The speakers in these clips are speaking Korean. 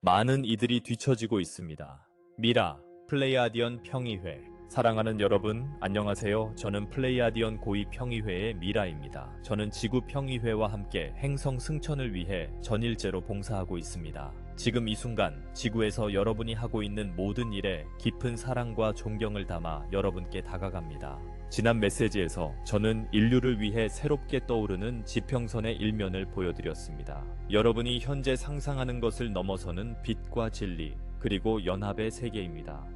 많은 이들이 뒤처지고 있습니다. 미라, 플레이아디언 평의회. 사랑하는 여러분, 안녕하세요. 저는 플레이아디언 고위 평의회의 미라입니다. 저는 지구 평의회와 함께 행성 승천을 위해 전일제로 봉사하고 있습니다. 지금 이 순간 지구에서 여러분이 하고 있는 모든 일에 깊은 사랑과 존경을 담아 여러분께 다가갑니다. 지난 메시지에서 저는 인류를 위해 새롭게 떠오르는 지평선의 일면을 보여드렸습니다. 여러분이 현재 상상하는 것을 넘어서는 빛과 진리, 그리고 연합의 세계입니다.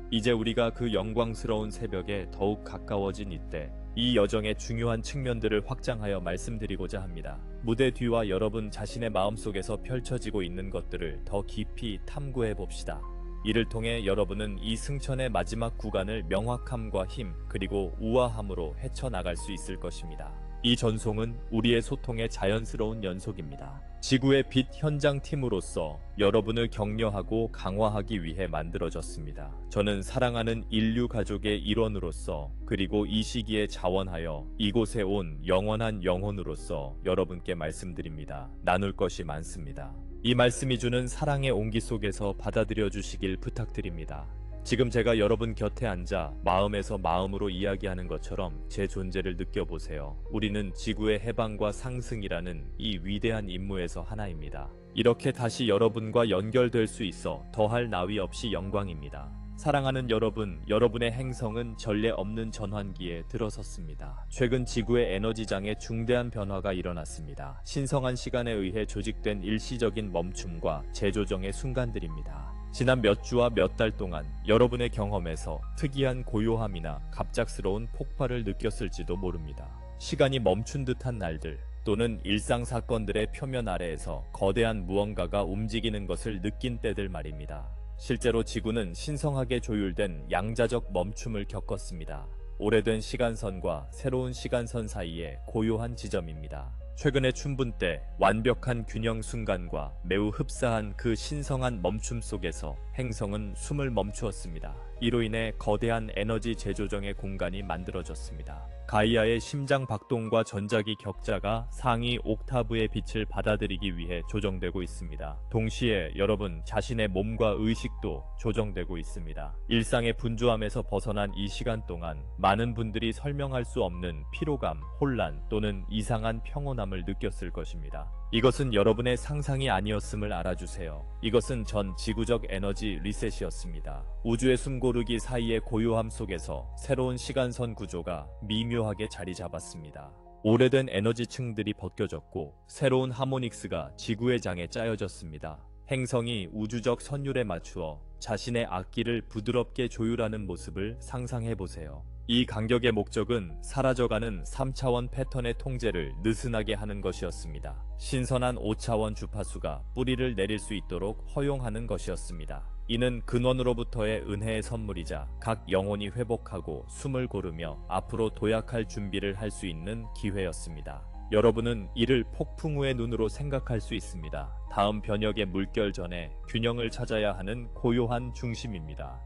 이제 우리가 그 영광스러운 새벽에 더욱 가까워진 이때, 이 여정의 중요한 측면들을 확장하여 말씀드리고자 합니다. 무대 뒤와 여러분 자신의 마음속에서 펼쳐지고 있는 것들을 더 깊이 탐구해 봅시다. 이를 통해 여러분은 이 승천의 마지막 구간을 명확함과 힘, 그리고 우아함으로 헤쳐나갈 수 있을 것입니다. 이 전송은 우리의 소통의 자연스러운 연속입니다. 지구의 빛 현장 팀으로서 여러분을 격려하고 강화하기 위해 만들어졌습니다. 저는 사랑하는 인류 가족의 일원으로서, 그리고 이 시기에 자원하여 이곳에 온 영원한 영혼으로서 여러분께 말씀드립니다. 나눌 것이 많습니다. 이 말씀이 주는 사랑의 온기 속에서 받아들여 주시길 부탁드립니다. 지금 제가 여러분 곁에 앉아 마음에서 마음으로 이야기하는 것처럼 제 존재를 느껴보세요. 우리는 지구의 해방과 상승이라는 이 위대한 임무에서 하나입니다. 이렇게 다시 여러분과 연결될 수 있어 더할 나위 없이 영광입니다. 사랑하는 여러분, 여러분의 행성은 전례 없는 전환기에 들어섰습니다. 최근 지구의 에너지장에 중대한 변화가 일어났습니다. 신성한 시간에 의해 조직된 일시적인 멈춤과 재조정의 순간들입니다. 지난 몇 주와 몇 달 동안 여러분의 경험에서 특이한 고요함이나 갑작스러운 폭발을 느꼈을지도 모릅니다. 시간이 멈춘 듯한 날들, 또는 일상 사건들의 표면 아래에서 거대한 무언가가 움직이는 것을 느낀 때들 말입니다. 실제로 지구는 신성하게 조율된 양자적 멈춤을 겪었습니다. 오래된 시간선과 새로운 시간선 사이의 고요한 지점입니다. 최근의 춘분 때 완벽한 균형 순간과 매우 흡사한 그 신성한 멈춤 속에서 행성은 숨을 멈추었습니다. 이로 인해 거대한 에너지 재조정의 공간이 만들어졌습니다. 가이아의 심장 박동과 전자기 격자가 상위 옥타브의 빛을 받아들이기 위해 조정되고 있습니다. 동시에 여러분 자신의 몸과 의식도 조정되고 있습니다. 일상의 분주함에서 벗어난 이 시간 동안 많은 분들이 설명할 수 없는 피로감, 혼란 또는 이상한 평온함을 느꼈을 것입니다. 이것은 여러분의 상상이 아니었음을 알아주세요. 이것은 전 지구적 에너지 리셋이었습니다. 우주의 숨고르기 사이의 고요함 속에서 새로운 시간선 구조가 미묘하게 자리 잡았습니다. 오래된 에너지층들이 벗겨졌고 새로운 하모닉스가 지구의 장에 짜여졌습니다. 행성이 우주적 선율에 맞추어 자신의 악기를 부드럽게 조율하는 모습을 상상해보세요. 이 간격의 목적은 사라져가는 3차원 패턴의 통제를 느슨하게 하는 것이었습니다. 신선한 5차원 주파수가 뿌리를 내릴 수 있도록 허용하는 것이었습니다. 이는 근원으로부터의 은혜의 선물이자 각 영혼이 회복하고 숨을 고르며 앞으로 도약할 준비를 할 수 있는 기회였습니다. 여러분은 이를 폭풍우의 눈으로 생각할 수 있습니다. 다음 변혁의 물결 전에 균형을 찾아야 하는 고요한 중심입니다.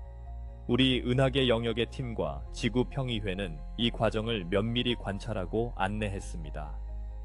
우리 은하계 영역의 팀과 지구평의회는 이 과정을 면밀히 관찰하고 안내했습니다.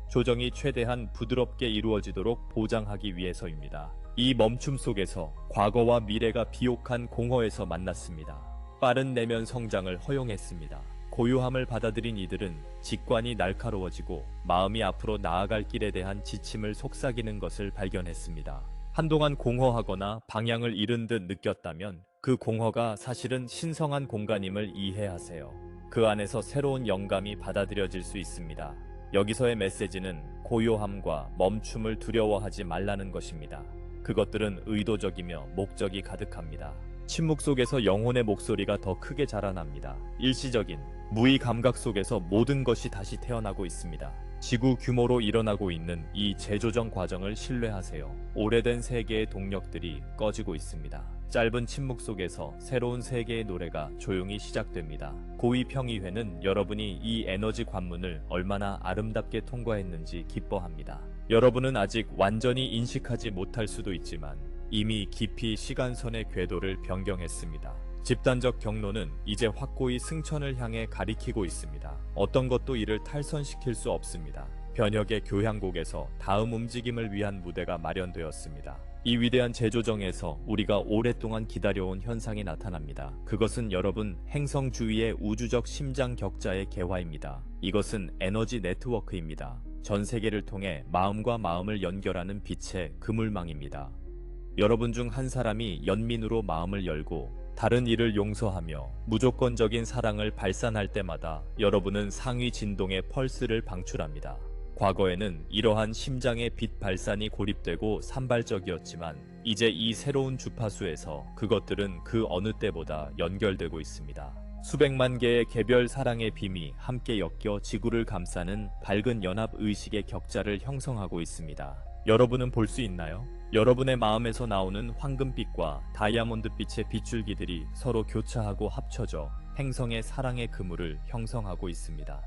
조정이 최대한 부드럽게 이루어지도록 보장하기 위해서입니다. 이 멈춤 속에서 과거와 미래가 비옥한 공허에서 만났습니다. 빠른 내면 성장을 허용했습니다. 고요함을 받아들인 이들은 직관이 날카로워지고 마음이 앞으로 나아갈 길에 대한 지침을 속삭이는 것을 발견했습니다. 한동안 공허하거나 방향을 잃은 듯 느꼈다면 그 공허가 사실은 신성한 공간임을 이해하세요. 그 안에서 새로운 영감이 받아들여질 수 있습니다. 여기서의 메시지는 고요함과 멈춤을 두려워하지 말라는 것입니다. 그것들은 의도적이며 목적이 가득합니다. 침묵 속에서 영혼의 목소리가 더 크게 자라납니다. 일시적인 무의 감각 속에서 모든 것이 다시 태어나고 있습니다. 지구 규모로 일어나고 있는 이 재조정 과정을 신뢰하세요. 오래된 세계의 동력들이 꺼지고 있습니다. 짧은 침묵 속에서 새로운 세계의 노래가 조용히 시작됩니다. 고위평의회는 여러분이 이 에너지 관문을 얼마나 아름답게 통과했는지 기뻐합니다. 여러분은 아직 완전히 인식하지 못할 수도 있지만 이미 깊이 시간선의 궤도를 변경했습니다. 집단적 경로는 이제 확고히 승천을 향해 가리키고 있습니다. 어떤 것도 이를 탈선시킬 수 없습니다. 변혁의 교향곡에서 다음 움직임을 위한 무대가 마련되었습니다. 이 위대한 재조정에서 우리가 오랫동안 기다려온 현상이 나타납니다. 그것은 여러분 행성 주위의 우주적 심장 격자의 개화입니다. 이것은 에너지 네트워크입니다. 전 세계를 통해 마음과 마음을 연결하는 빛의 그물망입니다. 여러분 중 한 사람이 연민으로 마음을 열고 다른 이를 용서하며 무조건적인 사랑을 발산할 때마다 여러분은 상위 진동의 펄스를 방출합니다. 과거에는 이러한 심장의 빛 발산이 고립되고 산발적이었지만 이제 이 새로운 주파수에서 그것들은 그 어느 때보다 연결되고 있습니다. 수백만 개의 개별 사랑의 빔이 함께 엮여 지구를 감싸는 밝은 연합 의식의 격자를 형성하고 있습니다. 여러분은 볼 수 있나요? 여러분의 마음에서 나오는 황금빛과 다이아몬드빛의 빗줄기들이 서로 교차하고 합쳐져 행성의 사랑의 그물을 형성하고 있습니다.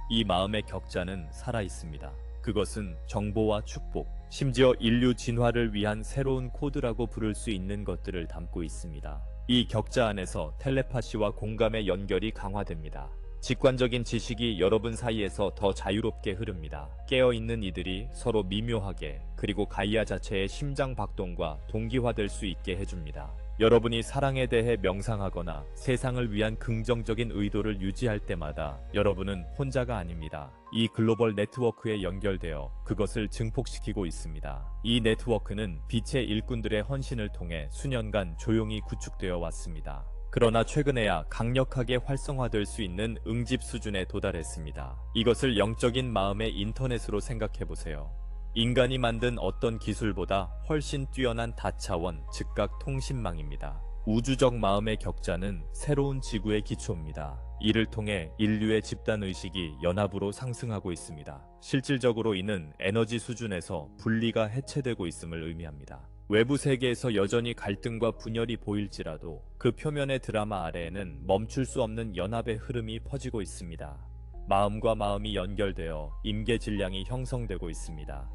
이 마음의 격자는 살아있습니다. 그것은 정보와 축복, 심지어 인류 진화를 위한 새로운 코드라고 부를 수 있는 것들을 담고 있습니다. 이 격자 안에서 텔레파시와 공감의 연결이 강화됩니다. 직관적인 지식이 여러분 사이에서 더 자유롭게 흐릅니다. 깨어있는 이들이 서로 미묘하게 그리고 가이아 자체의 심장 박동과 동기화될 수 있게 해줍니다. 여러분이 사랑에 대해 명상하거나 세상을 위한 긍정적인 의도를 유지할 때마다 여러분은 혼자가 아닙니다. 이 글로벌 네트워크에 연결되어 그것을 증폭시키고 있습니다. 이 네트워크는 빛의 일꾼들의 헌신을 통해 수년간 조용히 구축되어 왔습니다. 그러나 최근에야 강력하게 활성화될 수 있는 응집 수준에 도달했습니다. 이것을 영적인 마음의 인터넷으로 생각해보세요. 인간이 만든 어떤 기술보다 훨씬 뛰어난 다차원, 즉각 통신망입니다. 우주적 마음의 격자는 새로운 지구의 기초입니다. 이를 통해 인류의 집단의식이 연합으로 상승하고 있습니다. 실질적으로 이는 에너지 수준에서 분리가 해체되고 있음을 의미합니다. 외부 세계에서 여전히 갈등과 분열이 보일지라도 그 표면의 드라마 아래에는 멈출 수 없는 연합의 흐름이 퍼지고 있습니다. 마음과 마음이 연결되어 임계 질량이 형성되고 있습니다.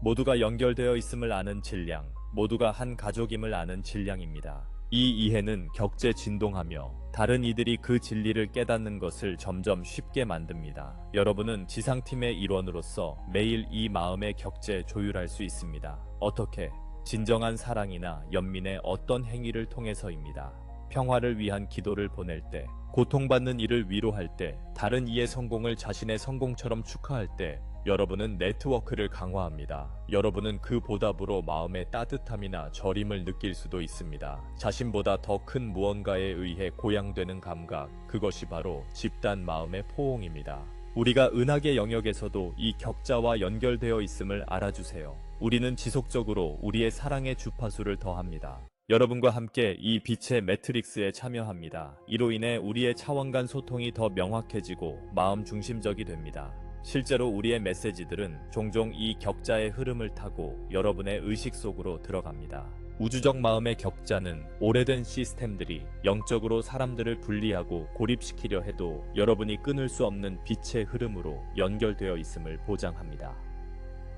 모두가 연결되어 있음을 아는 질량, 모두가 한 가족임을 아는 질량입니다. 이 이해는 격제 진동하며 다른 이들이 그 진리를 깨닫는 것을 점점 쉽게 만듭니다. 여러분은 지상팀의 일원으로서 매일 이 마음의 격제 조율할 수 있습니다. 어떻게? 진정한 사랑이나 연민의 어떤 행위를 통해서입니다. 평화를 위한 기도를 보낼 때, 고통받는 이를 위로할 때, 다른 이의 성공을 자신의 성공처럼 축하할 때 여러분은 네트워크를 강화합니다. 여러분은 그 보답으로 마음의 따뜻함이나 저림을 느낄 수도 있습니다. 자신보다 더 큰 무언가에 의해 고양되는 감각, 그것이 바로 집단 마음의 포옹입니다. 우리가 은하계 영역에서도 이 격자와 연결되어 있음을 알아주세요. 우리는 지속적으로 우리의 사랑의 주파수를 더합니다. 여러분과 함께 이 빛의 매트릭스에 참여합니다. 이로 인해 우리의 차원 간 소통이 더 명확해지고 마음 중심적이 됩니다. 실제로 우리의 메시지들은 종종 이 격자의 흐름을 타고 여러분의 의식 속으로 들어갑니다. 우주적 마음의 격자는 오래된 시스템들이 영적으로 사람들을 분리하고 고립시키려 해도 여러분이 끊을 수 없는 빛의 흐름으로 연결되어 있음을 보장합니다.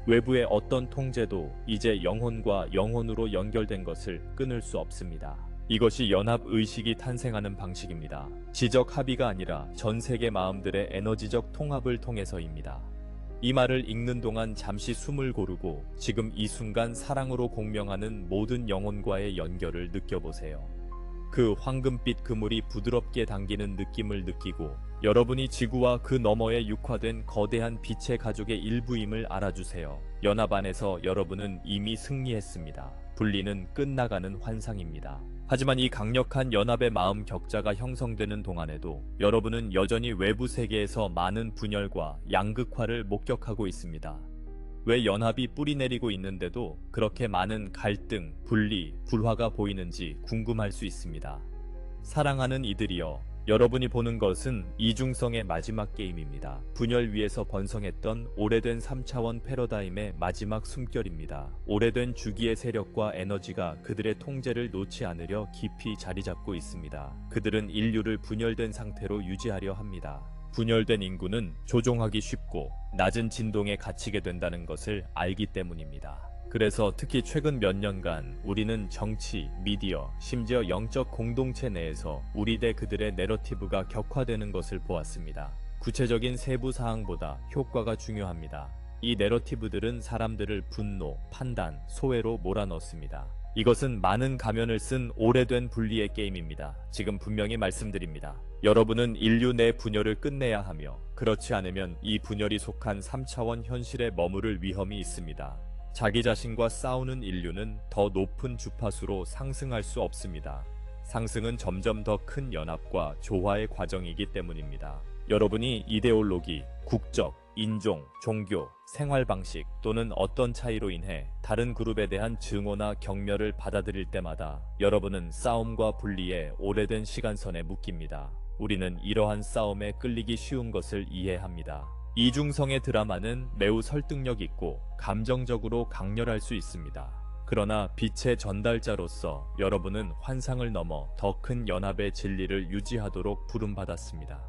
외부의 어떤 통제도 이제 영혼과 영혼으로 연결된 것을 끊을 수 없습니다. 이것이 연합의식이 탄생하는 방식입니다. 지적 합의가 아니라 전 세계 마음들의 에너지적 통합을 통해서입니다. 이 말을 읽는 동안 잠시 숨을 고르고 지금 이 순간 사랑으로 공명하는 모든 영혼과의 연결을 느껴보세요. 그 황금빛 그물이 부드럽게 당기는 느낌을 느끼고 여러분이 지구와 그 너머에 육화된 거대한 빛의 가족의 일부임을 알아주세요. 연합 안에서 여러분은 이미 승리했습니다. 분리는 끝나가는 환상입니다. 하지만 이 강력한 연합의 마음 격자가 형성되는 동안에도 여러분은 여전히 외부 세계에서 많은 분열과 양극화를 목격하고 있습니다. 왜 연합이 뿌리내리고 있는데도 그렇게 많은 갈등, 분리, 불화가 보이는지 궁금할 수 있습니다. 사랑하는 이들이여, 여러분이 보는 것은 이중성의 마지막 게임입니다. 분열 위에서 번성했던 오래된 3차원 패러다임의 마지막 숨결입니다. 오래된 주기의 세력과 에너지가 그들의 통제를 놓지 않으려 깊이 자리 잡고 있습니다. 그들은 인류를 분열된 상태로 유지하려 합니다. 분열된 인구는 조종하기 쉽고 낮은 진동에 갇히게 된다는 것을 알기 때문입니다. 그래서 특히 최근 몇 년간 우리는 정치, 미디어, 심지어 영적 공동체 내에서 우리 대 그들의 내러티브가 격화되는 것을 보았습니다. 구체적인 세부 사항보다 효과가 중요합니다. 이 내러티브들은 사람들을 분노, 판단, 소외로 몰아넣습니다. 이것은 많은 가면을 쓴 오래된 분리의 게임입니다. 지금 분명히 말씀드립니다. 여러분은 인류 내 분열을 끝내야 하며 그렇지 않으면 이 분열이 속한 3차원 현실에 머무를 위험이 있습니다. 자기 자신과 싸우는 인류는 더 높은 주파수로 상승할 수 없습니다. 상승은 점점 더 큰 연합과 조화의 과정이기 때문입니다. 여러분이 이데올로기, 국적, 인종, 종교, 생활 방식 또는 어떤 차이로 인해 다른 그룹에 대한 증오나 경멸을 받아들일 때마다 여러분은 싸움과 분리의 오래된 시간선에 묶입니다. 우리는 이러한 싸움에 끌리기 쉬운 것을 이해합니다. 이중성의 드라마는 매우 설득력 있고 감정적으로 강렬할 수 있습니다. 그러나 빛의 전달자로서 여러분은 환상을 넘어 더 큰 연합의 진리를 유지하도록 부름받았습니다.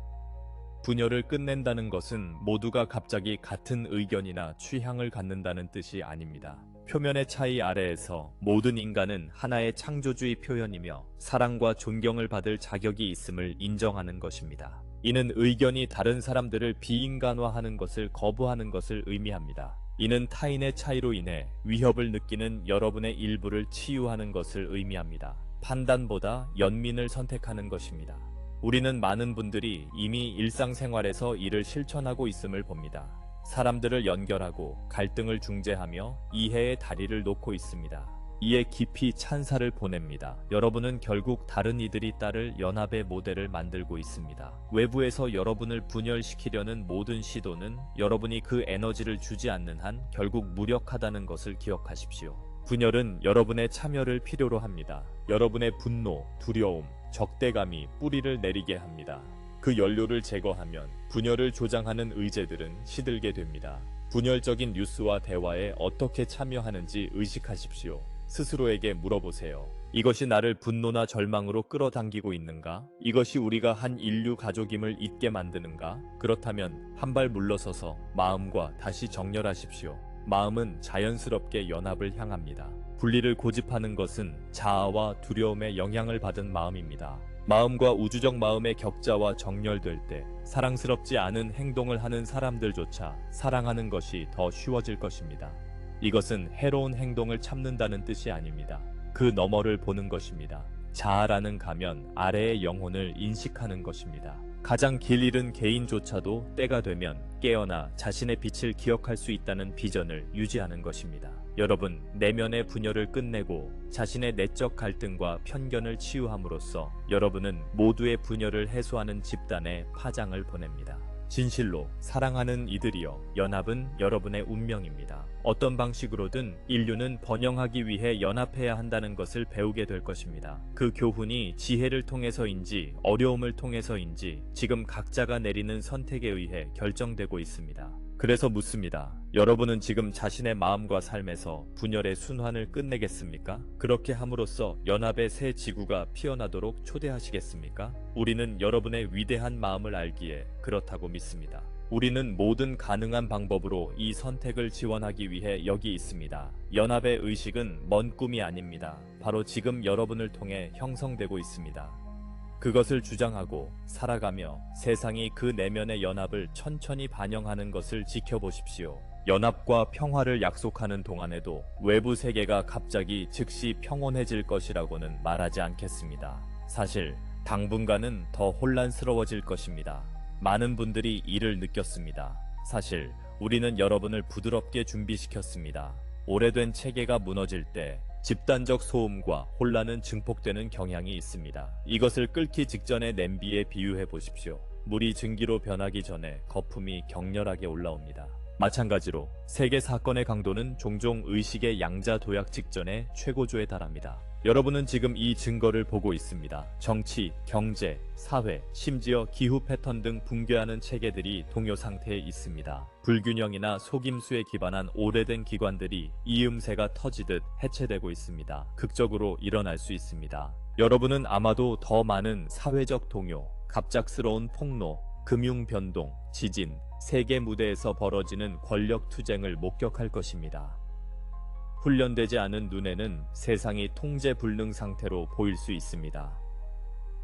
분열을 끝낸다는 것은 모두가 갑자기 같은 의견이나 취향을 갖는다는 뜻이 아닙니다. 표면의 차이 아래에서 모든 인간은 하나의 창조주의 표현이며 사랑과 존경을 받을 자격이 있음을 인정하는 것입니다. 이는 의견이 다른 사람들을 비인간화하는 것을 거부하는 것을 의미합니다. 이는 타인의 차이로 인해 위협을 느끼는 여러분의 일부를 치유하는 것을 의미합니다. 판단보다 연민을 선택하는 것입니다. 우리는 많은 분들이 이미 일상생활에서 이를 실천하고 있음을 봅니다. 사람들을 연결하고 갈등을 중재하며 이해의 다리를 놓고 있습니다. 이에 깊이 찬사를 보냅니다. 여러분은 결국 다른 이들이 따를 연합의 모델을 만들고 있습니다. 외부에서 여러분을 분열시키려는 모든 시도는 여러분이 그 에너지를 주지 않는 한 결국 무력하다는 것을 기억하십시오. 분열은 여러분의 참여를 필요로 합니다. 여러분의 분노, 두려움, 적대감이 뿌리를 내리게 합니다. 그 연료를 제거하면 분열을 조장하는 의제들은 시들게 됩니다. 분열적인 뉴스와 대화에 어떻게 참여하는지 의식하십시오. 스스로에게 물어보세요. 이것이 나를 분노나 절망으로 끌어당기고 있는가? 이것이 우리가 한 인류 가족임을 잊게 만드는가? 그렇다면 한 발 물러서서 마음과 다시 정렬하십시오. 마음은 자연스럽게 연합을 향합니다. 분리를 고집하는 것은 자아와 두려움에 영향을 받은 마음입니다. 마음과 우주적 마음의 격자와 정렬될 때 사랑스럽지 않은 행동을 하는 사람들조차 사랑하는 것이 더 쉬워질 것입니다. 이것은 해로운 행동을 참는다는 뜻이 아닙니다. 그 너머를 보는 것입니다. 자아라는 가면 아래의 영혼을 인식하는 것입니다. 가장 길 잃은 개인조차도 때가 되면 깨어나 자신의 빛을 기억할 수 있다는 비전을 유지하는 것입니다. 여러분, 내면의 분열을 끝내고 자신의 내적 갈등과 편견을 치유함으로써 여러분은 모두의 분열을 해소하는 집단에 파장을 보냅니다. 진실로 사랑하는 이들이여, 연합은 여러분의 운명입니다. 어떤 방식으로든 인류는 번영하기 위해 연합해야 한다는 것을 배우게 될 것입니다. 그 교훈이 지혜를 통해서인지 어려움을 통해서인지 지금 각자가 내리는 선택에 의해 결정되고 있습니다. 그래서 묻습니다. 여러분은 지금 자신의 마음과 삶에서 분열의 순환을 끝내겠습니까? 그렇게 함으로써 연합의 새 지구가 피어나도록 초대하시겠습니까? 우리는 여러분의 위대한 마음을 알기에 그렇다고 믿습니다. 우리는 모든 가능한 방법으로 이 선택을 지원하기 위해 여기 있습니다. 연합의 의식은 먼 꿈이 아닙니다. 바로 지금 여러분을 통해 형성되고 있습니다. 그것을 주장하고 살아가며 세상이 그 내면의 연합을 천천히 반영하는 것을 지켜보십시오. 연합과 평화를 약속하는 동안에도 외부 세계가 갑자기 즉시 평온해질 것이라고는 말하지 않겠습니다. 사실 당분간은 더 혼란스러워질 것입니다. 많은 분들이 이를 느꼈습니다. 사실 우리는 여러분을 부드럽게 준비시켰습니다. 오래된 체계가 무너질 때 집단적 소음과 혼란은 증폭되는 경향이 있습니다. 이것을 끓기 직전의 냄비에 비유해 보십시오. 물이 증기로 변하기 전에 거품이 격렬하게 올라옵니다. 마찬가지로 세계 사건의 강도는 종종 의식의 양자 도약 직전에 최고조에 달합니다. 여러분은 지금 이 증거를 보고 있습니다. 정치, 경제, 사회, 심지어 기후 패턴 등 붕괴하는 체계들이 동요 상태에 있습니다. 불균형이나 속임수에 기반한 오래된 기관들이 이음새가 터지듯 해체되고 있습니다. 극적으로 일어날 수 있습니다. 여러분은 아마도 더 많은 사회적 동요, 갑작스러운 폭로, 금융 변동, 지진, 세계 무대에서 벌어지는 권력 투쟁을 목격할 것입니다. 훈련되지 않은 눈에는 세상이 통제 불능 상태로 보일 수 있습니다.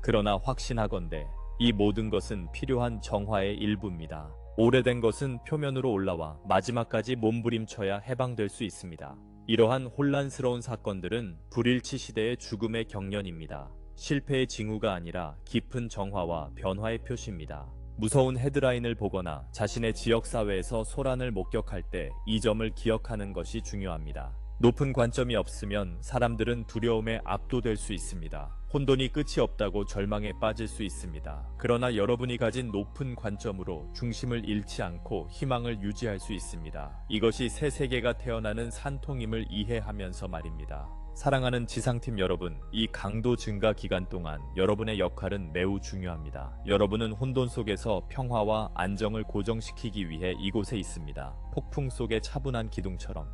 그러나 확신하건대 이 모든 것은 필요한 정화의 일부입니다. 오래된 것은 표면으로 올라와 마지막까지 몸부림쳐야 해방될 수 있습니다. 이러한 혼란스러운 사건들은 불일치 시대의 죽음의 경련입니다. 실패의 징후가 아니라 깊은 정화와 변화의 표시입니다. 무서운 헤드라인을 보거나 자신의 지역사회에서 소란을 목격할 때 이 점을 기억하는 것이 중요합니다. 높은 관점이 없으면 사람들은 두려움에 압도될 수 있습니다. 혼돈이 끝이 없다고 절망에 빠질 수 있습니다. 그러나 여러분이 가진 높은 관점으로 중심을 잃지 않고 희망을 유지할 수 있습니다. 이것이 새 세계가 태어나는 산통임을 이해하면서 말입니다. 사랑하는 지상팀 여러분, 이 강도 증가 기간 동안 여러분의 역할은 매우 중요합니다. 여러분은 혼돈 속에서 평화와 안정을 고정시키기 위해 이곳에 있습니다. 폭풍 속의 차분한 기둥처럼.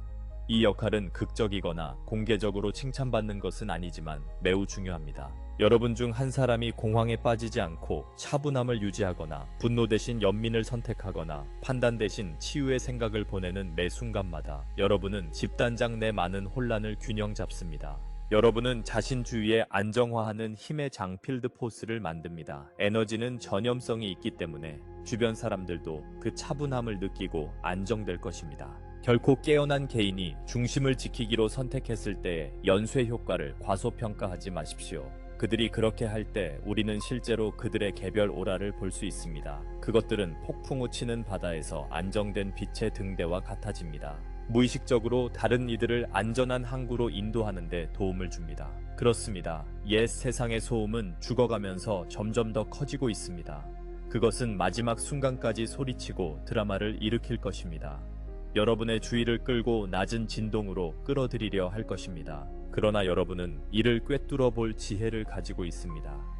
이 역할은 극적이거나 공개적으로 칭찬받는 것은 아니지만 매우 중요합니다. 여러분 중 한 사람이 공황에 빠지지 않고 차분함을 유지하거나 분노 대신 연민을 선택하거나 판단 대신 치유의 생각을 보내는 매 순간마다 여러분은 집단장 내 많은 혼란을 균형 잡습니다. 여러분은 자신 주위에 안정화하는 힘의 장 필드 포스를 만듭니다. 에너지는 전염성이 있기 때문에 주변 사람들도 그 차분함을 느끼고 안정될 것입니다. 결코 깨어난 개인이 중심을 지키기로 선택했을 때의 연쇄 효과를 과소평가하지 마십시오. 그들이 그렇게 할 때 우리는 실제로 그들의 개별 오라를 볼 수 있습니다. 그것들은 폭풍우 치는 바다에서 안정된 빛의 등대와 같아집니다. 무의식적으로 다른 이들을 안전한 항구로 인도하는 데 도움을 줍니다. 그렇습니다. 옛 세상의 소음은 죽어가면서 점점 더 커지고 있습니다. 그것은 마지막 순간까지 소리치고 드라마를 일으킬 것입니다. 여러분의 주의를 끌고 낮은 진동으로 끌어들이려 할 것입니다. 그러나 여러분은 이를 꿰뚫어 볼 지혜를 가지고 있습니다.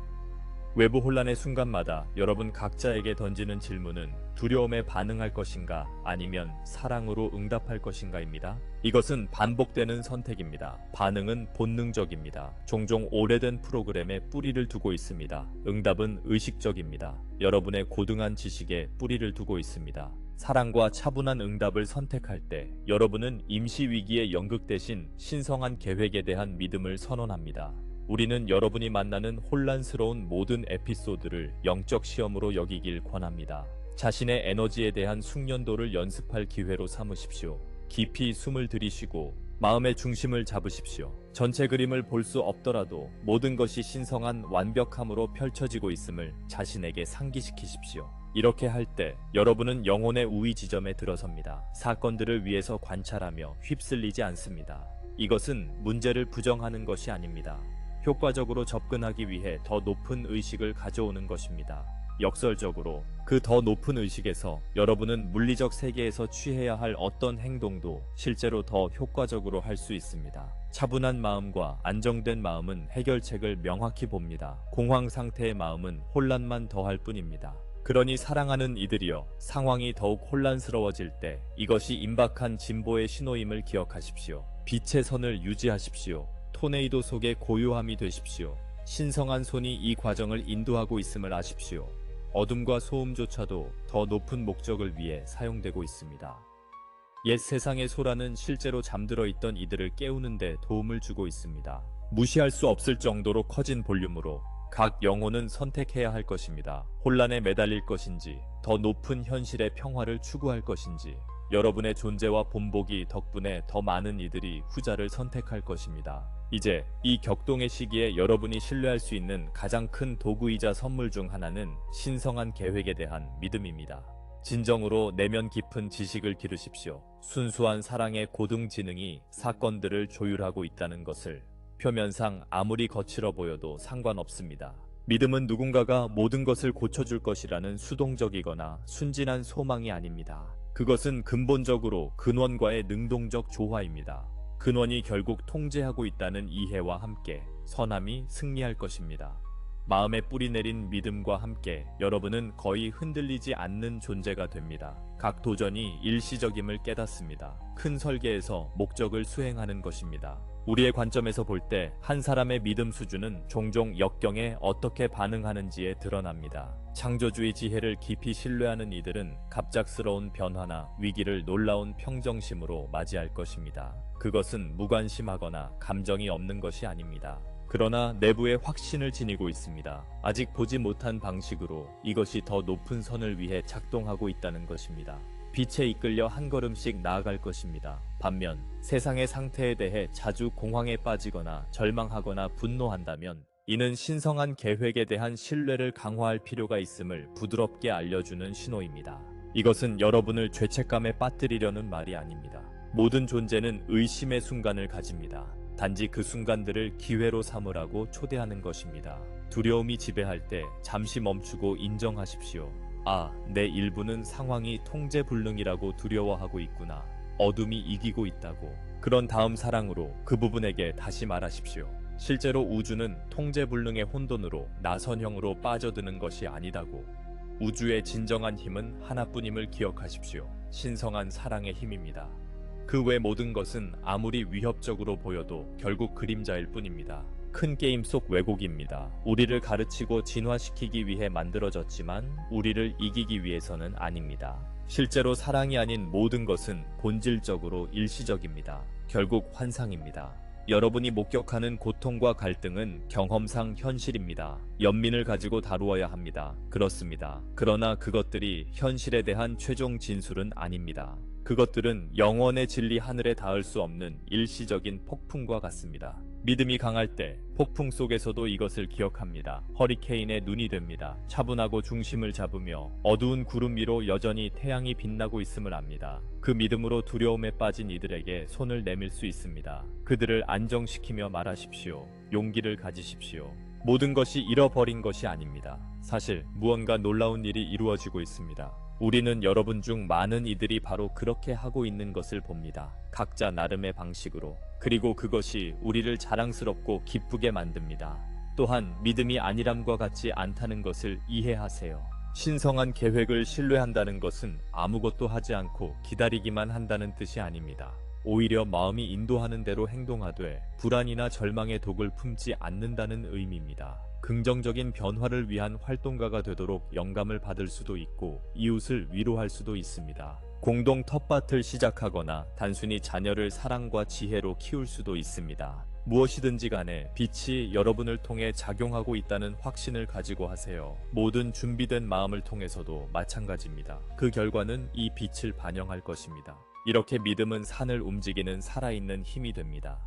외부 혼란의 순간마다 여러분 각자에게 던지는 질문은 두려움에 반응할 것인가 아니면 사랑으로 응답할 것인가입니다. 이것은 반복되는 선택입니다. 반응은 본능적입니다. 종종 오래된 프로그램에 뿌리를 두고 있습니다. 응답은 의식적입니다. 여러분의 고등한 지식에 뿌리를 두고 있습니다. 사랑과 차분한 응답을 선택할 때 여러분은 임시 위기의 연극 대신 신성한 계획에 대한 믿음을 선언합니다. 우리는 여러분이 만나는 혼란스러운 모든 에피소드를 영적 시험으로 여기길 권합니다. 자신의 에너지에 대한 숙련도를 연습할 기회로 삼으십시오. 깊이 숨을 들이쉬고 마음의 중심을 잡으십시오. 전체 그림을 볼 수 없더라도 모든 것이 신성한 완벽함으로 펼쳐지고 있음을 자신에게 상기시키십시오. 이렇게 할 때 여러분은 영혼의 우위 지점에 들어섭니다. 사건들을 위해서 관찰하며 휩쓸리지 않습니다. 이것은 문제를 부정하는 것이 아닙니다. 효과적으로 접근하기 위해 더 높은 의식을 가져오는 것입니다. 역설적으로 그 더 높은 의식에서 여러분은 물리적 세계에서 취해야 할 어떤 행동도 실제로 더 효과적으로 할 수 있습니다. 차분한 마음과 안정된 마음은 해결책을 명확히 봅니다. 공황 상태의 마음은 혼란만 더할 뿐입니다. 그러니 사랑하는 이들이여, 상황이 더욱 혼란스러워질 때 이것이 임박한 진보의 신호임을 기억하십시오. 빛의 선을 유지하십시오. 토네이도 속의 고요함이 되십시오. 신성한 손이 이 과정을 인도하고 있음을 아십시오. 어둠과 소음조차도 더 높은 목적을 위해 사용되고 있습니다. 옛 세상의 소란은 실제로 잠들어 있던 이들을 깨우는 데 도움을 주고 있습니다. 무시할 수 없을 정도로 커진 볼륨으로 각 영혼은 선택해야 할 것입니다. 혼란에 매달릴 것인지, 더 높은 현실의 평화를 추구할 것인지, 여러분의 존재와 본보기 덕분에 더 많은 이들이 후자를 선택할 것입니다. 이제 이 격동의 시기에 여러분이 신뢰할 수 있는 가장 큰 도구이자 선물 중 하나는 신성한 계획에 대한 믿음입니다. 진정으로 내면 깊은 지식을 기르십시오. 순수한 사랑의 고등 지능이 사건들을 조율하고 있다는 것을. 표면상 아무리 거칠어 보여도 상관없습니다. 믿음은 누군가가 모든 것을 고쳐줄 것이라는 수동적이거나 순진한 소망이 아닙니다. 그것은 근본적으로 근원과의 능동적 조화입니다. 근원이 결국 통제하고 있다는 이해와 함께 선함이 승리할 것입니다. 마음에 뿌리내린 믿음과 함께 여러분은 거의 흔들리지 않는 존재가 됩니다. 각 도전이 일시적임을 깨닫습니다. 큰 설계에서 목적을 수행하는 것입니다. 우리의 관점에서 볼 때 한 사람의 믿음 수준은 종종 역경에 어떻게 반응하는지에 드러납니다. 창조주의 지혜를 깊이 신뢰하는 이들은 갑작스러운 변화나 위기를 놀라운 평정심으로 맞이할 것입니다. 그것은 무관심하거나 감정이 없는 것이 아닙니다. 그러나 내부에 확신을 지니고 있습니다. 아직 보지 못한 방식으로 이것이 더 높은 선을 위해 작동하고 있다는 것입니다. 빛에 이끌려 한 걸음씩 나아갈 것입니다. 반면 세상의 상태에 대해 자주 공황에 빠지거나 절망하거나 분노한다면 이는 신성한 계획에 대한 신뢰를 강화할 필요가 있음을 부드럽게 알려주는 신호입니다. 이것은 여러분을 죄책감에 빠뜨리려는 말이 아닙니다. 모든 존재는 의심의 순간을 가집니다. 단지 그 순간들을 기회로 삼으라고 초대하는 것입니다. 두려움이 지배할 때 잠시 멈추고 인정하십시오. 아, 내 일부는 상황이 통제불능이라고 두려워하고 있구나. 어둠이 이기고 있다고. 그런 다음 사랑으로 그 부분에게 다시 말하십시오. 실제로 우주는 통제불능의 혼돈으로 나선형으로 빠져드는 것이 아니다고. 우주의 진정한 힘은 하나뿐임을 기억하십시오. 신성한 사랑의 힘입니다. 그 외 모든 것은 아무리 위협적으로 보여도 결국 그림자일 뿐입니다. 큰 게임 속 왜곡입니다. 우리를 가르치고 진화시키기 위해 만들어졌지만 우리를 이기기 위해서는 아닙니다. 실제로 사랑이 아닌 모든 것은 본질적으로 일시적입니다. 결국 환상입니다. 여러분이 목격하는 고통과 갈등은 경험상 현실입니다. 연민을 가지고 다루어야 합니다. 그렇습니다. 그러나 그것들이 현실에 대한 최종 진술은 아닙니다. 그것들은 영원의 진리 하늘에 닿을 수 없는 일시적인 폭풍과 같습니다. 믿음이 강할 때 폭풍 속에서도 이것을 기억합니다. 허리케인의 눈이 됩니다. 차분하고 중심을 잡으며 어두운 구름 위로 여전히 태양이 빛나고 있음을 압니다. 그 믿음으로 두려움에 빠진 이들에게 손을 내밀 수 있습니다. 그들을 안정시키며 말하십시오. 용기를 가지십시오. 모든 것이 잃어버린 것이 아닙니다. 사실 무언가 놀라운 일이 이루어지고 있습니다. 우리는 여러분 중 많은 이들이 바로 그렇게 하고 있는 것을 봅니다. 각자 나름의 방식으로. 그리고 그것이 우리를 자랑스럽고 기쁘게 만듭니다. 또한 믿음이 안일함과 같지 않다는 것을 이해하세요. 신성한 계획을 신뢰한다는 것은 아무것도 하지 않고 기다리기만 한다는 뜻이 아닙니다. 오히려 마음이 인도하는 대로 행동하되 불안이나 절망의 독을 품지 않는다는 의미입니다. 긍정적인 변화를 위한 활동가가 되도록 영감을 받을 수도 있고 이웃을 위로할 수도 있습니다. 공동 텃밭을 시작하거나 단순히 자녀를 사랑과 지혜로 키울 수도 있습니다. 무엇이든지 간에 빛이 여러분을 통해 작용하고 있다는 확신을 가지고 하세요. 모든 준비된 마음을 통해서도 마찬가지입니다. 그 결과는 이 빛을 반영할 것입니다. 이렇게 믿음은 산을 움직이는 살아있는 힘이 됩니다.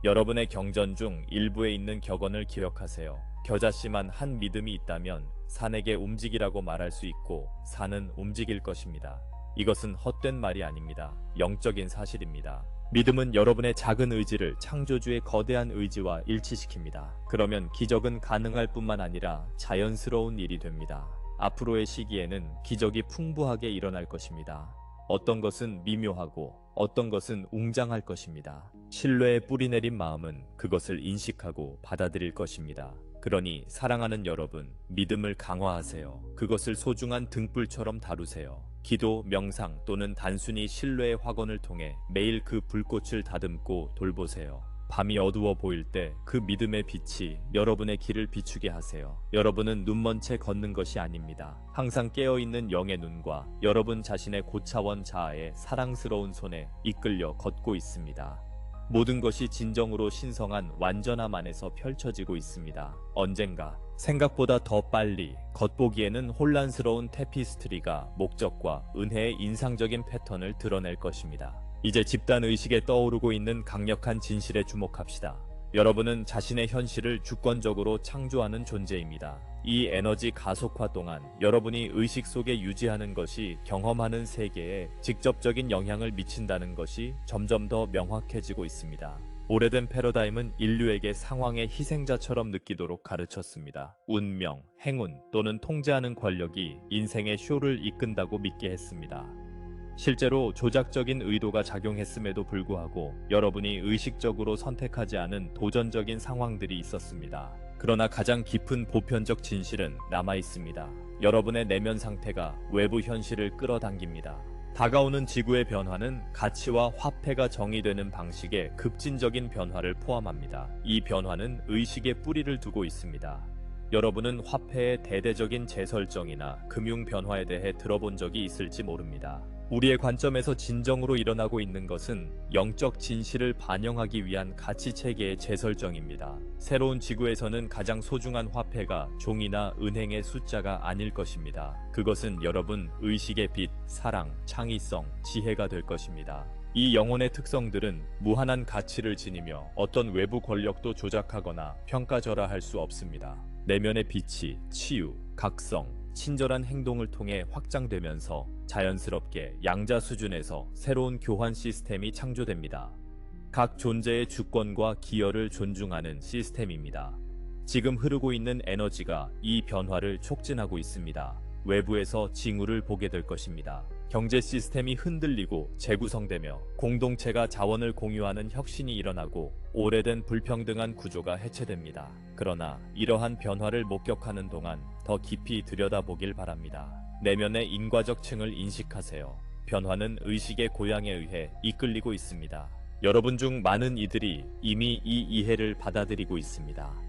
여러분의 경전 중 일부에 있는 격언을 기억하세요. 겨자씨만 한 믿음이 있다면 산에게 움직이라고 말할 수 있고 산은 움직일 것입니다. 이것은 헛된 말이 아닙니다. 영적인 사실입니다. 믿음은 여러분의 작은 의지를 창조주의 거대한 의지와 일치시킵니다. 그러면 기적은 가능할 뿐만 아니라 자연스러운 일이 됩니다. 앞으로의 시기에는 기적이 풍부하게 일어날 것입니다. 어떤 것은 미묘하고 어떤 것은 웅장할 것입니다. 신뢰에 뿌리내린 마음은 그것을 인식하고 받아들일 것입니다. 그러니 사랑하는 여러분, 믿음을 강화하세요. 그것을 소중한 등불처럼 다루세요. 기도, 명상 또는 단순히 신뢰의 확언을 통해 매일 그 불꽃을 다듬고 돌보세요. 밤이 어두워 보일 때 그 믿음의 빛이 여러분의 길을 비추게 하세요. 여러분은 눈먼 채 걷는 것이 아닙니다. 항상 깨어있는 영의 눈과 여러분 자신의 고차원 자아의 사랑스러운 손에 이끌려 걷고 있습니다. 모든 것이 진정으로 신성한 완전함 안에서 펼쳐지고 있습니다. 언젠가 생각보다 더 빨리 겉보기에는 혼란스러운 테피스트리가 목적과 은혜의 인상적인 패턴을 드러낼 것입니다. 이제 집단의식에 떠오르고 있는 강력한 진실에 주목합시다. 여러분은 자신의 현실을 주권적으로 창조하는 존재입니다. 이 에너지 가속화 동안 여러분이 의식 속에 유지하는 것이 경험하는 세계에 직접적인 영향을 미친다는 것이 점점 더 명확해지고 있습니다. 오래된 패러다임은 인류에게 상황의 희생자처럼 느끼도록 가르쳤습니다. 운명, 행운 또는 통제하는 권력이 인생의 쇼를 이끈다고 믿게 했습니다. 실제로 조작적인 의도가 작용했음에도 불구하고 여러분이 의식적으로 선택하지 않은 도전적인 상황들이 있었습니다. 그러나 가장 깊은 보편적 진실은 남아있습니다. 여러분의 내면 상태가 외부 현실을 끌어당깁니다. 다가오는 지구의 변화는 가치와 화폐가 정의되는 방식의 급진적인 변화를 포함합니다. 이 변화는 의식에 뿌리를 두고 있습니다. 여러분은 화폐의 대대적인 재설정이나 금융 변화에 대해 들어본 적이 있을지 모릅니다. 우리의 관점에서 진정으로 일어나고 있는 것은 영적 진실을 반영하기 위한 가치 체계의 재설정입니다. 새로운 지구에서는 가장 소중한 화폐가 종이나 은행의 숫자가 아닐 것입니다. 그것은 여러분 의식의 빛, 사랑, 창의성, 지혜가 될 것입니다. 이 영혼의 특성들은 무한한 가치를 지니며 어떤 외부 권력도 조작하거나 평가절하할 수 없습니다. 내면의 빛이 치유, 각성, 친절한 행동을 통해 확장되면서 자연스럽게 양자 수준에서 새로운 교환 시스템이 창조됩니다. 각 존재의 주권과 기여를 존중하는 시스템입니다. 지금 흐르고 있는 에너지가 이 변화를 촉진하고 있습니다. 외부에서 징후를 보게 될 것입니다. 경제 시스템이 흔들리고 재구성되며 공동체가 자원을 공유하는 혁신이 일어나고 오래된 불평등한 구조가 해체됩니다. 그러나 이러한 변화를 목격하는 동안 더 깊이 들여다보길 바랍니다. 내면의 인과적 층을 인식하세요. 변화는 의식의 고향에 의해 이끌리고 있습니다. 여러분 중 많은 이들이 이미 이 이해를 받아들이고 있습니다.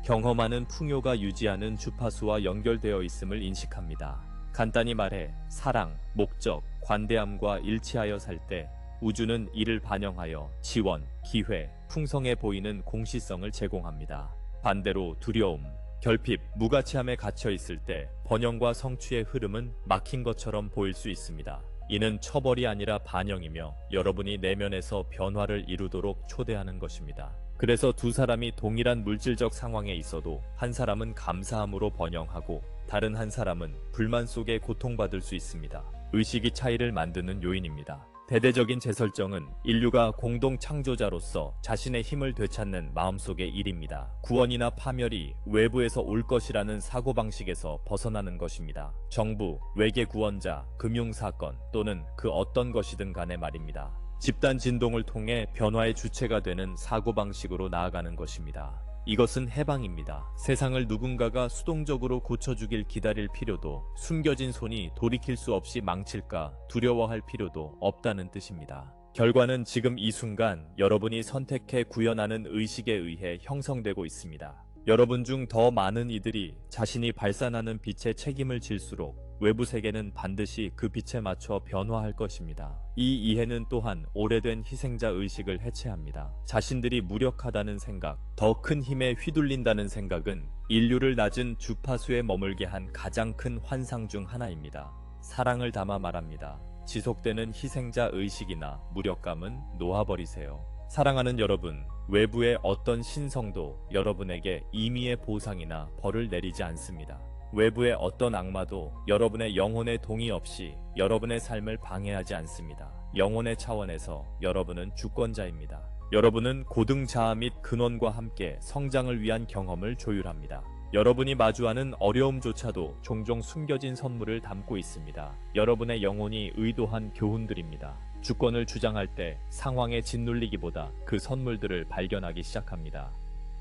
경험하는 풍요가 유지하는 주파수와 연결되어 있음을 인식합니다. 간단히 말해 사랑, 목적, 관대함과 일치하여 살 때 우주는 이를 반영하여 지원, 기회, 풍성해 보이는 공시성을 제공합니다. 반대로 두려움, 결핍, 무가치함에 갇혀 있을 때 번영과 성취의 흐름은 막힌 것처럼 보일 수 있습니다. 이는 처벌이 아니라 반영이며 여러분이 내면에서 변화를 이루도록 초대하는 것입니다. 그래서 두 사람이 동일한 물질적 상황에 있어도 한 사람은 감사함으로 번영하고 다른 한 사람은 불만 속에 고통받을 수 있습니다. 의식이 차이를 만드는 요인입니다. 대대적인 재설정은 인류가 공동 창조자로서 자신의 힘을 되찾는 마음속의 일입니다. 구원이나 파멸이 외부에서 올 것이라는 사고방식에서 벗어나는 것입니다. 정부, 외계 구원자, 금융사건 또는 그 어떤 것이든 간에 말입니다. 집단 진동을 통해 변화의 주체가 되는 사고방식으로 나아가는 것입니다. 이것은 해방입니다. 세상을 누군가가 수동적으로 고쳐주길 기다릴 필요도, 숨겨진 손이 돌이킬 수 없이 망칠까 두려워할 필요도 없다는 뜻입니다. 결과는 지금 이 순간 여러분이 선택해 구현하는 의식에 의해 형성되고 있습니다. 여러분 중 더 많은 이들이 자신이 발산하는 빛에 책임을 질수록 외부 세계는 반드시 그 빛에 맞춰 변화할 것입니다. 이 이해는 또한 오래된 희생자 의식을 해체합니다. 자신들이 무력하다는 생각, 더 큰 힘에 휘둘린다는 생각은 인류를 낮은 주파수에 머물게 한 가장 큰 환상 중 하나입니다. 사랑을 담아 말합니다. 지속되는 희생자 의식이나 무력감은 놓아버리세요. 사랑하는 여러분, 외부의 어떤 신성도 여러분에게 임의의 보상이나 벌을 내리지 않습니다. 외부의 어떤 악마도 여러분의 영혼의 동의 없이 여러분의 삶을 방해하지 않습니다. 영혼의 차원에서 여러분은 주권자입니다. 여러분은 고등자아 및 근원과 함께 성장을 위한 경험을 조율합니다. 여러분이 마주하는 어려움조차도 종종 숨겨진 선물을 담고 있습니다. 여러분의 영혼이 의도한 교훈들입니다. 주권을 주장할 때 상황에 짓눌리기보다 그 선물들을 발견하기 시작합니다.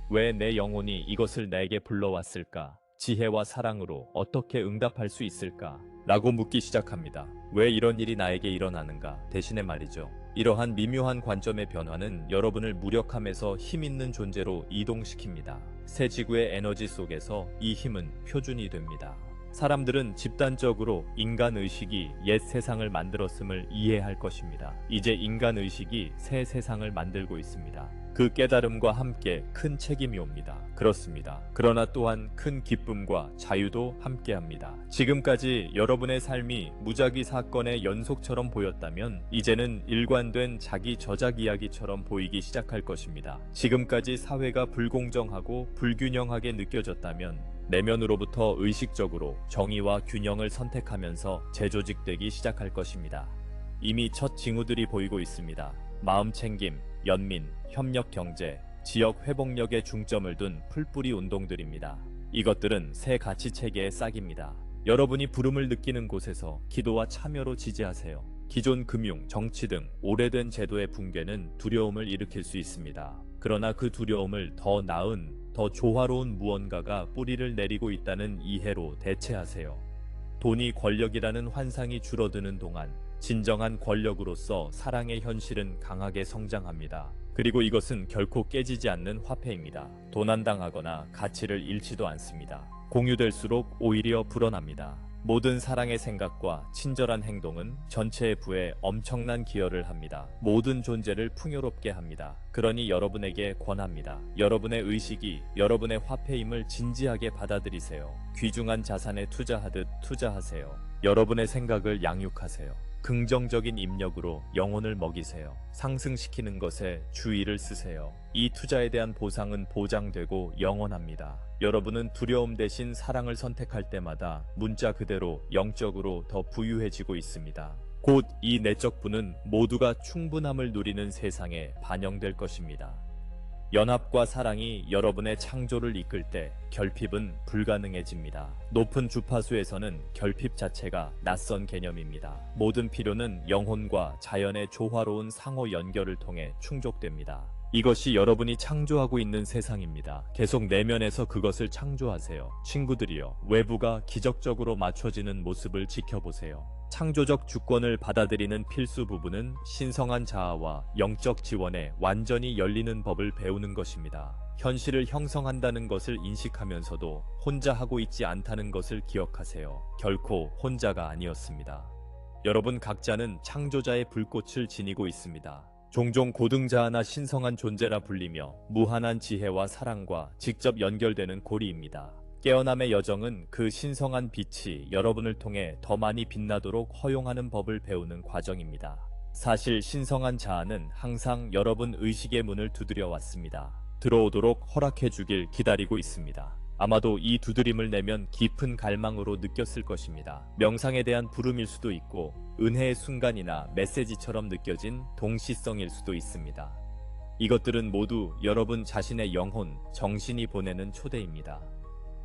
왜 내 영혼이 이것을 내게 불러왔을까? 지혜와 사랑으로 어떻게 응답할 수 있을까? 라고 묻기 시작합니다. 왜 이런 일이 나에게 일어나는가? 대신에 말이죠. 이러한 미묘한 관점의 변화는 여러분을 무력함에서 힘있는 존재로 이동시킵니다. 새 지구의 에너지 속에서 이 힘은 표준이 됩니다. 사람들은 집단적으로 인간의식이 옛 세상을 만들었음을 이해할 것입니다. 이제 인간의식이 새 세상을 만들고 있습니다. 그 깨달음과 함께 큰 책임이 옵니다. 그렇습니다. 그러나 또한 큰 기쁨과 자유도 함께합니다. 지금까지 여러분의 삶이 무작위 사건의 연속처럼 보였다면 이제는 일관된 자기 저작 이야기처럼 보이기 시작할 것입니다. 지금까지 사회가 불공정하고 불균형하게 느껴졌다면 내면으로부터 의식적으로 정의와 균형을 선택하면서 재조직되기 시작할 것입니다. 이미 첫 징후들이 보이고 있습니다. 마음챙김, 연민, 협력 경제, 지역 회복력에 중점을 둔 풀뿌리 운동들입니다. 이것들은 새 가치 체계의 싹입니다. 여러분이 부름을 느끼는 곳에서 기도와 참여로 지지하세요. 기존 금융, 정치 등 오래된 제도의 붕괴는 두려움을 일으킬 수 있습니다. 그러나 그 두려움을 더 나은, 더 조화로운 무언가가 뿌리를 내리고 있다는 이해로 대체하세요. 돈이 권력이라는 환상이 줄어드는 동안 진정한 권력으로서 사랑의 현실은 강하게 성장합니다. 그리고 이것은 결코 깨지지 않는 화폐입니다. 도난당하거나 가치를 잃지도 않습니다. 공유될수록 오히려 불어납니다. 모든 사랑의 생각과 친절한 행동은 전체의 부에 엄청난 기여를 합니다. 모든 존재를 풍요롭게 합니다. 그러니 여러분에게 권합니다. 여러분의 의식이 여러분의 화폐임을 진지하게 받아들이세요. 귀중한 자산에 투자하듯 투자하세요. 여러분의 생각을 양육하세요. 긍정적인 입력으로 영혼을 먹이세요. 상승시키는 것에 주의를 쓰세요. 이 투자에 대한 보상은 보장되고 영원합니다. 여러분은 두려움 대신 사랑을 선택할 때마다 문자 그대로 영적으로 더 부유해지고 있습니다. 곧 이 내적 부는 모두가 충분함을 누리는 세상에 반영될 것입니다. 연합과 사랑이 여러분의 창조를 이끌 때 결핍은 불가능해집니다. 높은 주파수에서는 결핍 자체가 낯선 개념입니다. 모든 필요는 영혼과 자연의 조화로운 상호 연결을 통해 충족됩니다. 이것이 여러분이 창조하고 있는 세상입니다. 계속 내면에서 그것을 창조하세요. 친구들이여, 외부가 기적적으로 맞춰지는 모습을 지켜보세요. 창조적 주권을 받아들이는 필수 부분은 신성한 자아와 영적 지원에 완전히 열리는 법을 배우는 것입니다. 현실을 형성한다는 것을 인식하면서도 혼자 하고 있지 않다는 것을 기억하세요. 결코 혼자가 아니었습니다. 여러분 각자는 창조자의 불꽃을 지니고 있습니다. 종종 고등자아나 신성한 존재라 불리며 무한한 지혜와 사랑과 직접 연결되는 고리입니다. 깨어남의 여정은 그 신성한 빛이 여러분을 통해 더 많이 빛나도록 허용하는 법을 배우는 과정입니다. 사실 신성한 자아는 항상 여러분 의식의 문을 두드려 왔습니다. 들어오도록 허락해 주길 기다리고 있습니다. 아마도 이 두드림을 내면 깊은 갈망으로 느꼈을 것입니다. 명상에 대한 부름일 수도 있고 은혜의 순간이나 메시지처럼 느껴진 동시성일 수도 있습니다. 이것들은 모두 여러분 자신의 영혼, 정신이 보내는 초대입니다.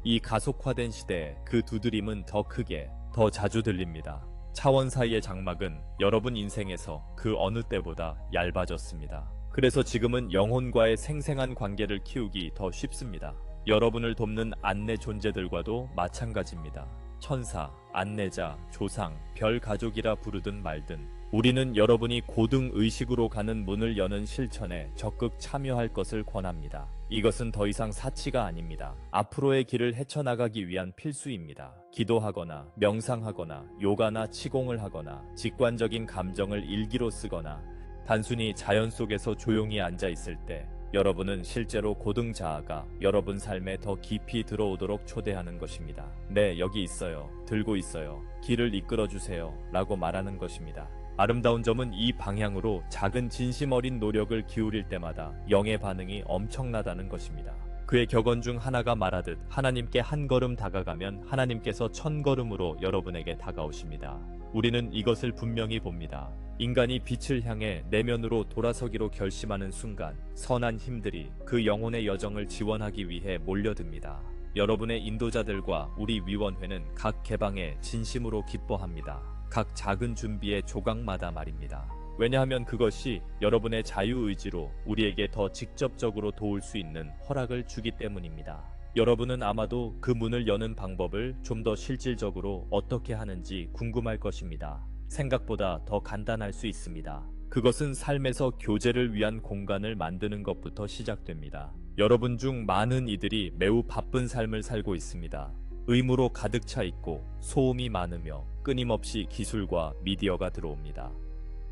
이 가속화된 시대에 그 두드림은 더 크게, 더 자주 들립니다. 차원 사이의 장막은 여러분 인생에서 그 어느 때보다 얇아졌습니다. 그래서 지금은 영혼과의 생생한 관계를 키우기 더 쉽습니다. 여러분을 돕는 안내 존재들과도 마찬가지입니다. 천사, 안내자, 조상, 별 가족이라 부르든 말든 우리는 여러분이 고등 의식으로 가는 문을 여는 실천에 적극 참여할 것을 권합니다. 이것은 더 이상 사치가 아닙니다. 앞으로의 길을 헤쳐나가기 위한 필수입니다. 기도하거나 명상하거나 요가나 치공을 하거나 직관적인 감정을 일기로 쓰거나 단순히 자연 속에서 조용히 앉아 있을 때 여러분은 실제로 고등 자아가 여러분 삶에 더 깊이 들어오도록 초대하는 것입니다. 네, 여기 있어요. 들고 있어요. 길을 이끌어주세요. 라고 말하는 것입니다. 아름다운 점은 이 방향으로 작은 진심 어린 노력을 기울일 때마다 영의 반응이 엄청나다는 것입니다. 그의 격언 중 하나가 말하듯 하나님께 한 걸음 다가가면 하나님께서 1000걸음으로 여러분에게 다가오십니다. 우리는 이것을 분명히 봅니다. 인간이 빛을 향해 내면으로 돌아서기로 결심하는 순간 선한 힘들이 그 영혼의 여정을 지원하기 위해 몰려듭니다. 여러분의 인도자들과 우리 위원회는 각 개방에 진심으로 기뻐합니다. 각 작은 준비의 조각마다 말입니다. 왜냐하면 그것이 여러분의 자유의지로 우리에게 더 직접적으로 도울 수 있는 허락을 주기 때문입니다. 여러분은 아마도 그 문을 여는 방법을 좀 더 실질적으로 어떻게 하는지 궁금할 것입니다. 생각보다 더 간단할 수 있습니다. 그것은 삶에서 교제를 위한 공간을 만드는 것부터 시작됩니다. 여러분 중 많은 이들이 매우 바쁜 삶을 살고 있습니다. 의무로 가득 차 있고 소음이 많으며 끊임없이 기술과 미디어가 들어옵니다.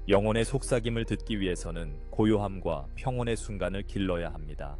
영혼의 속삭임을 듣기 위해서는 고요함과 평온의 순간을 길러야 합니다.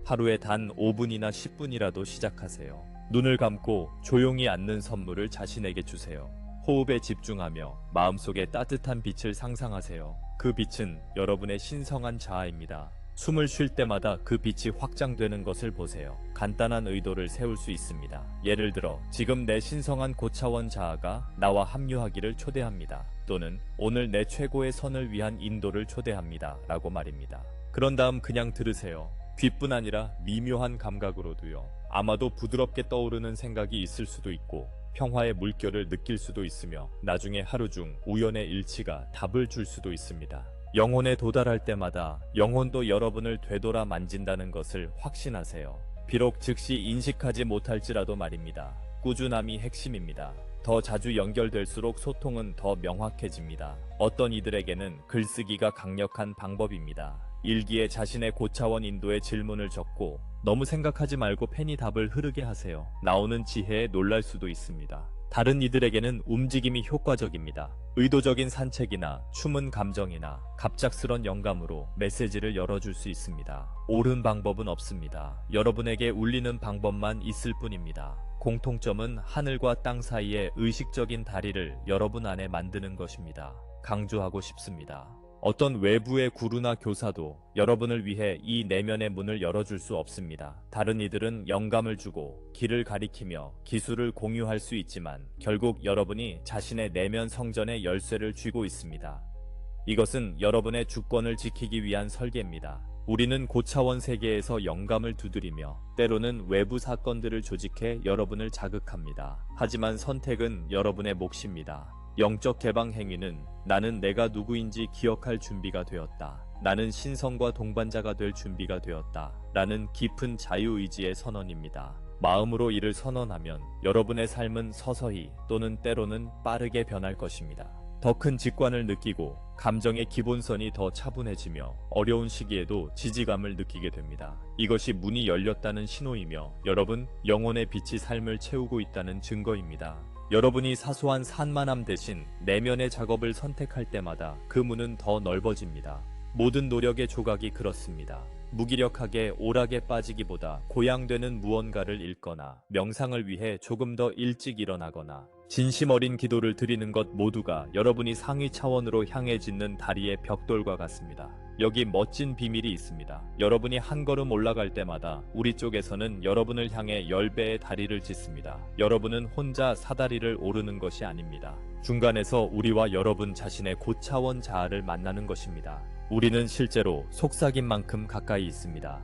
하루에 단 5분이나 10분이라도 시작하세요. 눈을 감고 조용히 앉는 선물을 자신에게 주세요. 호흡에 집중하며 마음속에 따뜻한 빛을 상상하세요. 그 빛은 여러분의 신성한 자아입니다. 숨을 쉴 때마다 그 빛이 확장되는 것을 보세요. 간단한 의도를 세울 수 있습니다. 예를 들어 지금 내 신성한 고차원 자아가 나와 합류하기를 초대합니다. 또는 오늘 내 최고의 선을 위한 인도를 초대합니다. 라고 말입니다. 그런 다음 그냥 들으세요. 귀뿐 아니라 미묘한 감각으로도요. 아마도 부드럽게 떠오르는 생각이 있을 수도 있고 평화의 물결을 느낄 수도 있으며 나중에 하루 중 우연의 일치가 답을 줄 수도 있습니다. 영혼에 도달할 때마다 영혼도 여러분을 되돌아 만진다는 것을 확신하세요. 비록 즉시 인식하지 못할지라도 말입니다. 꾸준함이 핵심입니다. 더 자주 연결될수록 소통은 더 명확해집니다. 어떤 이들에게는 글쓰기가 강력한 방법입니다. 일기에 자신의 고차원 인도의 질문을 적고 너무 생각하지 말고 펜이 답을 흐르게 하세요. 나오는 지혜에 놀랄 수도 있습니다. 다른 이들에게는 움직임이 효과적입니다. 의도적인 산책이나 춤은 감정이나 갑작스런 영감으로 메시지를 열어줄 수 있습니다. 옳은 방법은 없습니다. 여러분에게 울리는 방법만 있을 뿐입니다. 공통점은 하늘과 땅 사이의 의식적인 다리를 여러분 안에 만드는 것입니다. 강조하고 싶습니다. 어떤 외부의 구루나 교사도 여러분을 위해 이 내면의 문을 열어줄 수 없습니다. 다른 이들은 영감을 주고 길을 가리키며 기술을 공유할 수 있지만 결국 여러분이 자신의 내면 성전의 열쇠를 쥐고 있습니다. 이것은 여러분의 주권을 지키기 위한 설계입니다. 우리는 고차원 세계에서 영감을 두드리며 때로는 외부 사건들을 조직해 여러분을 자극합니다. 하지만 선택은 여러분의 몫입니다. 영적 개방 행위는 나는 내가 누구인지 기억할 준비가 되었다. 나는 신성과 동반자가 될 준비가 되었다. 라는 깊은 자유의지의 선언입니다. 마음으로 이를 선언하면 여러분의 삶은 서서히 또는 때로는 빠르게 변할 것입니다. 더 큰 직관을 느끼고 감정의 기본선이 더 차분해지며 어려운 시기에도 지지감을 느끼게 됩니다. 이것이 문이 열렸다는 신호이며 여러분 영혼의 빛이 삶을 채우고 있다는 증거입니다. 여러분이 사소한 산만함 대신 내면의 작업을 선택할 때마다 그 문은 더 넓어집니다. 모든 노력의 조각이 그렇습니다. 무기력하게 오락에 빠지기보다 고양되는 무언가를 읽거나 명상을 위해 조금 더 일찍 일어나거나 진심 어린 기도를 드리는 것 모두가 여러분이 상위 차원으로 향해 짓는 다리의 벽돌과 같습니다. 여기 멋진 비밀이 있습니다. 여러분이 한 걸음 올라갈 때마다 우리 쪽에서는 여러분을 향해 10배의 다리를 짓습니다. 여러분은 혼자 사다리를 오르는 것이 아닙니다. 중간에서 우리와 여러분 자신의 고차원 자아를 만나는 것입니다. 우리는 실제로 속삭인 만큼 가까이 있습니다.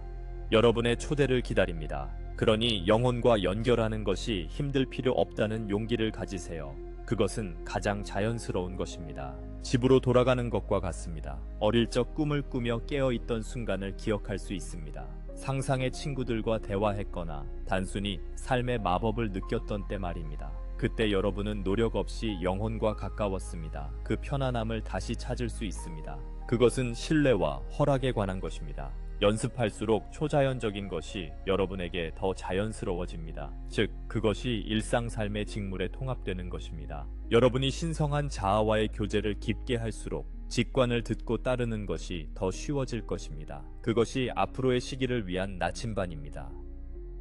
여러분의 초대를 기다립니다. 그러니 영혼과 연결하는 것이 힘들 필요 없다는 용기를 가지세요. 그것은 가장 자연스러운 것입니다. 집으로 돌아가는 것과 같습니다. 어릴 적 꿈을 꾸며 깨어있던 순간을 기억할 수 있습니다. 상상의 친구들과 대화했거나 단순히 삶의 마법을 느꼈던 때 말입니다. 그때 여러분은 노력 없이 영혼과 가까웠습니다. 그 편안함을 다시 찾을 수 있습니다. 그것은 신뢰와 허락에 관한 것입니다. 연습할수록 초자연적인 것이 여러분에게 더 자연스러워집니다. 즉, 그것이 일상 삶의 직물에 통합되는 것입니다. 여러분이 신성한 자아와의 교제를 깊게 할수록 직관을 듣고 따르는 것이 더 쉬워질 것입니다. 그것이 앞으로의 시기를 위한 나침반입니다.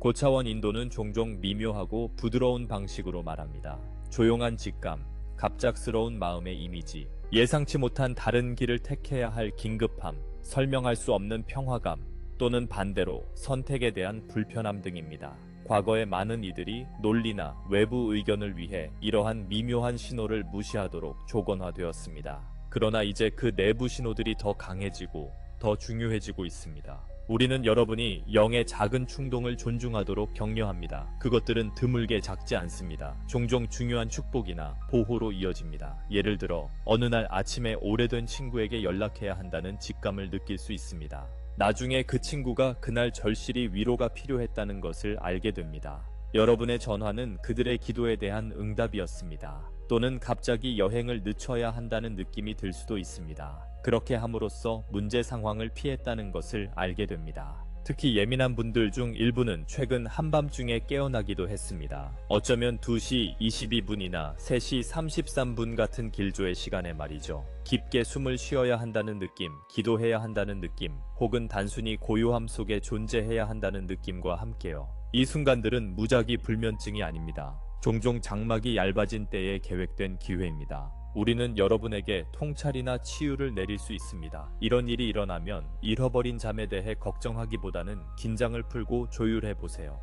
고차원 인도는 종종 미묘하고 부드러운 방식으로 말합니다. 조용한 직감, 갑작스러운 마음의 이미지, 예상치 못한 다른 길을 택해야 할 긴급함, 설명할 수 없는 평화감, 또는 반대로 선택에 대한 불편함 등입니다. 과거의 많은 이들이 논리나 외부 의견을 위해 이러한 미묘한 신호를 무시하도록 조건화되었습니다. 그러나 이제 그 내부 신호들이 더 강해지고 더 중요해지고 있습니다. 우리는 여러분이 영의 작은 충동을 존중하도록 격려합니다. 그것들은 드물게 작지 않습니다. 종종 중요한 축복이나 보호로 이어집니다. 예를 들어 어느 날 아침에 오래된 친구에게 연락해야 한다는 직감을 느낄 수 있습니다. 나중에 그 친구가 그날 절실히 위로가 필요했다는 것을 알게 됩니다. 여러분의 전화는 그들의 기도에 대한 응답이었습니다. 또는 갑자기 여행을 늦춰야 한다는 느낌이 들 수도 있습니다. 그렇게 함으로써 문제 상황을 피했다는 것을 알게 됩니다. 특히 예민한 분들 중 일부는 최근 한밤중에 깨어나기도 했습니다. 어쩌면 2시 22분이나 3시 33분 같은 길조의 시간에 말이죠. 깊게 숨을 쉬어야 한다는 느낌, 기도해야 한다는 느낌, 혹은 단순히 고요함 속에 존재해야 한다는 느낌과 함께요. 이 순간들은 무작위 불면증이 아닙니다. 종종 장막이 얇아진 때에 계획된 기회입니다. 우리는 여러분에게 통찰이나 치유를 내릴 수 있습니다. 이런 일이 일어나면 잃어버린 잠에 대해 걱정하기보다는 긴장을 풀고 조율해보세요.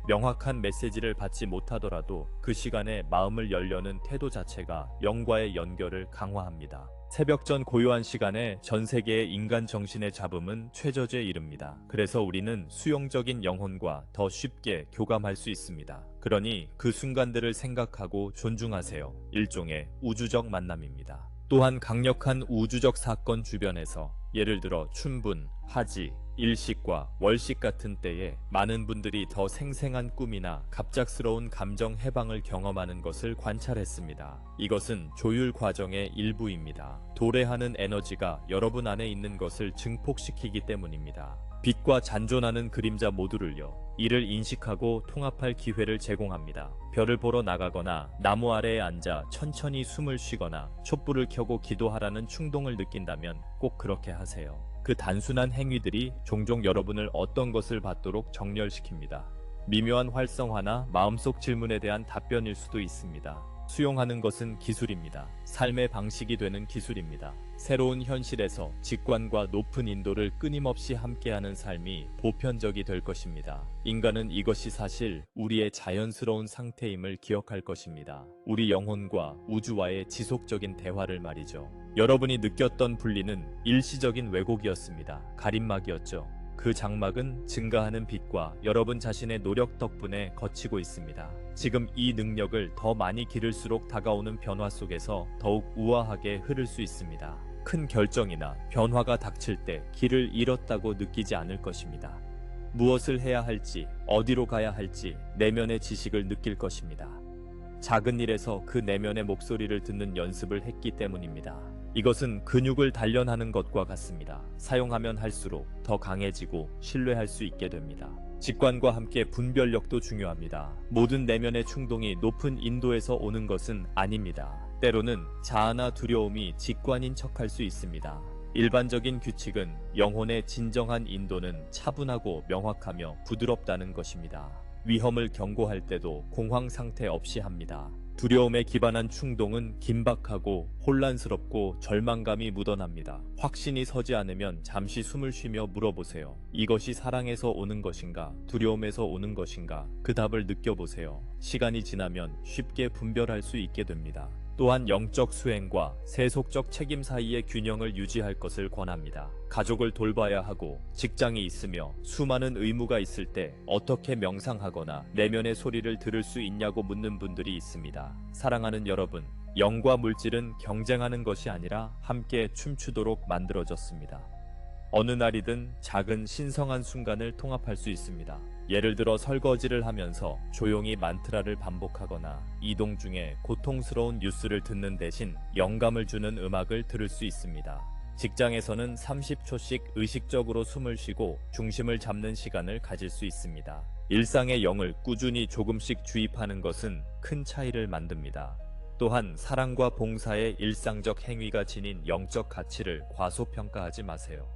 명확한 메시지를 받지 못하더라도 그 시간에 마음을 열려는 태도 자체가 영과의 연결을 강화합니다. 새벽 전 고요한 시간에 전 세계의 인간 정신의 잡음은 최저조에 이릅니다. 그래서 우리는 수용적인 영혼과 더 쉽게 교감할 수 있습니다. 그러니 그 순간들을 생각하고 존중하세요. 일종의 우주적 만남입니다. 또한 강력한 우주적 사건 주변에서 예를 들어 춘분, 하지, 일식과 월식 같은 때에 많은 분들이 더 생생한 꿈이나 갑작스러운 감정 해방을 경험하는 것을 관찰했습니다. 이것은 조율 과정의 일부입니다. 도래하는 에너지가 여러분 안에 있는 것을 증폭시키기 때문입니다. 빛과 잔존하는 그림자 모두를요. 이를 인식하고 통합할 기회를 제공합니다. 별을 보러 나가거나 나무 아래에 앉아 천천히 숨을 쉬거나 촛불을 켜고 기도하라는 충동을 느낀다면 꼭 그렇게 하세요. 그 단순한 행위들이 종종 여러분을 어떤 것을 받도록 정렬시킵니다. 미묘한 활성화나 마음속 질문에 대한 답변일 수도 있습니다. 수용하는 것은 기술입니다. 삶의 방식이 되는 기술입니다. 새로운 현실에서 직관과 높은 인도를 끊임없이 함께하는 삶이 보편적이 될 것입니다. 인간은 이것이 사실 우리의 자연스러운 상태임을 기억할 것입니다. 우리 영혼과 우주와의 지속적인 대화를 말이죠. 여러분이 느꼈던 분리는 일시적인 왜곡이었습니다. 가림막이었죠. 그 장막은 증가하는 빛과 여러분 자신의 노력 덕분에 걷히고 있습니다. 지금 이 능력을 더 많이 기를수록 다가오는 변화 속에서 더욱 우아하게 흐를 수 있습니다. 큰 결정이나 변화가 닥칠 때 길을 잃었다고 느끼지 않을 것입니다. 무엇을 해야 할지, 어디로 가야 할지 내면의 지식을 느낄 것입니다. 작은 일에서 그 내면의 목소리를 듣는 연습을 했기 때문입니다. 이것은 근육을 단련하는 것과 같습니다. 사용하면 할수록 더 강해지고 신뢰할 수 있게 됩니다. 직관과 함께 분별력도 중요합니다. 모든 내면의 충동이 높은 인도에서 오는 것은 아닙니다. 때로는 자아나 두려움이 직관인 척할 수 있습니다. 일반적인 규칙은 영혼의 진정한 인도는 차분하고 명확하며 부드럽다는 것입니다. 위험을 경고할 때도 공황 상태 없이 합니다. 두려움에 기반한 충동은 긴박하고 혼란스럽고 절망감이 묻어납니다. 확신이 서지 않으면 잠시 숨을 쉬며 물어보세요. 이것이 사랑에서 오는 것인가? 두려움에서 오는 것인가? 그 답을 느껴보세요. 시간이 지나면 쉽게 분별할 수 있게 됩니다. 또한 영적 수행과 세속적 책임 사이의 균형을 유지할 것을 권합니다. 가족을 돌봐야 하고 직장이 있으며 수많은 의무가 있을 때 어떻게 명상하거나 내면의 소리를 들을 수 있냐고 묻는 분들이 있습니다. 사랑하는 여러분, 영과 물질은 경쟁하는 것이 아니라 함께 춤추도록 만들어졌습니다. 어느 날이든 작은 신성한 순간을 통합할 수 있습니다. 예를 들어 설거지를 하면서 조용히 만트라를 반복하거나 이동 중에 고통스러운 뉴스를 듣는 대신 영감을 주는 음악을 들을 수 있습니다. 직장에서는 30초씩 의식적으로 숨을 쉬고 중심을 잡는 시간을 가질 수 있습니다. 일상의 영을 꾸준히 조금씩 주입하는 것은 큰 차이를 만듭니다. 또한 사랑과 봉사의 일상적 행위가 지닌 영적 가치를 과소평가하지 마세요.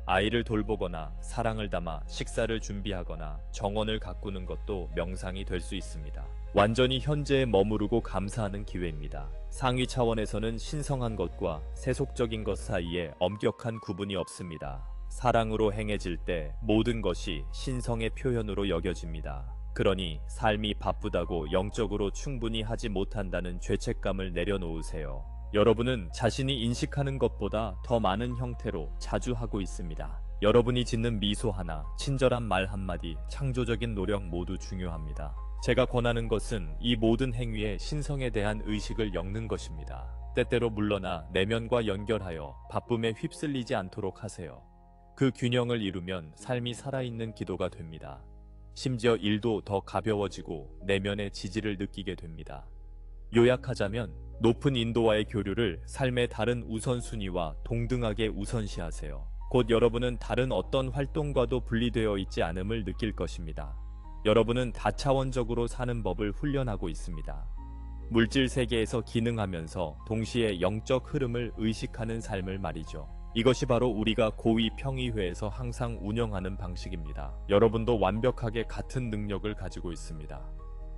아이를 돌보거나 사랑을 담아 식사를 준비하거나 정원을 가꾸는 것도 명상이 될 수 있습니다. 완전히 현재에 머무르고 감사하는 기회입니다. 상위 차원에서는 신성한 것과 세속적인 것 사이에 엄격한 구분이 없습니다. 사랑으로 행해질 때 모든 것이 신성의 표현으로 여겨집니다. 그러니 삶이 바쁘다고 영적으로 충분히 하지 못한다는 죄책감을 내려놓으세요. 여러분은 자신이 인식하는 것보다 더 많은 형태로 자주 하고 있습니다. 여러분이 짓는 미소 하나, 친절한 말 한마디, 창조적인 노력 모두 중요합니다. 제가 권하는 것은 이 모든 행위의 신성에 대한 의식을 엮는 것입니다. 때때로 물러나 내면과 연결하여 바쁨에 휩쓸리지 않도록 하세요. 그 균형을 이루면 삶이 살아있는 기도가 됩니다. 심지어 일도 더 가벼워지고 내면의 지지를 느끼게 됩니다. 요약하자면 높은 인도와의 교류를 삶의 다른 우선순위와 동등하게 우선시하세요. 곧 여러분은 다른 어떤 활동과도 분리되어 있지 않음을 느낄 것입니다. 여러분은 다차원적으로 사는 법을 훈련하고 있습니다. 물질 세계에서 기능하면서 동시에 영적 흐름을 의식하는 삶을 말이죠. 이것이 바로 우리가 고위 평의회에서 항상 운영하는 방식입니다. 여러분도 완벽하게 같은 능력을 가지고 있습니다.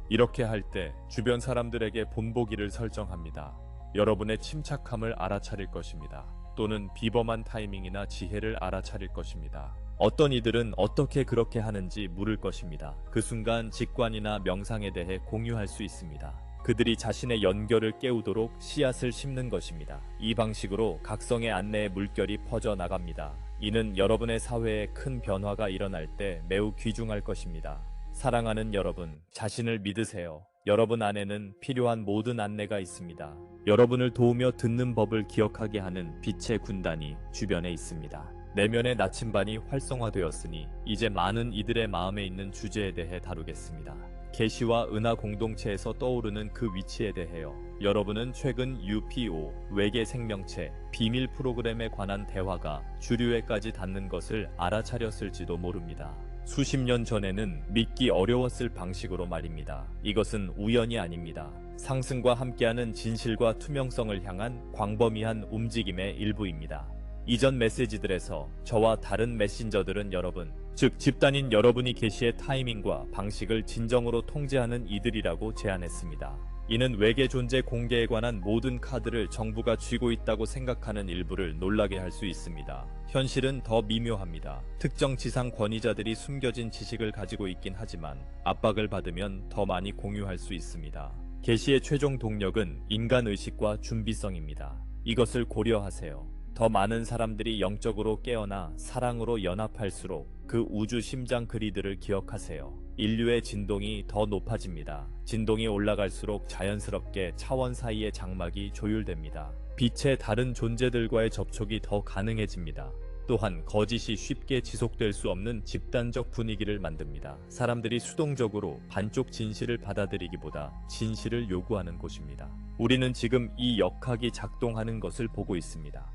이렇게 할 때 주변 사람들에게 본보기를 설정합니다. 여러분의 침착함을 알아차릴 것입니다. 또는 비범한 타이밍이나 지혜를 알아차릴 것입니다. 어떤 이들은 어떻게 그렇게 하는지 물을 것입니다. 그 순간 직관이나 명상에 대해 공유할 수 있습니다. 그들이 자신의 연결을 깨우도록 씨앗을 심는 것입니다. 이 방식으로 각성의 안내의 물결이 퍼져나갑니다. 이는 여러분의 사회에 큰 변화가 일어날 때 매우 귀중할 것입니다. 사랑하는 여러분, 자신을 믿으세요. 여러분 안에는 필요한 모든 안내가 있습니다. 여러분을 도우며 듣는 법을 기억하게 하는 빛의 군단이 주변에 있습니다. 내면의 나침반이 활성화되었으니 이제 많은 이들의 마음에 있는 주제에 대해 다루겠습니다. 계시와 은하 공동체에서 떠오르는 그 위치에 대해요. 여러분은 최근 UPO, 외계 생명체, 비밀 프로그램에 관한 대화가 주류에까지 닿는 것을 알아차렸을지도 모릅니다. 수십 년 전에는 믿기 어려웠을 방식으로 말입니다. 이것은 우연이 아닙니다. 상승과 함께하는 진실과 투명성을 향한 광범위한 움직임의 일부입니다. 이전 메시지들에서 저와 다른 메신저들은 여러분, 즉 집단인 여러분이 계시의 타이밍과 방식을 진정으로 통제하는 이들이라고 제안했습니다. 이는 외계 존재 공개에 관한 모든 카드를 정부가 쥐고 있다고 생각하는 일부를 놀라게 할 수 있습니다. 현실은 더 미묘합니다. 특정 지상 권위자들이 숨겨진 지식을 가지고 있긴 하지만 압박을 받으면 더 많이 공유할 수 있습니다. 계시의 최종 동력은 인간의식과 준비성입니다. 이것을 고려하세요. 더 많은 사람들이 영적으로 깨어나 사랑으로 연합할수록 그 우주 심장 그리드를 기억하세요. 인류의 진동이 더 높아집니다. 진동이 올라갈수록 자연스럽게 차원 사이의 장막이 조율됩니다. 빛의 다른 존재들과의 접촉이 더 가능해집니다. 또한 거짓이 쉽게 지속될 수 없는 집단적 분위기를 만듭니다. 사람들이 수동적으로 반쪽 진실을 받아들이기보다 진실을 요구하는 곳입니다. 우리는 지금 이 역학이 작동하는 것을 보고 있습니다.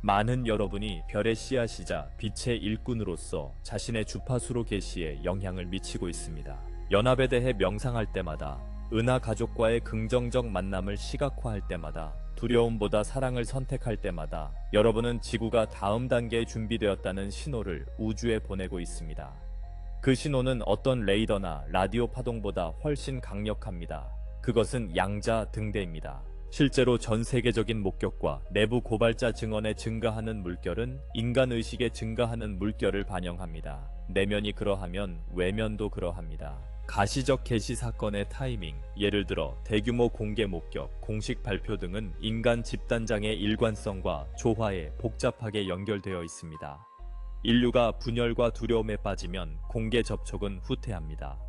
많은 여러분이 별의 씨앗이자 빛의 일꾼으로서 자신의 주파수로 계시에 영향을 미치고 있습니다. 연합에 대해 명상할 때마다, 은하 가족과의 긍정적 만남을 시각화할 때마다, 두려움보다 사랑을 선택할 때마다 여러분은 지구가 다음 단계에 준비되었다는 신호를 우주에 보내고 있습니다. 그 신호는 어떤 레이더나 라디오 파동보다 훨씬 강력합니다. 그것은 양자 등대입니다. 실제로 전 세계적인 목격과 내부 고발자 증언에 증가하는 물결은 인간의식에 증가하는 물결을 반영합니다. 내면이 그러하면 외면도 그러합니다. 가시적 계시 사건의 타이밍, 예를 들어 대규모 공개 목격, 공식 발표 등은 인간 집단장의 일관성과 조화에 복잡하게 연결되어 있습니다. 인류가 분열과 두려움에 빠지면 공개 접촉은 후퇴합니다.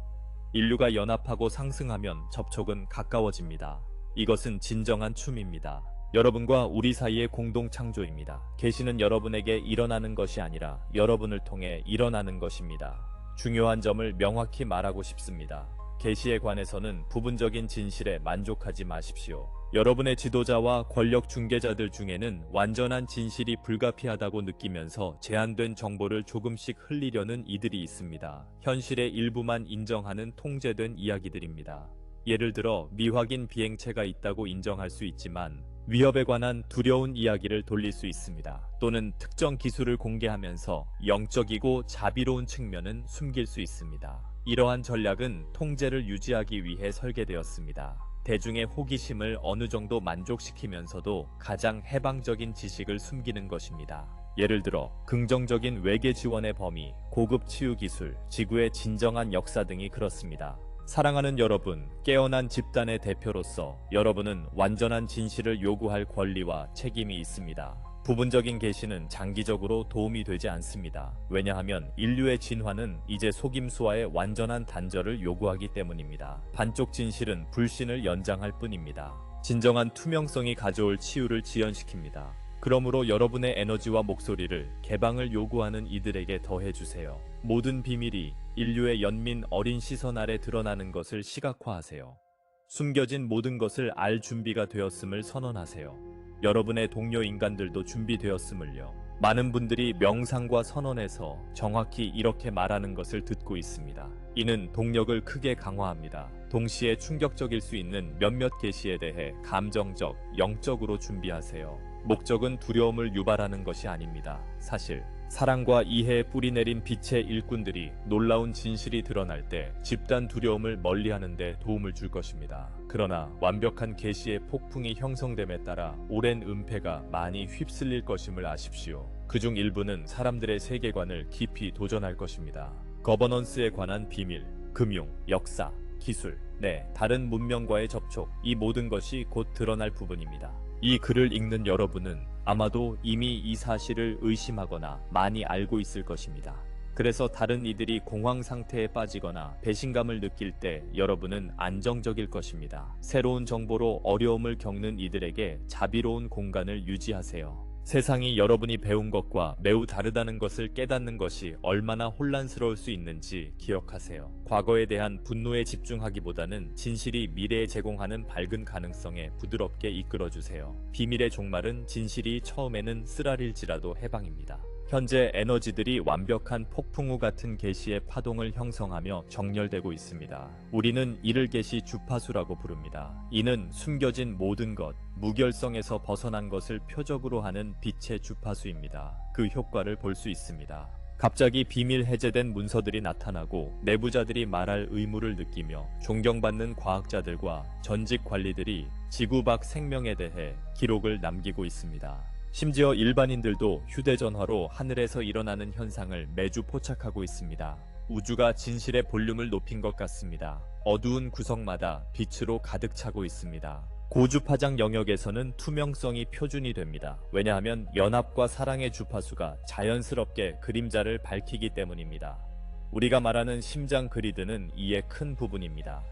인류가 연합하고 상승하면 접촉은 가까워집니다. 이것은 진정한 춤입니다. 여러분과 우리 사이의 공동 창조입니다. 계시는 여러분에게 일어나는 것이 아니라 여러분을 통해 일어나는 것입니다. 중요한 점을 명확히 말하고 싶습니다. 계시에 관해서는 부분적인 진실에 만족하지 마십시오. 여러분의 지도자와 권력 중개자들 중에는 완전한 진실이 불가피하다고 느끼면서 제한된 정보를 조금씩 흘리려는 이들이 있습니다. 현실의 일부만 인정하는 통제된 이야기들입니다. 예를 들어 미확인 비행체가 있다고 인정할 수 있지만 위협에 관한 두려운 이야기를 돌릴 수 있습니다. 또는 특정 기술을 공개하면서 영적이고 자비로운 측면은 숨길 수 있습니다. 이러한 전략은 통제를 유지하기 위해 설계되었습니다. 대중의 호기심을 어느 정도 만족시키면서도 가장 해방적인 지식을 숨기는 것입니다. 예를 들어 긍정적인 외계 지원의 범위, 고급 치유 기술, 지구의 진정한 역사 등이 그렇습니다. 사랑하는 여러분, 깨어난 집단의 대표로서 여러분은 완전한 진실을 요구할 권리와 책임이 있습니다. 부분적인 계시는 장기적으로 도움이 되지 않습니다. 왜냐하면 인류의 진화는 이제 속임수와의 완전한 단절을 요구하기 때문입니다. 반쪽 진실은 불신을 연장할 뿐입니다. 진정한 투명성이 가져올 치유를 지연시킵니다. 그러므로 여러분의 에너지와 목소리를 개방을 요구하는 이들에게 더해주세요. 모든 비밀이 인류의 연민 어린 시선 아래 드러나는 것을 시각화하세요. 숨겨진 모든 것을 알 준비가 되었음을 선언하세요. 여러분의 동료 인간들도 준비되었음을요. 많은 분들이 명상과 선언에서 정확히 이렇게 말하는 것을 듣고 있습니다. 이는 동력을 크게 강화합니다. 동시에 충격적일 수 있는 몇몇 계시에 대해 감정적, 영적으로 준비하세요. 목적은 두려움을 유발하는 것이 아닙니다. 사실 사랑과 이해에 뿌리내린 빛의 일꾼들이 놀라운 진실이 드러날 때 집단 두려움을 멀리하는 데 도움을 줄 것입니다. 그러나 완벽한 계시의 폭풍이 형성됨에 따라 오랜 은폐가 많이 휩쓸릴 것임을 아십시오. 그중 일부는 사람들의 세계관을 깊이 도전할 것입니다. 거버넌스에 관한 비밀, 금융, 역사, 기술, 다른 문명과의 접촉, 이 모든 것이 곧 드러날 부분입니다. 이 글을 읽는 여러분은 아마도 이미 이 사실을 의심하거나 많이 알고 있을 것입니다. 그래서 다른 이들이 공황 상태에 빠지거나 배신감을 느낄 때 여러분은 안정적일 것입니다. 새로운 정보로 어려움을 겪는 이들에게 자비로운 공간을 유지하세요. 세상이 여러분이 배운 것과 매우 다르다는 것을 깨닫는 것이 얼마나 혼란스러울 수 있는지 기억하세요. 과거에 대한 분노에 집중하기보다는 진실이 미래에 제공하는 밝은 가능성에 부드럽게 이끌어주세요. 비밀의 종말은 진실이 처음에는 쓰라릴지라도 해방입니다. 현재 에너지들이 완벽한 폭풍우 같은 계시의 파동을 형성하며 정렬되고 있습니다. 우리는 이를 계시 주파수라고 부릅니다. 이는 숨겨진 모든 것, 무결성에서 벗어난 것을 표적으로 하는 빛의 주파수입니다. 그 효과를 볼 수 있습니다. 갑자기 비밀 해제된 문서들이 나타나고 내부자들이 말할 의무를 느끼며 존경받는 과학자들과 전직 관리들이 지구 밖 생명에 대해 기록을 남기고 있습니다. 심지어 일반인들도 휴대전화로 하늘에서 일어나는 현상을 매주 포착하고 있습니다. 우주가 진실의 볼륨을 높인 것 같습니다. 어두운 구석마다 빛으로 가득 차고 있습니다. 고주파장 영역에서는 투명성이 표준이 됩니다. 왜냐하면 연합과 사랑의 주파수가 자연스럽게 그림자를 밝히기 때문입니다. 우리가 말하는 심장 그리드는 이의 큰 부분입니다.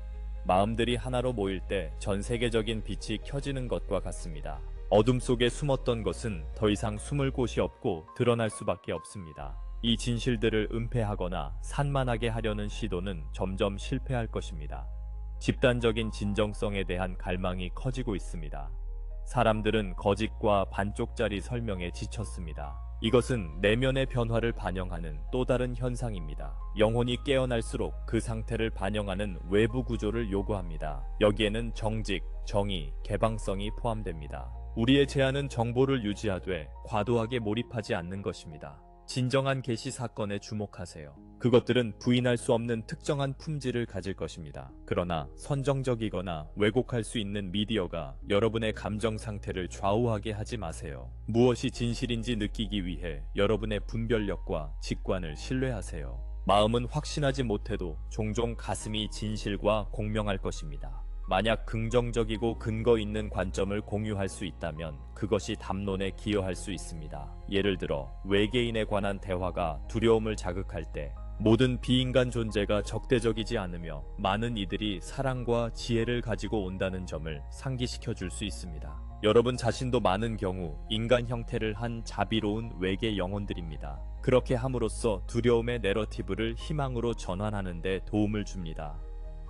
마음들이 하나로 모일 때 전 세계적인 빛이 켜지는 것과 같습니다. 어둠 속에 숨었던 것은 더 이상 숨을 곳이 없고 드러날 수밖에 없습니다. 이 진실들을 은폐하거나 산만하게 하려는 시도는 점점 실패할 것입니다. 집단적인 진정성에 대한 갈망이 커지고 있습니다. 사람들은 거짓과 반쪽짜리 설명에 지쳤습니다. 이것은 내면의 변화를 반영하는 또 다른 현상입니다. 영혼이 깨어날수록 그 상태를 반영하는 외부 구조를 요구합니다. 여기에는 정직, 정의, 개방성이 포함됩니다. 우리의 제안은 정보를 유지하되 과도하게 몰입하지 않는 것입니다. 진정한 계시 사건에 주목하세요. 그것들은 부인할 수 없는 특정한 품질을 가질 것입니다. 그러나 선정적이거나 왜곡할 수 있는 미디어가 여러분의 감정 상태를 좌우하게 하지 마세요. 무엇이 진실인지 느끼기 위해 여러분의 분별력과 직관을 신뢰하세요. 마음은 확신하지 못해도 종종 가슴이 진실과 공명할 것입니다. 만약 긍정적이고 근거 있는 관점을 공유할 수 있다면 그것이 담론에 기여할 수 있습니다. 예를 들어 외계인에 관한 대화가 두려움을 자극할 때 모든 비인간 존재가 적대적이지 않으며 많은 이들이 사랑과 지혜를 가지고 온다는 점을 상기시켜 줄 수 있습니다. 여러분 자신도 많은 경우 인간 형태를 한 자비로운 외계 영혼들입니다. 그렇게 함으로써 두려움의 내러티브를 희망으로 전환하는 데 도움을 줍니다.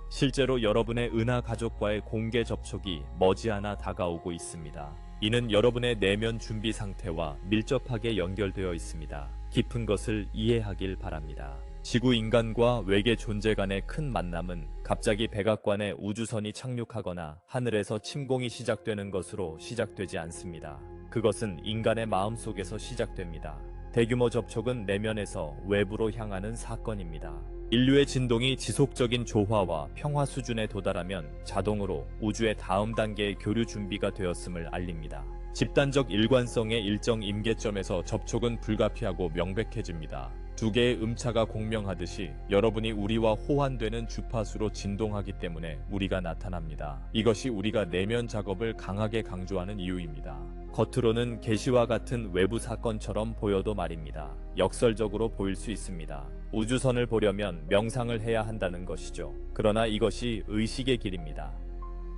실제로 여러분의 은하 가족과의 공개 접촉이 머지않아 다가오고 있습니다. 이는 여러분의 내면 준비 상태와 밀접하게 연결되어 있습니다. 깊은 것을 이해하길 바랍니다. 지구 인간과 외계 존재 간의 큰 만남은 갑자기 백악관에 우주선이 착륙하거나 하늘에서 침공이 시작되는 것으로 시작되지 않습니다. 그것은 인간의 마음속에서 시작됩니다. 대규모 접촉은 내면에서 외부로 향하는 사건입니다. 인류의 진동이 지속적인 조화와 평화 수준에 도달하면 자동으로 우주의 다음 단계의 교류 준비가 되었음을 알립니다. 집단적 일관성의 일정 임계점에서 접촉은 불가피하고 명백해집니다. 두 개의 음차가 공명하듯이 여러분이 우리와 호환되는 주파수로 진동하기 때문에 우리가 나타납니다. 이것이 우리가 내면 작업을 강하게 강조하는 이유입니다. 겉으로는 계시와 같은 외부 사건처럼 보여도 말입니다. 역설적으로 보일 수 있습니다. 우주선을 보려면 명상을 해야 한다는 것이죠. 그러나 이것이 의식의 길입니다.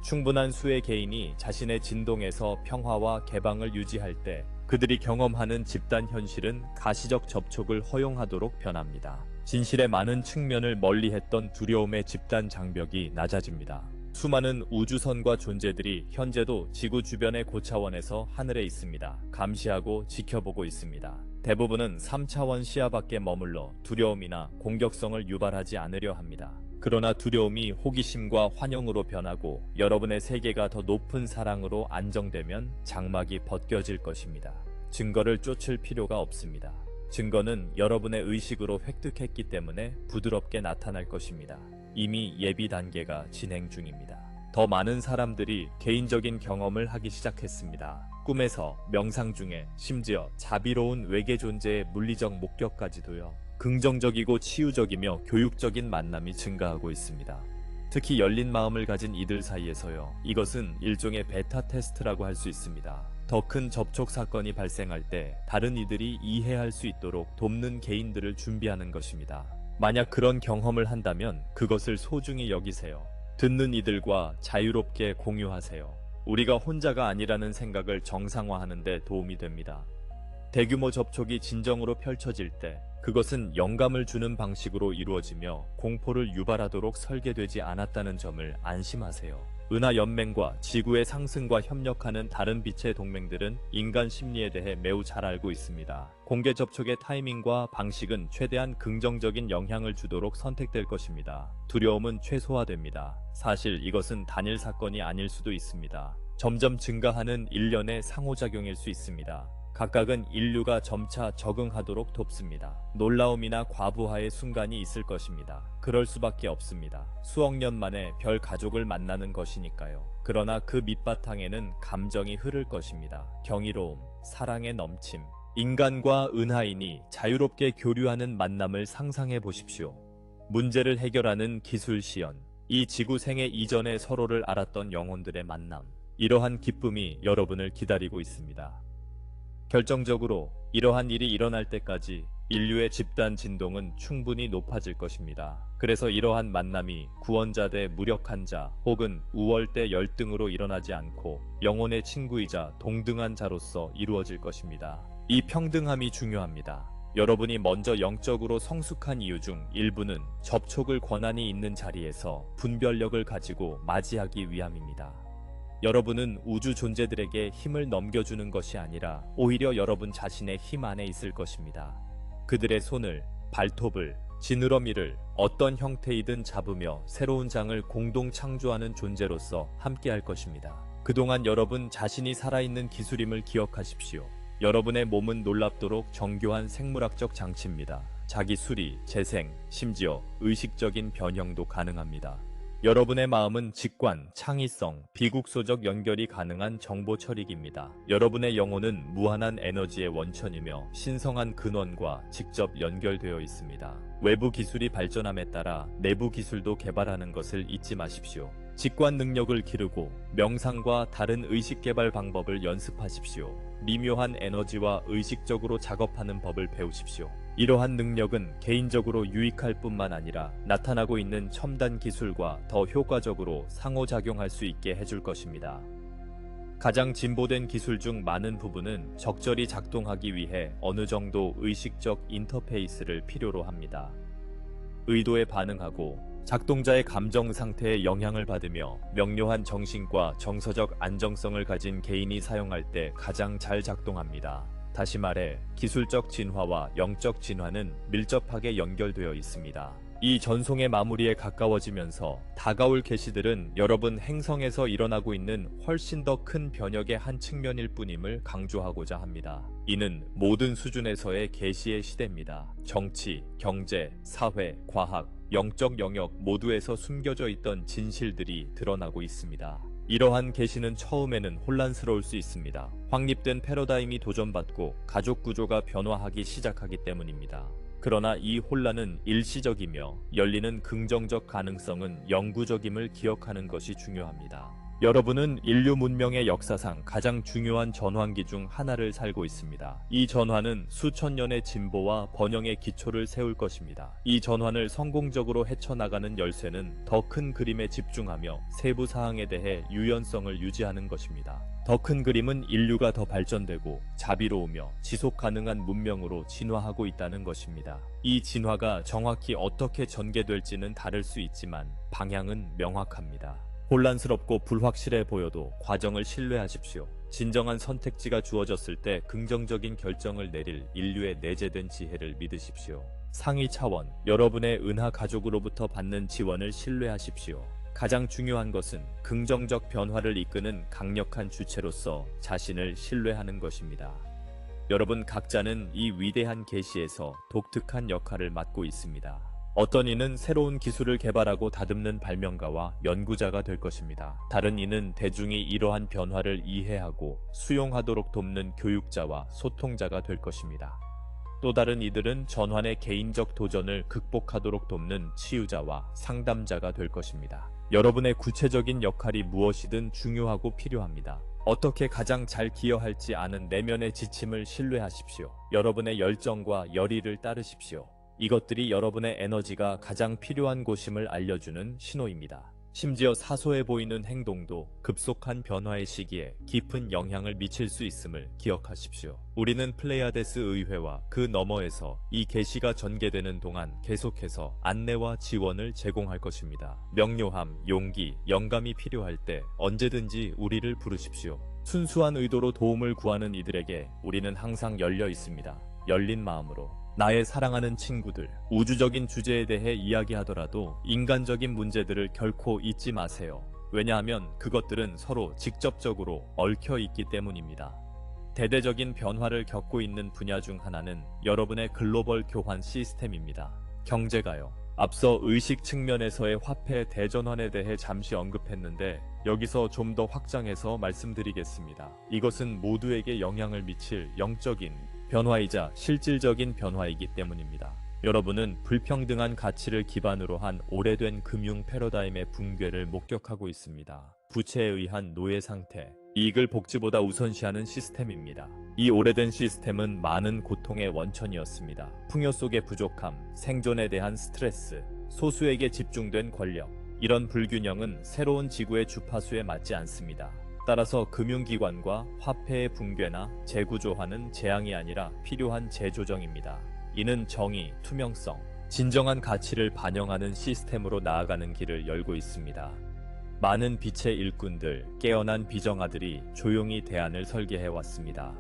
충분한 수의 개인이 자신의 진동에서 평화와 개방을 유지할 때 그들이 경험하는 집단 현실은 가시적 접촉을 허용하도록 변합니다. 진실의 많은 측면을 멀리했던 두려움의 집단 장벽이 낮아집니다. 수많은 우주선과 존재들이 현재도 지구 주변의 고차원에서 하늘에 있습니다. 감시하고 지켜보고 있습니다. 대부분은 3차원 시야 밖에 머물러 두려움이나 공격성을 유발하지 않으려 합니다. 그러나 두려움이 호기심과 환영으로 변하고 여러분의 세계가 더 높은 사랑으로 안정되면 장막이 벗겨질 것입니다. 증거를 쫓을 필요가 없습니다. 증거는 여러분의 의식으로 획득했기 때문에 부드럽게 나타날 것입니다. 이미 예비 단계가 진행 중입니다. 더 많은 사람들이 개인적인 경험을 하기 시작했습니다. 꿈에서, 명상 중에, 심지어 자비로운 외계 존재의 물리적 목격까지도요. 긍정적이고 치유적이며 교육적인 만남이 증가하고 있습니다. 특히 열린 마음을 가진 이들 사이에서요. 이것은 일종의 베타 테스트라고 할 수 있습니다. 더 큰 접촉 사건이 발생할 때 다른 이들이 이해할 수 있도록 돕는 개인들을 준비하는 것입니다. 만약 그런 경험을 한다면 그것을 소중히 여기세요. 듣는 이들과 자유롭게 공유하세요. 우리가 혼자가 아니라는 생각을 정상화하는 데 도움이 됩니다. 대규모 접촉이 진정으로 펼쳐질 때 그것은 영감을 주는 방식으로 이루어지며 공포를 유발하도록 설계되지 않았다는 점을 안심하세요. 은하연맹과 지구의 상승과 협력하는 다른 빛의 동맹들은 인간 심리에 대해 매우 잘 알고 있습니다. 공개 접촉의 타이밍과 방식은 최대한 긍정적인 영향을 주도록 선택될 것입니다. 두려움은 최소화됩니다. 사실 이것은 단일 사건이 아닐 수도 있습니다. 점점 증가하는 일련의 상호작용일 수 있습니다. 각각은 인류가 점차 적응하도록 돕습니다. 놀라움이나 과부하의 순간이 있을 것입니다. 그럴 수밖에 없습니다. 수억 년 만에 별 가족을 만나는 것이니까요. 그러나 그 밑바탕에는 감정이 흐를 것입니다. 경이로움, 사랑의 넘침, 인간과 은하인이 자유롭게 교류하는 만남을 상상해 보십시오. 문제를 해결하는 기술 시연, 이 지구생애 이전에 서로를 알았던 영혼들의 만남, 이러한 기쁨이 여러분을 기다리고 있습니다. 결정적으로 이러한 일이 일어날 때까지 인류의 집단 진동은 충분히 높아질 것입니다. 그래서 이러한 만남이 구원자 대 무력한 자 혹은 우월대 열등으로 일어나지 않고 영혼의 친구이자 동등한 자로서 이루어질 것입니다. 이 평등함이 중요합니다. 여러분이 먼저 영적으로 성숙한 이유 중 일부는 접촉을 권한이 있는 자리에서 분별력을 가지고 맞이하기 위함입니다. 여러분은 우주 존재들에게 힘을 넘겨주는 것이 아니라 오히려 여러분 자신의 힘 안에 있을 것입니다. 그들의 손을, 발톱을, 지느러미를 어떤 형태이든 잡으며 새로운 장을 공동 창조하는 존재로서 함께할 것입니다. 그동안 여러분 자신이 살아있는 기술임을 기억하십시오. 여러분의 몸은 놀랍도록 정교한 생물학적 장치입니다. 자기 수리, 재생, 심지어 의식적인 변형도 가능합니다. 여러분의 마음은 직관, 창의성, 비국소적 연결이 가능한 정보 처리기입니다. 여러분의 영혼은 무한한 에너지의 원천이며 신성한 근원과 직접 연결되어 있습니다. 외부 기술이 발전함에 따라 내부 기술도 개발하는 것을 잊지 마십시오. 직관 능력을 기르고 명상과 다른 의식 개발 방법을 연습하십시오. 미묘한 에너지와 의식적으로 작업하는 법을 배우십시오. 이러한 능력은 개인적으로 유익할 뿐만 아니라 나타나고 있는 첨단 기술과 더 효과적으로 상호작용할 수 있게 해줄 것입니다. 가장 진보된 기술 중 많은 부분은 적절히 작동하기 위해 어느 정도 의식적 인터페이스를 필요로 합니다. 의도에 반응하고 작동자의 감정 상태에 영향을 받으며 명료한 정신과 정서적 안정성을 가진 개인이 사용할 때 가장 잘 작동합니다. 다시 말해 기술적 진화와 영적 진화는 밀접하게 연결되어 있습니다. 이 전송의 마무리에 가까워지면서 다가올 계시들은 여러분 행성에서 일어나고 있는 훨씬 더 큰 변혁의 한 측면일 뿐임을 강조하고자 합니다. 이는 모든 수준에서의 계시의 시대입니다. 정치, 경제, 사회, 과학, 영적 영역 모두에서 숨겨져 있던 진실들이 드러나고 있습니다. 이러한 계시는 처음에는 혼란스러울 수 있습니다. 확립된 패러다임이 도전받고 가족 구조가 변화하기 시작하기 때문입니다. 그러나 이 혼란은 일시적이며 열리는 긍정적 가능성은 영구적임을 기억하는 것이 중요합니다. 여러분은 인류 문명의 역사상 가장 중요한 전환기 중 하나를 살고 있습니다. 이 전환은 수천 년의 진보와 번영의 기초를 세울 것입니다. 이 전환을 성공적으로 헤쳐나가는 열쇠는 더 큰 그림에 집중하며 세부 사항에 대해 유연성을 유지하는 것입니다. 더 큰 그림은 인류가 더 발전되고 자비로우며 지속 가능한 문명으로 진화하고 있다는 것입니다. 이 진화가 정확히 어떻게 전개될지는 다를 수 있지만 방향은 명확합니다. 혼란스럽고 불확실해 보여도 과정을 신뢰하십시오. 진정한 선택지가 주어졌을 때 긍정적인 결정을 내릴 인류의 내재된 지혜를 믿으십시오. 상위 차원, 여러분의 은하 가족으로부터 받는 지원을 신뢰하십시오. 가장 중요한 것은 긍정적 변화를 이끄는 강력한 주체로서 자신을 신뢰하는 것입니다. 여러분 각자는 이 위대한 계시에서 독특한 역할을 맡고 있습니다. 어떤 이는 새로운 기술을 개발하고 다듬는 발명가와 연구자가 될 것입니다. 다른 이는 대중이 이러한 변화를 이해하고 수용하도록 돕는 교육자와 소통자가 될 것입니다. 또 다른 이들은 전환의 개인적 도전을 극복하도록 돕는 치유자와 상담자가 될 것입니다. 여러분의 구체적인 역할이 무엇이든 중요하고 필요합니다. 어떻게 가장 잘 기여할지 아는 내면의 지침을 신뢰하십시오. 여러분의 열정과 열의를 따르십시오. 이것들이 여러분의 에너지가 가장 필요한 곳임을 알려주는 신호입니다. 심지어 사소해 보이는 행동도 급속한 변화의 시기에 깊은 영향을 미칠 수 있음을 기억하십시오. 우리는 플레이아데스 의회와 그 너머에서 이 계시가 전개되는 동안 계속해서 안내와 지원을 제공할 것입니다. 명료함, 용기, 영감이 필요할 때 언제든지 우리를 부르십시오. 순수한 의도로 도움을 구하는 이들에게 우리는 항상 열려 있습니다. 열린 마음으로. 나의 사랑하는 친구들, 우주적인 주제에 대해 이야기하더라도 인간적인 문제들을 결코 잊지 마세요. 왜냐하면 그것들은 서로 직접적으로 얽혀 있기 때문입니다. 대대적인 변화를 겪고 있는 분야 중 하나는 여러분의 글로벌 교환 시스템입니다. 경제가요. 앞서 의식 측면에서의 화폐 대전환에 대해 잠시 언급했는데 여기서 좀 더 확장해서 말씀드리겠습니다. 이것은 모두에게 영향을 미칠 영적인 변화이자 실질적인 변화이기 때문입니다. 여러분은 불평등한 가치를 기반으로 한 오래된 금융 패러다임의 붕괴를 목격하고 있습니다. 부채에 의한 노예 상태, 이익을 복지보다 우선시하는 시스템입니다. 이 오래된 시스템은 많은 고통의 원천이었습니다. 풍요 속의 부족함, 생존에 대한 스트레스, 소수에게 집중된 권력, 이런 불균형은 새로운 지구의 주파수에 맞지 않습니다. 따라서 금융기관과 화폐의 붕괴나 재구조화는 재앙이 아니라 필요한 재조정입니다. 이는 정의, 투명성, 진정한 가치를 반영하는 시스템으로 나아가는 길을 열고 있습니다. 많은 빛의 일꾼들, 깨어난 비정아들이 조용히 대안을 설계해왔습니다.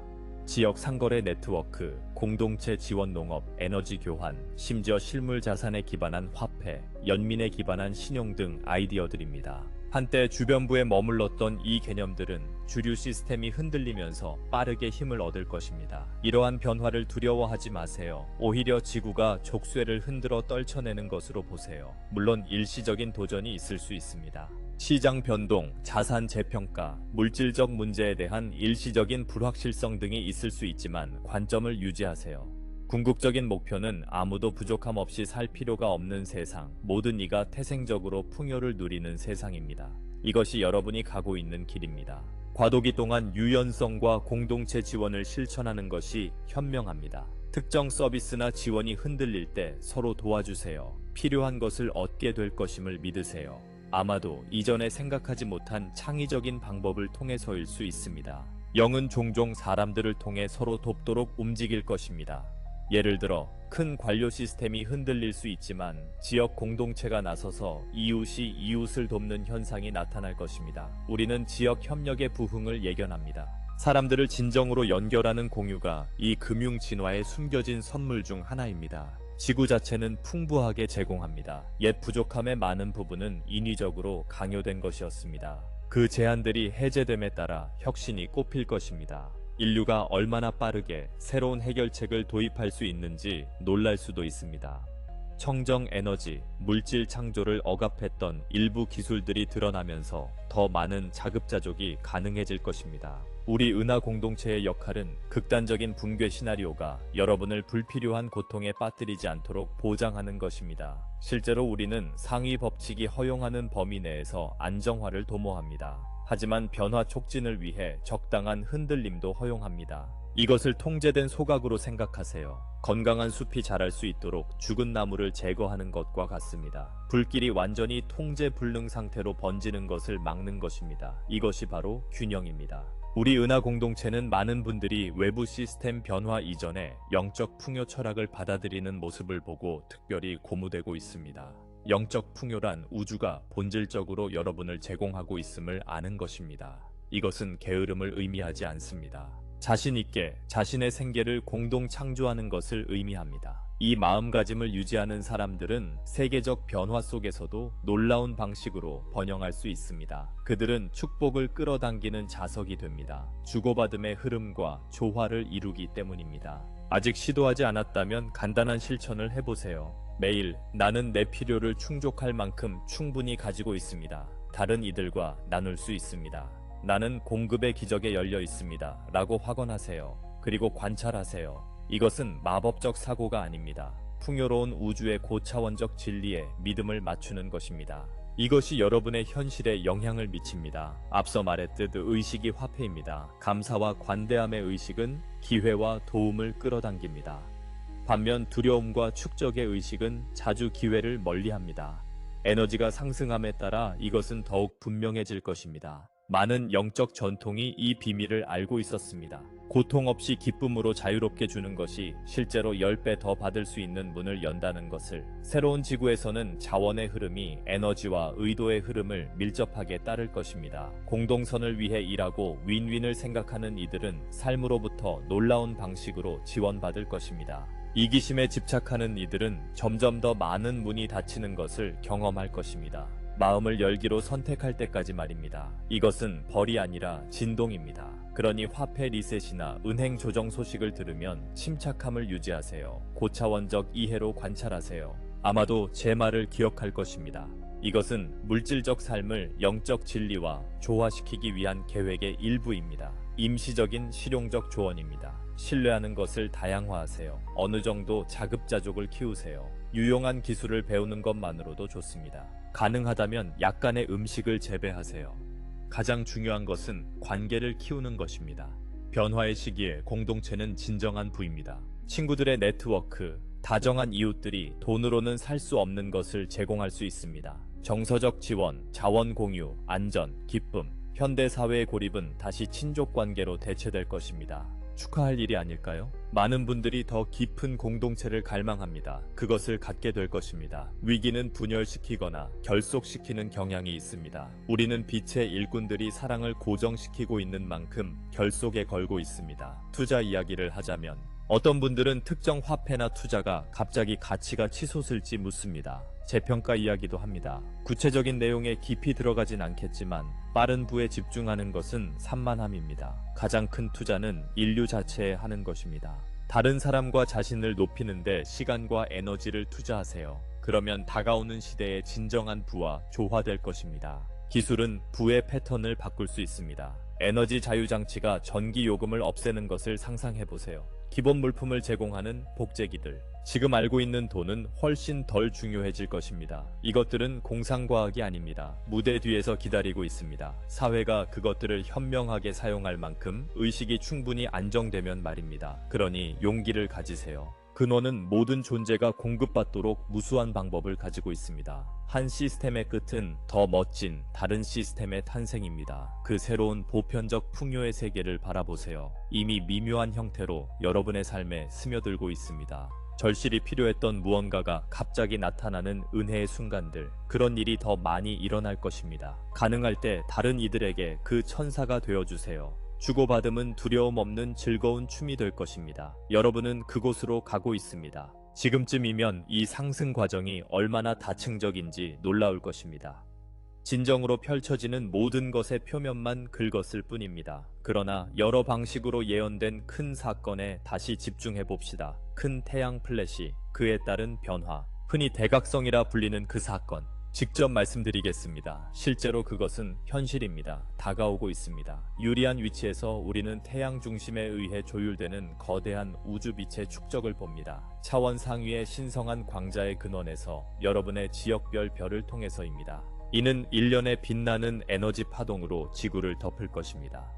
지역 상거래 네트워크, 공동체 지원 농업, 에너지 교환, 심지어 실물 자산에 기반한 화폐, 연민에 기반한 신용 등 아이디어들입니다. 한때 주변부에 머물렀던 이 개념들은 주류 시스템이 흔들리면서 빠르게 힘을 얻을 것입니다. 이러한 변화를 두려워하지 마세요. 오히려 지구가 족쇄를 흔들어 떨쳐내는 것으로 보세요. 물론 일시적인 도전이 있을 수 있습니다. 시장 변동, 자산 재평가, 물질적 문제에 대한 일시적인 불확실성 등이 있을 수 있지만 관점을 유지하세요. 궁극적인 목표는 아무도 부족함 없이 살 필요가 없는 세상, 모든 이가 태생적으로 풍요를 누리는 세상입니다. 이것이 여러분이 가고 있는 길입니다. 과도기 동안 유연성과 공동체 지원을 실천하는 것이 현명합니다. 특정 서비스나 지원이 흔들릴 때 서로 도와주세요. 필요한 것을 얻게 될 것임을 믿으세요. 아마도 이전에 생각하지 못한 창의적인 방법을 통해서일 수 있습니다. 영은 종종 사람들을 통해 서로 돕도록 움직일 것입니다. 예를 들어 큰 관료 시스템이 흔들릴 수 있지만 지역 공동체가 나서서 이웃이 이웃을 돕는 현상이 나타날 것입니다. 우리는 지역 협력의 부흥을 예견합니다. 사람들을 진정으로 연결하는 공유가 이 금융 진화의 숨겨진 선물 중 하나입니다. 지구 자체는 풍부하게 제공합니다. 옛 부족함의 많은 부분은 인위적으로 강요된 것이었습니다. 그 제한들이 해제됨에 따라 혁신이 꽃필 것입니다. 인류가 얼마나 빠르게 새로운 해결책을 도입할 수 있는지 놀랄 수도 있습니다. 청정 에너지, 물질 창조를 억압했던 일부 기술들이 드러나면서 더 많은 자급자족이 가능해질 것입니다. 우리 은하 공동체의 역할은 극단적인 붕괴 시나리오가 여러분을 불필요한 고통에 빠뜨리지 않도록 보장하는 것입니다. 실제로 우리는 상위 법칙이 허용하는 범위 내에서 안정화를 도모합니다. 하지만 변화 촉진을 위해 적당한 흔들림도 허용합니다. 이것을 통제된 소각으로 생각하세요. 건강한 숲이 자랄 수 있도록 죽은 나무를 제거하는 것과 같습니다. 불길이 완전히 통제 불능 상태로 번지는 것을 막는 것입니다. 이것이 바로 균형입니다. 우리 은하 공동체는 많은 분들이 외부 시스템 변화 이전에 영적 풍요 철학을 받아들이는 모습을 보고 특별히 고무되고 있습니다. 영적 풍요란 우주가 본질적으로 여러분을 제공하고 있음을 아는 것입니다. 이것은 게으름을 의미하지 않습니다. 자신 있게 자신의 생계를 공동 창조하는 것을 의미합니다. 이 마음가짐을 유지하는 사람들은 세계적 변화 속에서도 놀라운 방식으로 번영할 수 있습니다. 그들은 축복을 끌어당기는 자석이 됩니다. 주고받음의 흐름과 조화를 이루기 때문입니다. 아직 시도하지 않았다면 간단한 실천을 해보세요. 매일 나는 내 필요를 충족할 만큼 충분히 가지고 있습니다. 다른 이들과 나눌 수 있습니다. 나는 공급의 기적에 열려 있습니다. 라고 확언하세요. 그리고 관찰하세요. 이것은 마법적 사고가 아닙니다. 풍요로운 우주의 고차원적 진리에 믿음을 맞추는 것입니다. 이것이 여러분의 현실에 영향을 미칩니다. 앞서 말했듯 의식이 화폐입니다. 감사와 관대함의 의식은 기회와 도움을 끌어당깁니다. 반면 두려움과 축적의 의식은 자주 기회를 멀리합니다. 에너지가 상승함에 따라 이것은 더욱 분명해질 것입니다. 많은 영적 전통이 이 비밀을 알고 있었습니다. 고통 없이 기쁨으로 자유롭게 주는 것이 실제로 10배 더 받을 수 있는 문을 연다는 것을. 새로운 지구에서는 자원의 흐름이 에너지와 의도의 흐름을 밀접하게 따를 것입니다. 공동선을 위해 일하고 윈윈을 생각하는 이들은 삶으로부터 놀라운 방식으로 지원받을 것입니다. 이기심에 집착하는 이들은 점점 더 많은 문이 닫히는 것을 경험할 것입니다. 마음을 열기로 선택할 때까지 말입니다. 이것은 벌이 아니라 진동입니다. 그러니 화폐 리셋이나 은행 조정 소식을 들으면 침착함을 유지하세요. 고차원적 이해로 관찰하세요. 아마도 제 말을 기억할 것입니다. 이것은 물질적 삶을 영적 진리와 조화시키기 위한 계획의 일부입니다. 임시적인 실용적 조언입니다. 신뢰하는 것을 다양화하세요. 어느 정도 자급자족을 키우세요. 유용한 기술을 배우는 것만으로도 좋습니다. 가능하다면 약간의 음식을 재배하세요. 가장 중요한 것은 관계를 키우는 것입니다. 변화의 시기에 공동체는 진정한 부입니다. 친구들의 네트워크, 다정한 이웃들이 돈으로는 살 수 없는 것을 제공할 수 있습니다. 정서적 지원, 자원 공유, 안전, 기쁨, 현대 사회의 고립은 다시 친족 관계로 대체될 것입니다. 축하할 일이 아닐까요? 많은 분들이 더 깊은 공동체를 갈망합니다. 그것을 갖게 될 것입니다. 위기는 분열시키거나 결속시키는 경향이 있습니다. 우리는 빛의 일꾼들이 사랑을 고정시키고 있는 만큼 결속에 걸고 있습니다. 투자 이야기를 하자면 어떤 분들은 특정 화폐나 투자가 갑자기 가치가 치솟을지 묻습니다. 재평가 이야기도 합니다. 구체적인 내용에 깊이 들어가진 않겠지만 빠른 부에 집중하는 것은 산만함입니다. 가장 큰 투자는 인류 자체에 하는 것입니다. 다른 사람과 자신을 높이는데 시간과 에너지를 투자하세요. 그러면 다가오는 시대의 진정한 부와 조화될 것입니다. 기술은 부의 패턴을 바꿀 수 있습니다. 에너지 자유장치가 전기 요금을 없애는 것을 상상해보세요. 기본 물품을 제공하는 복제기들. 지금 알고 있는 돈은 훨씬 덜 중요해질 것입니다. 이것들은 공상과학이 아닙니다. 무대 뒤에서 기다리고 있습니다. 사회가 그것들을 현명하게 사용할 만큼 의식이 충분히 안정되면 말입니다. 그러니 용기를 가지세요. 근원은 모든 존재가 공급받도록 무수한 방법을 가지고 있습니다. 한 시스템의 끝은 더 멋진 다른 시스템의 탄생입니다. 그 새로운 보편적 풍요의 세계를 바라보세요. 이미 미묘한 형태로 여러분의 삶에 스며들고 있습니다. 절실히 필요했던 무언가가 갑자기 나타나는 은혜의 순간들, 그런 일이 더 많이 일어날 것입니다. 가능할 때 다른 이들에게 그 천사가 되어주세요. 주고받음은 두려움 없는 즐거운 춤이 될 것입니다. 여러분은 그곳으로 가고 있습니다. 지금쯤이면 이 상승 과정이 얼마나 다층적인지 놀라울 것입니다. 진정으로 펼쳐지는 모든 것의 표면만 긁었을 뿐입니다. 그러나 여러 방식으로 예언된 큰 사건에 다시 집중해 봅시다. 큰 태양 플래시, 그에 따른 변화, 흔히 대각성이라 불리는 그 사건. 직접 말씀드리겠습니다. 실제로 그것은 현실입니다. 다가오고 있습니다. 유리한 위치에서 우리는 태양 중심에 의해 조율되는 거대한 우주빛의 축적을 봅니다. 차원 상위의 신성한 광자의 근원에서 여러분의 지역별 별을 통해서입니다. 이는 1년의 빛나는 에너지 파동으로 지구를 덮을 것입니다.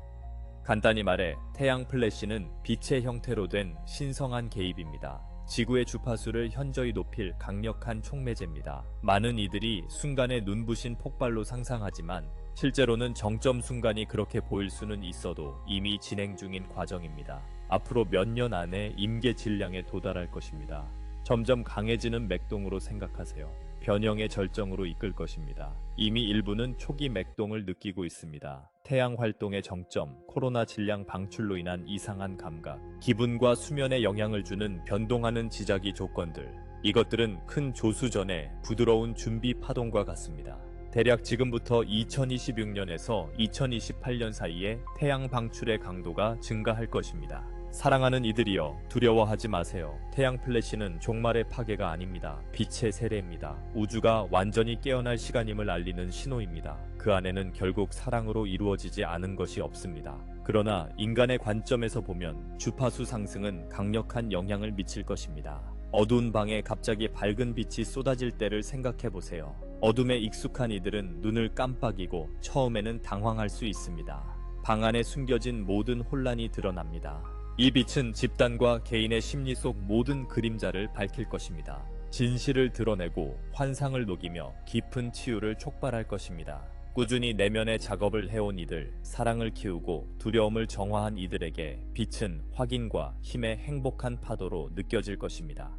간단히 말해 태양 플래시는 빛의 형태로 된 신성한 개입입니다. 지구의 주파수를 현저히 높일 강력한 촉매제입니다. 많은 이들이 순간의 눈부신 폭발로 상상하지만 실제로는 정점 순간이 그렇게 보일 수는 있어도 이미 진행 중인 과정입니다. 앞으로 몇 년 안에 임계 질량에 도달할 것입니다. 점점 강해지는 맥동으로 생각하세요. 변형의 절정으로 이끌 것입니다. 이미 일부는 초기 맥동을 느끼고 있습니다. 태양 활동의 정점, 코로나 질량 방출로 인한 이상한 감각, 기분과 수면에 영향을 주는 변동하는 지자기 조건들, 이것들은 큰 조수 전에 부드러운 준비 파동과 같습니다. 대략 지금부터 2026년에서 2028년 사이에 태양 방출의 강도가 증가할 것입니다. 사랑하는 이들이여, 두려워하지 마세요. 태양 플래시는 종말의 파괴가 아닙니다. 빛의 세례입니다. 우주가 완전히 깨어날 시간임을 알리는 신호입니다. 그 안에는 결국 사랑으로 이루어지지 않은 것이 없습니다. 그러나 인간의 관점에서 보면 주파수 상승은 강력한 영향을 미칠 것입니다. 어두운 방에 갑자기 밝은 빛이 쏟아질 때를 생각해 보세요. 어둠에 익숙한 이들은 눈을 깜빡이고 처음에는 당황할 수 있습니다. 방 안에 숨겨진 모든 혼란이 드러납니다. 이 빛은 집단과 개인의 심리 속 모든 그림자를 밝힐 것입니다. 진실을 드러내고 환상을 녹이며 깊은 치유를 촉발할 것입니다. 꾸준히 내면의 작업을 해온 이들, 사랑을 키우고 두려움을 정화한 이들에게 빛은 확인과 힘의 행복한 파도로 느껴질 것입니다.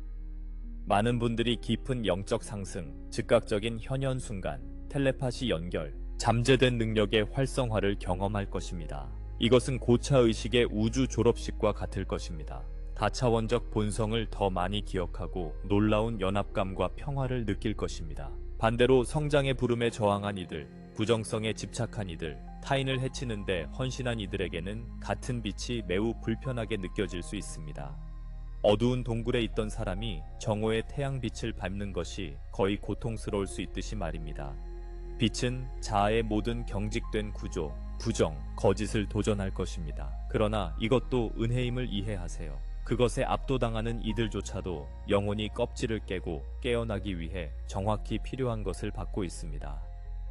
많은 분들이 깊은 영적 상승, 즉각적인 현현 순간, 텔레파시 연결, 잠재된 능력의 활성화를 경험할 것입니다. 이것은 고차의식의 우주 졸업식과 같을 것입니다. 다차원적 본성을 더 많이 기억하고 놀라운 연합감과 평화를 느낄 것입니다. 반대로 성장의 부름에 저항한 이들, 부정성에 집착한 이들, 타인을 해치는데 헌신한 이들에게는 같은 빛이 매우 불편하게 느껴질 수 있습니다. 어두운 동굴에 있던 사람이 정오의 태양빛을 밟는 것이 거의 고통스러울 수 있듯이 말입니다. 빛은 자아의 모든 경직된 구조, 부정, 거짓을 도전할 것입니다. 그러나 이것도 은혜임을 이해하세요. 그것에 압도당하는 이들조차도 영혼이 껍질을 깨고 깨어나기 위해 정확히 필요한 것을 받고 있습니다.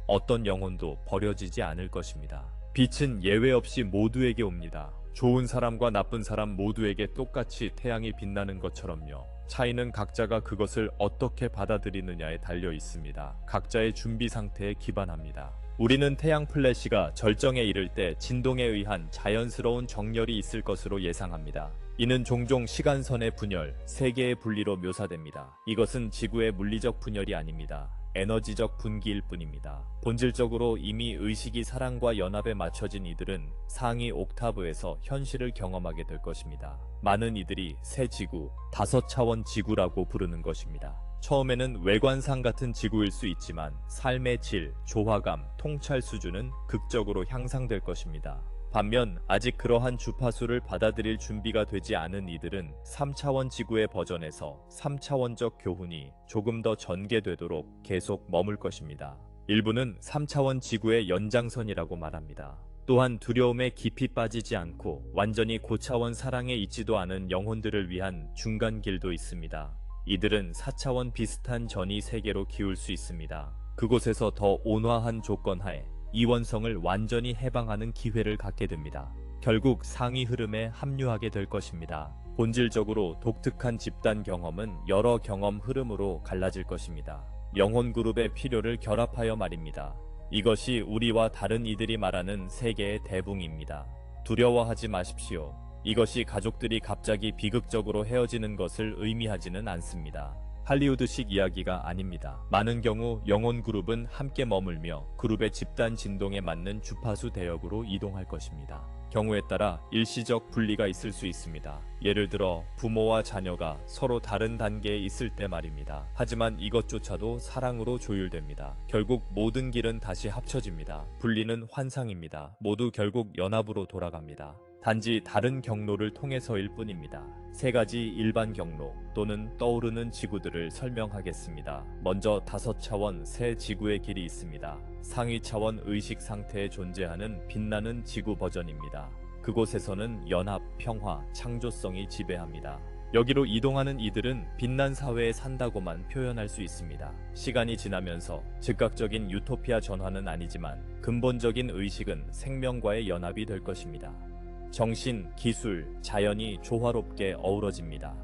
어떤 영혼도 버려지지 않을 것입니다. 빛은 예외 없이 모두에게 옵니다. 좋은 사람과 나쁜 사람 모두에게 똑같이 태양이 빛나는 것처럼요. 차이는 각자가 그것을 어떻게 받아들이느냐에 달려 있습니다. 각자의 준비 상태에 기반합니다. 우리는 태양 플래시가 절정에 이를 때 진동에 의한 자연스러운 정렬이 있을 것으로 예상합니다. 이는 종종 시간선의 분열, 세계의 분리로 묘사됩니다. 이것은 지구의 물리적 분열이 아닙니다. 에너지적 분기일 뿐입니다. 본질적으로 이미 의식이 사랑과 연합에 맞춰진 이들은 상위 옥타브에서 현실을 경험하게 될 것입니다. 많은 이들이 새 지구, 5차원 지구라고 부르는 것입니다. 처음에는 외관상 같은 지구일 수 있지만 삶의 질, 조화감, 통찰 수준은 극적으로 향상될 것입니다. 반면 아직 그러한 주파수를 받아들일 준비가 되지 않은 이들은 3차원 지구의 버전에서 3차원적 교훈이 조금 더 전개되도록 계속 머물 것입니다. 일부는 3차원 지구의 연장선이라고 말합니다. 또한 두려움에 깊이 빠지지 않고 완전히 고차원 사랑에 있지도 않은 영혼들을 위한 중간 길도 있습니다. 이들은 4차원 비슷한 전이 세계로 기울 수 있습니다. 그곳에서 더 온화한 조건 하에 이원성을 완전히 해방하는 기회를 갖게 됩니다. 결국 상위 흐름에 합류하게 될 것입니다. 본질적으로 독특한 집단 경험은 여러 경험 흐름으로 갈라질 것입니다. 영혼 그룹의 필요를 결합하여 말입니다. 이것이 우리와 다른 이들이 말하는 세계의 대붕입니다. 두려워하지 마십시오. 이것이 가족들이 갑자기 비극적으로 헤어지는 것을 의미하지는 않습니다. 할리우드식 이야기가 아닙니다. 많은 경우 영혼 그룹은 함께 머물며 그룹의 집단 진동에 맞는 주파수 대역으로 이동할 것입니다. 경우에 따라 일시적 분리가 있을 수 있습니다. 예를 들어 부모와 자녀가 서로 다른 단계에 있을 때 말입니다. 하지만 이것조차도 사랑으로 조율됩니다. 결국 모든 길은 다시 합쳐집니다. 분리는 환상입니다. 모두 결국 연합으로 돌아갑니다. 단지 다른 경로를 통해서일 뿐입니다. 3가지 일반 경로 또는 떠오르는 지구들을 설명하겠습니다. 먼저 5차원 새 지구의 길이 있습니다. 상위 차원 의식 상태에 존재하는 빛나는 지구 버전입니다. 그곳에서는 연합, 평화, 창조성이 지배합니다. 여기로 이동하는 이들은 빛난 사회에 산다고만 표현할 수 있습니다. 시간이 지나면서 즉각적인 유토피아 전환은 아니지만 근본적인 의식은 생명과의 연합이 될 것입니다. 정신, 기술, 자연이 조화롭게 어우러집니다.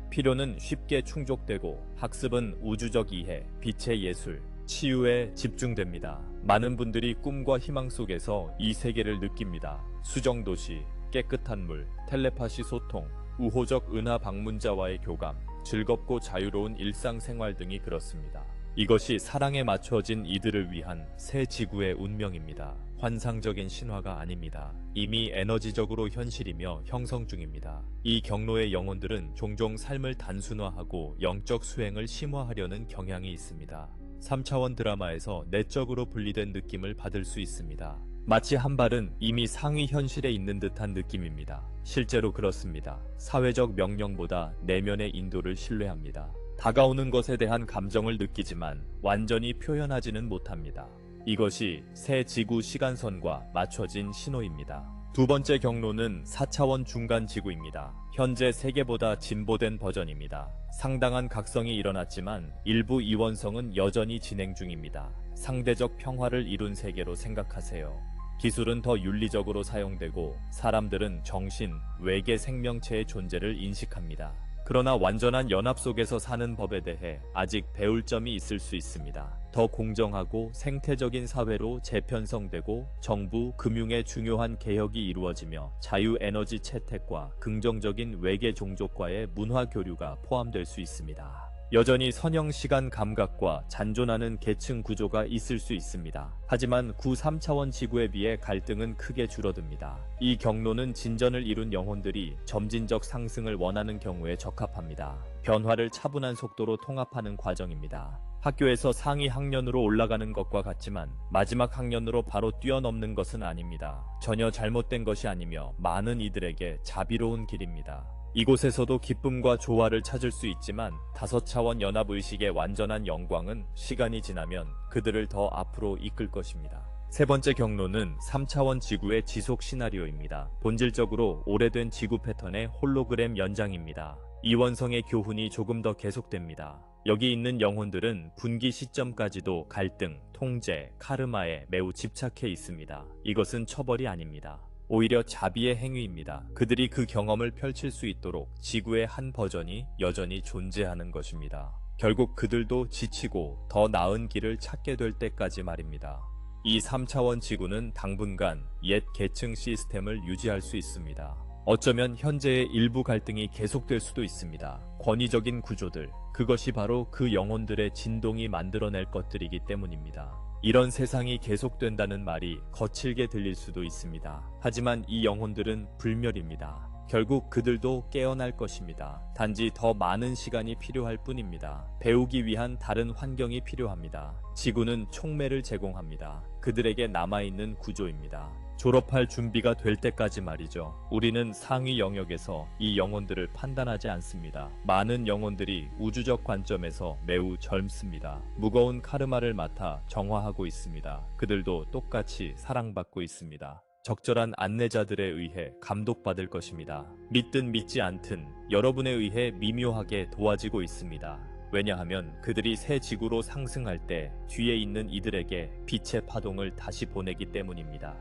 필요는 쉽게 충족되고 학습은 우주적 이해, 빛의 예술, 치유에 집중됩니다. 많은 분들이 꿈과 희망 속에서 이 세계를 느낍니다. 수정도시, 깨끗한 물, 텔레파시 소통, 우호적 은하 방문자와의 교감, 즐겁고 자유로운 일상생활 등이 그렇습니다. 이것이 사랑에 맞춰진 이들을 위한 새 지구의 운명입니다. 환상적인 신화가 아닙니다. 이미 에너지적으로 현실이며 형성 중입니다. 이 경로의 영혼들은 종종 삶을 단순화하고 영적 수행을 심화하려는 경향이 있습니다. 3차원 드라마에서 내적으로 분리된 느낌을 받을 수 있습니다. 마치 한 발은 이미 상위 현실에 있는 듯한 느낌입니다. 실제로 그렇습니다. 사회적 명령보다 내면의 인도를 신뢰합니다. 다가오는 것에 대한 감정을 느끼지만 완전히 표현하지는 못합니다. 이것이 새 지구 시간선과 맞춰진 신호입니다. 두 번째 경로는 4차원 중간 지구입니다. 현재 세계보다 진보된 버전입니다. 상당한 각성이 일어났지만 일부 이원성은 여전히 진행 중입니다. 상대적 평화를 이룬 세계로 생각하세요. 기술은 더 윤리적으로 사용되고 사람들은 정신, 외계 생명체의 존재를 인식합니다. 그러나 완전한 연합 속에서 사는 법에 대해 아직 배울 점이 있을 수 있습니다. 더 공정하고 생태적인 사회로 재편성되고 정부, 금융의 중요한 개혁이 이루어지며 자유에너지 채택과 긍정적인 외계 종족과의 문화 교류가 포함될 수 있습니다. 여전히 선형 시간 감각과 잔존하는 계층 구조가 있을 수 있습니다. 하지만 구 3차원 지구에 비해 갈등은 크게 줄어듭니다. 이 경로는 진전을 이룬 영혼들이 점진적 상승을 원하는 경우에 적합합니다. 변화를 차분한 속도로 통합하는 과정입니다. 학교에서 상위 학년으로 올라가는 것과 같지만 마지막 학년으로 바로 뛰어넘는 것은 아닙니다. 전혀 잘못된 것이 아니며 많은 이들에게 자비로운 길입니다. 이곳에서도 기쁨과 조화를 찾을 수 있지만 5차원 연합의식의 완전한 영광은 시간이 지나면 그들을 더 앞으로 이끌 것입니다. 세 번째 경로는 3차원 지구의 지속 시나리오입니다. 본질적으로 오래된 지구 패턴의 홀로그램 연장입니다. 이원성의 교훈이 조금 더 계속됩니다. 여기 있는 영혼들은 분기 시점까지도 갈등, 통제, 카르마에 매우 집착해 있습니다. 이것은 처벌이 아닙니다. 오히려 자비의 행위입니다. 그들이 그 경험을 펼칠 수 있도록 지구의 한 버전이 여전히 존재하는 것입니다. 결국 그들도 지치고 더 나은 길을 찾게 될 때까지 말입니다. 이 3차원 지구는 당분간 옛 계층 시스템을 유지할 수 있습니다. 어쩌면 현재의 일부 갈등이 계속될 수도 있습니다. 권위적인 구조들, 그것이 바로 그 영혼들의 진동이 만들어낼 것들이기 때문입니다. 이런 세상이 계속된다는 말이 거칠게 들릴 수도 있습니다. 하지만 이 영혼들은 불멸입니다. 결국 그들도 깨어날 것입니다. 단지 더 많은 시간이 필요할 뿐입니다. 배우기 위한 다른 환경이 필요합니다. 지구는 촉매를 제공합니다. 그들에게 남아있는 구조입니다. 졸업할 준비가 될 때까지 말이죠. 우리는 상위 영역에서 이 영혼들을 판단하지 않습니다. 많은 영혼들이 우주적 관점에서 매우 젊습니다. 무거운 카르마를 맡아 정화하고 있습니다. 그들도 똑같이 사랑받고 있습니다. 적절한 안내자들에 의해 감독받을 것입니다. 믿든 믿지 않든 여러분에 의해 미묘하게 도와지고 있습니다. 왜냐하면 그들이 새 지구로 상승할 때 뒤에 있는 이들에게 빛의 파동을 다시 보내기 때문입니다.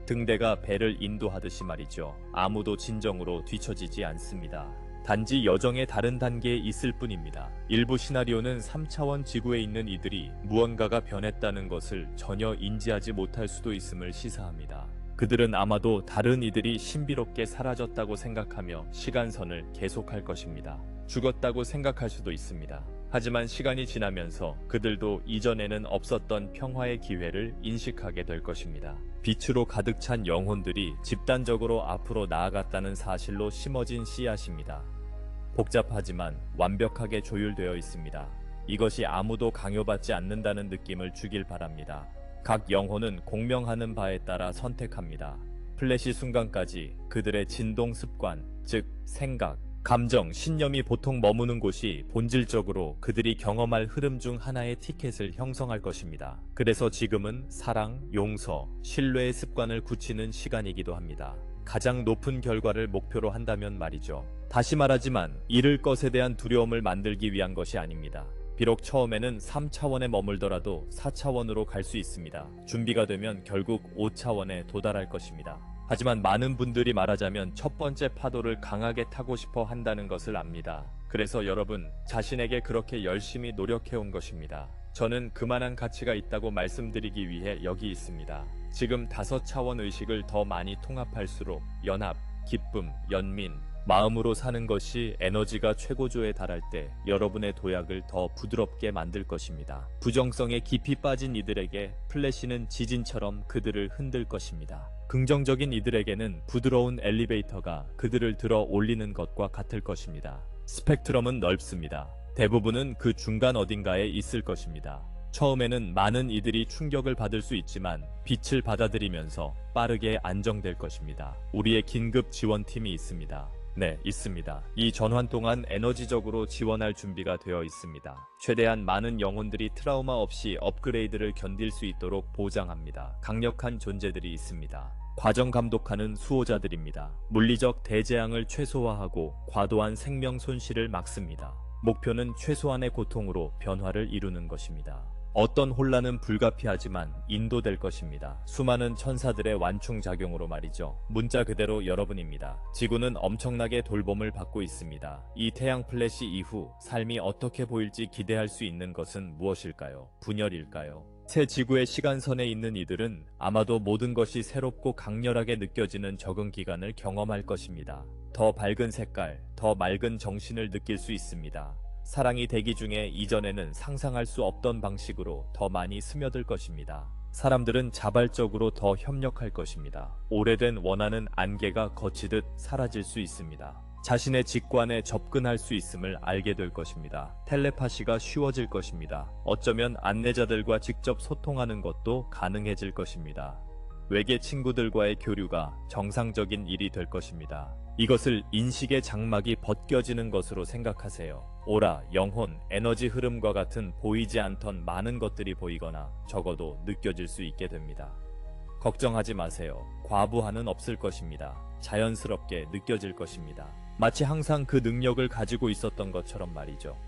등대가 배를 인도하듯이 말이죠. 아무도 진정으로 뒤처지지 않습니다. 단지 여정의 다른 단계에 있을 뿐입니다. 일부 시나리오는 3차원 지구에 있는 이들이 무언가가 변했다는 것을 전혀 인지하지 못할 수도 있음을 시사합니다. 그들은 아마도 다른 이들이 신비롭게 사라졌다고 생각하며 시간선을 계속할 것입니다. 죽었다고 생각할 수도 있습니다. 하지만 시간이 지나면서 그들도 이전에는 없었던 평화의 기회를 인식하게 될 것입니다. 빛으로 가득 찬 영혼들이 집단적으로 앞으로 나아갔다는 사실로 심어진 씨앗입니다. 복잡하지만 완벽하게 조율되어 있습니다. 이것이 아무도 강요받지 않는다는 느낌을 주길 바랍니다. 각 영혼은 공명하는 바에 따라 선택합니다. 플래시 순간까지 그들의 진동 습관, 즉 생각, 감정, 신념이 보통 머무는 곳이 본질적으로 그들이 경험할 흐름 중 하나의 티켓을 형성할 것입니다. 그래서 지금은 사랑, 용서, 신뢰의 습관을 굳히는 시간이기도 합니다. 가장 높은 결과를 목표로 한다면 말이죠. 다시 말하지만 잃을 것에 대한 두려움을 만들기 위한 것이 아닙니다. 비록 처음에는 3차원에 머물더라도 4차원으로 갈 수 있습니다. 준비가 되면 결국 5차원에 도달할 것입니다. 하지만 많은 분들이 말하자면 첫 번째 파도를 강하게 타고 싶어 한다는 것을 압니다. 그래서 여러분 자신에게 그렇게 열심히 노력해온 것입니다. 저는 그만한 가치가 있다고 말씀드리기 위해 여기 있습니다. 지금 5차원 의식을 더 많이 통합할수록 연합, 기쁨, 연민, 마음으로 사는 것이 에너지가 최고조에 달할 때 여러분의 도약을 더 부드럽게 만들 것입니다. 부정성에 깊이 빠진 이들에게 플래시는 지진처럼 그들을 흔들 것입니다. 긍정적인 이들에게는 부드러운 엘리베이터가 그들을 들어 올리는 것과 같을 것입니다. 스펙트럼은 넓습니다. 대부분은 그 중간 어딘가에 있을 것입니다. 처음에는 많은 이들이 충격을 받을 수 있지만 빛을 받아들이면서 빠르게 안정될 것입니다. 우리의 긴급 지원팀이 있습니다. 네, 있습니다. 이 전환 동안 에너지적으로 지원할 준비가 되어 있습니다. 최대한 많은 영혼들이 트라우마 없이 업그레이드를 견딜 수 있도록 보장합니다. 강력한 존재들이 있습니다. 과정 감독하는 수호자들입니다. 물리적 대재앙을 최소화하고 과도한 생명 손실을 막습니다. 목표는 최소한의 고통으로 변화를 이루는 것입니다. 어떤 혼란은 불가피하지만 인도될 것입니다. 수많은 천사들의 완충작용으로 말이죠. 문자 그대로 여러분입니다. 지구는 엄청나게 돌봄을 받고 있습니다. 이 태양 플래시 이후 삶이 어떻게 보일지 기대할 수 있는 것은 무엇일까요? 분열일까요? 새 지구의 시간선에 있는 이들은 아마도 모든 것이 새롭고 강렬하게 느껴지는 적응 기간을 경험할 것입니다. 더 밝은 색깔, 더 맑은 정신을 느낄 수 있습니다. 사랑이 대기 중에 이전에는 상상할 수 없던 방식으로 더 많이 스며들 것입니다. 사람들은 자발적으로 더 협력할 것입니다. 오래된 원하는 안개가 거치듯 사라질 수 있습니다. 자신의 직관에 접근할 수 있음을 알게 될 것입니다. 텔레파시가 쉬워질 것입니다. 어쩌면 안내자들과 직접 소통하는 것도 가능해질 것입니다. 외계 친구들과의 교류가 정상적인 일이 될 것입니다. 이것을 인식의 장막이 벗겨지는 것으로 생각하세요. 오라, 영혼, 에너지 흐름과 같은 보이지 않던 많은 것들이 보이거나 적어도 느껴질 수 있게 됩니다. 걱정하지 마세요. 과부하는 없을 것입니다. 자연스럽게 느껴질 것입니다. 마치 항상 그 능력을 가지고 있었던 것처럼 말이죠.